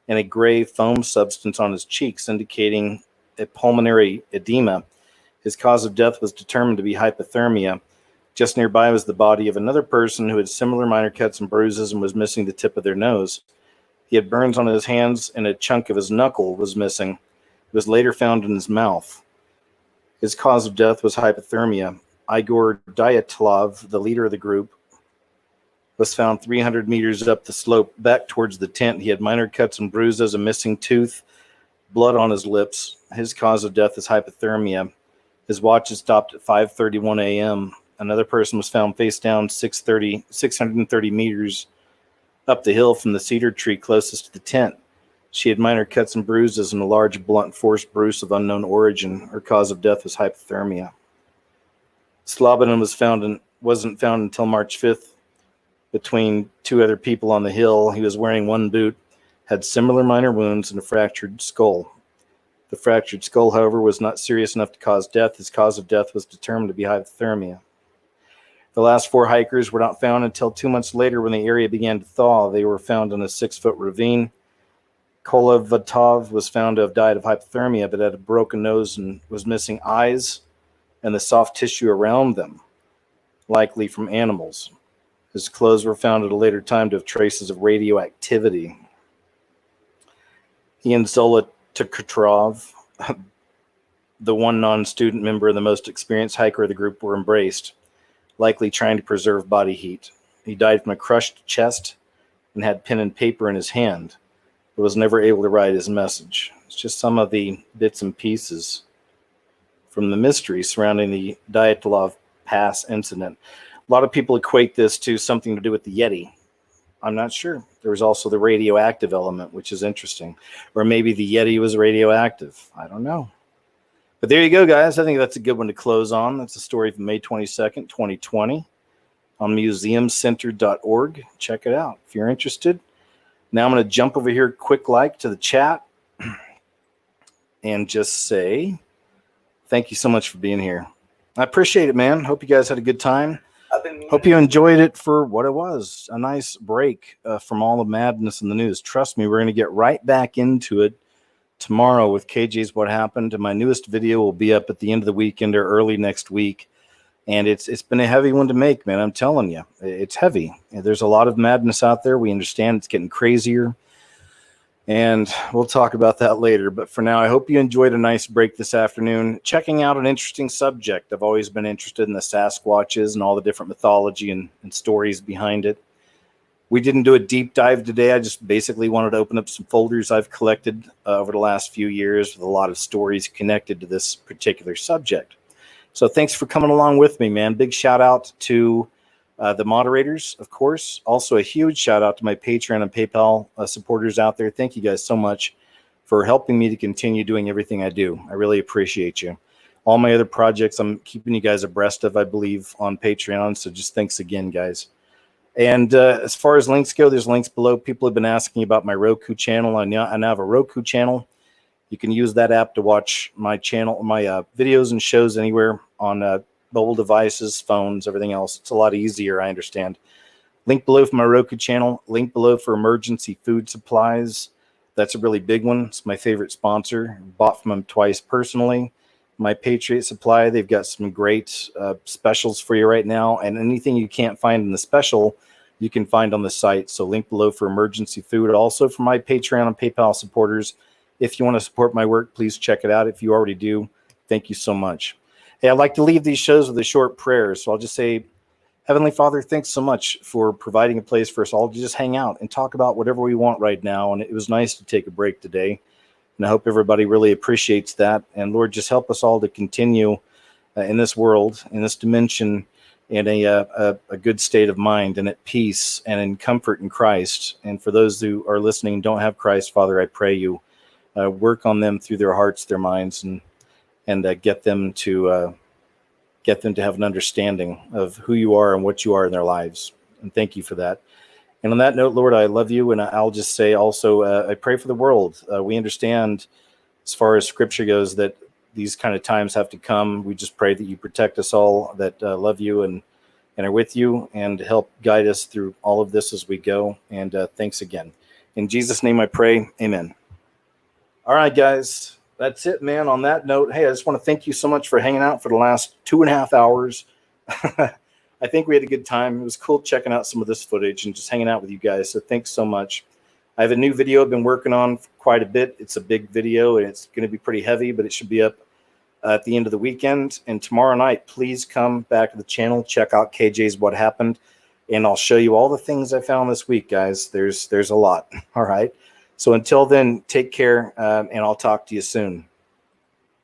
and a gray foam substance on his cheeks, indicating a pulmonary edema. His cause of death was determined to be hypothermia. Just nearby was the body of another person who had similar minor cuts and bruises and was missing the tip of their nose. He had burns on his hands and a chunk of his knuckle was missing. It was later found in his mouth. His cause of death was hypothermia. Igor Diatolov, the leader of the group, was found 300 meters up the slope back towards the tent. He had minor cuts and bruises, a missing tooth, blood on his lips. His cause of death is hypothermia. His watch had stopped at 5:31 a.m. Another person was found face down 630 meters up the hill from the cedar tree closest to the tent. She had minor cuts and bruises and a large blunt force bruise of unknown origin. Her cause of death was hypothermia. Slobodan wasn't found until March 5th between two other people on the hill. He was wearing one boot, had similar minor wounds, and a fractured skull. The fractured skull, however, was not serious enough to cause death. His cause of death was determined to be hypothermia. The last 4 hikers were not found until 2 months later when the area began to thaw. They were found in a 6-foot ravine. Kolovatov was found to have died of hypothermia, but had a broken nose and was missing eyes and the soft tissue around them, likely from animals. His clothes were found at a later time to have traces of radioactivity. Ian Zolotokotrov, the one non-student member and the most experienced hiker of the group, were embraced, likely trying to preserve body heat. He died from a crushed chest and had pen and paper in his hand, but was never able to write his message. It's just some of the bits and pieces from the mystery surrounding the Diatolov Pass incident. A lot of people equate this to something to do with the Yeti. I'm not sure. There was also the radioactive element, which is interesting. Or maybe the Yeti was radioactive. I don't know. But there you go, guys. I think that's a good one to close on. That's a story from May 22nd, 2020 on museumcenter.org. Check it out if you're interested. Now I'm going to jump over here, quick like to the chat, and just say thank you so much for being here. I appreciate it, man. Hope you guys had a good time. Hope you enjoyed it for what it was, a nice break from all the madness in the news. Trust me, we're going to get right back into it tomorrow with KJ's What Happened. And my newest video will be up at the end of the weekend or early next week. And it's been a heavy one to make, man. I'm telling you, it's heavy. There's a lot of madness out there. We understand it's getting crazier. And we'll talk about that later. But for now, I hope you enjoyed a nice break this afternoon, checking out an interesting subject. I've always been interested in the Sasquatches and all the different mythology and stories behind it. We didn't do a deep dive today. I just basically wanted to open up some folders I've collected over the last few years with a lot of stories connected to this particular subject. So thanks for coming along with me, man. Big shout out to the moderators, of course. Also a huge shout out to my Patreon and PayPal supporters out there. Thank you guys so much for helping me to continue doing everything I do. I really appreciate you. All my other projects, I'm keeping you guys abreast of, I believe, on Patreon. So just thanks again, guys. And as far as links go, there's links below. People have been asking about my Roku channel. I now have a Roku channel. You can use that app to watch my channel, my videos and shows anywhere on mobile devices, phones, everything else. It's a lot easier, I understand. Link below for my Roku channel. Link below for emergency food supplies. That's a really big one. It's my favorite sponsor. Bought from them twice personally. My Patriot Supply, they've got some great specials for you right now. And anything you can't find in the special, you can find on the site. So link below for emergency food. Also for my Patreon and PayPal supporters. If you want to support my work, please check it out. If you already do, thank you so much. Hey, I'd like to leave these shows with a short prayer. So I'll just say, Heavenly Father, thanks so much for providing a place for us all to just hang out and talk about whatever we want right now. And it was nice to take a break today. And I hope everybody really appreciates that. And Lord, just help us all to continue in this world, in this dimension, in a good state of mind and at peace and in comfort in Christ. And for those who are listening and don't have Christ, Father, I pray you work on them through their hearts, their minds, and get them to have an understanding of who you are and what you are in their lives. And thank you for that. And on that note, Lord, I love you. And I'll just say also, I pray for the world. We understand, as far as Scripture goes, that these kind of times have to come. We just pray that you protect us all that love you and are with you and help guide us through all of this as we go. And thanks again. In Jesus' name I pray, amen. All right, guys, that's it, man. On that note, hey, I just want to thank you so much for hanging out for the last 2.5 hours. I think we had a good time. It was cool checking out some of this footage and just hanging out with you guys. So thanks so much. I have a new video I've been working on for quite a bit. It's a big video and it's going to be pretty heavy, but it should be up at the end of the weekend. And tomorrow night, please come back to the channel. Check out KJ's What Happened. and I'll show you all the things I found this week, guys. There's a lot. All right. So until then, take care, and I'll talk to you soon.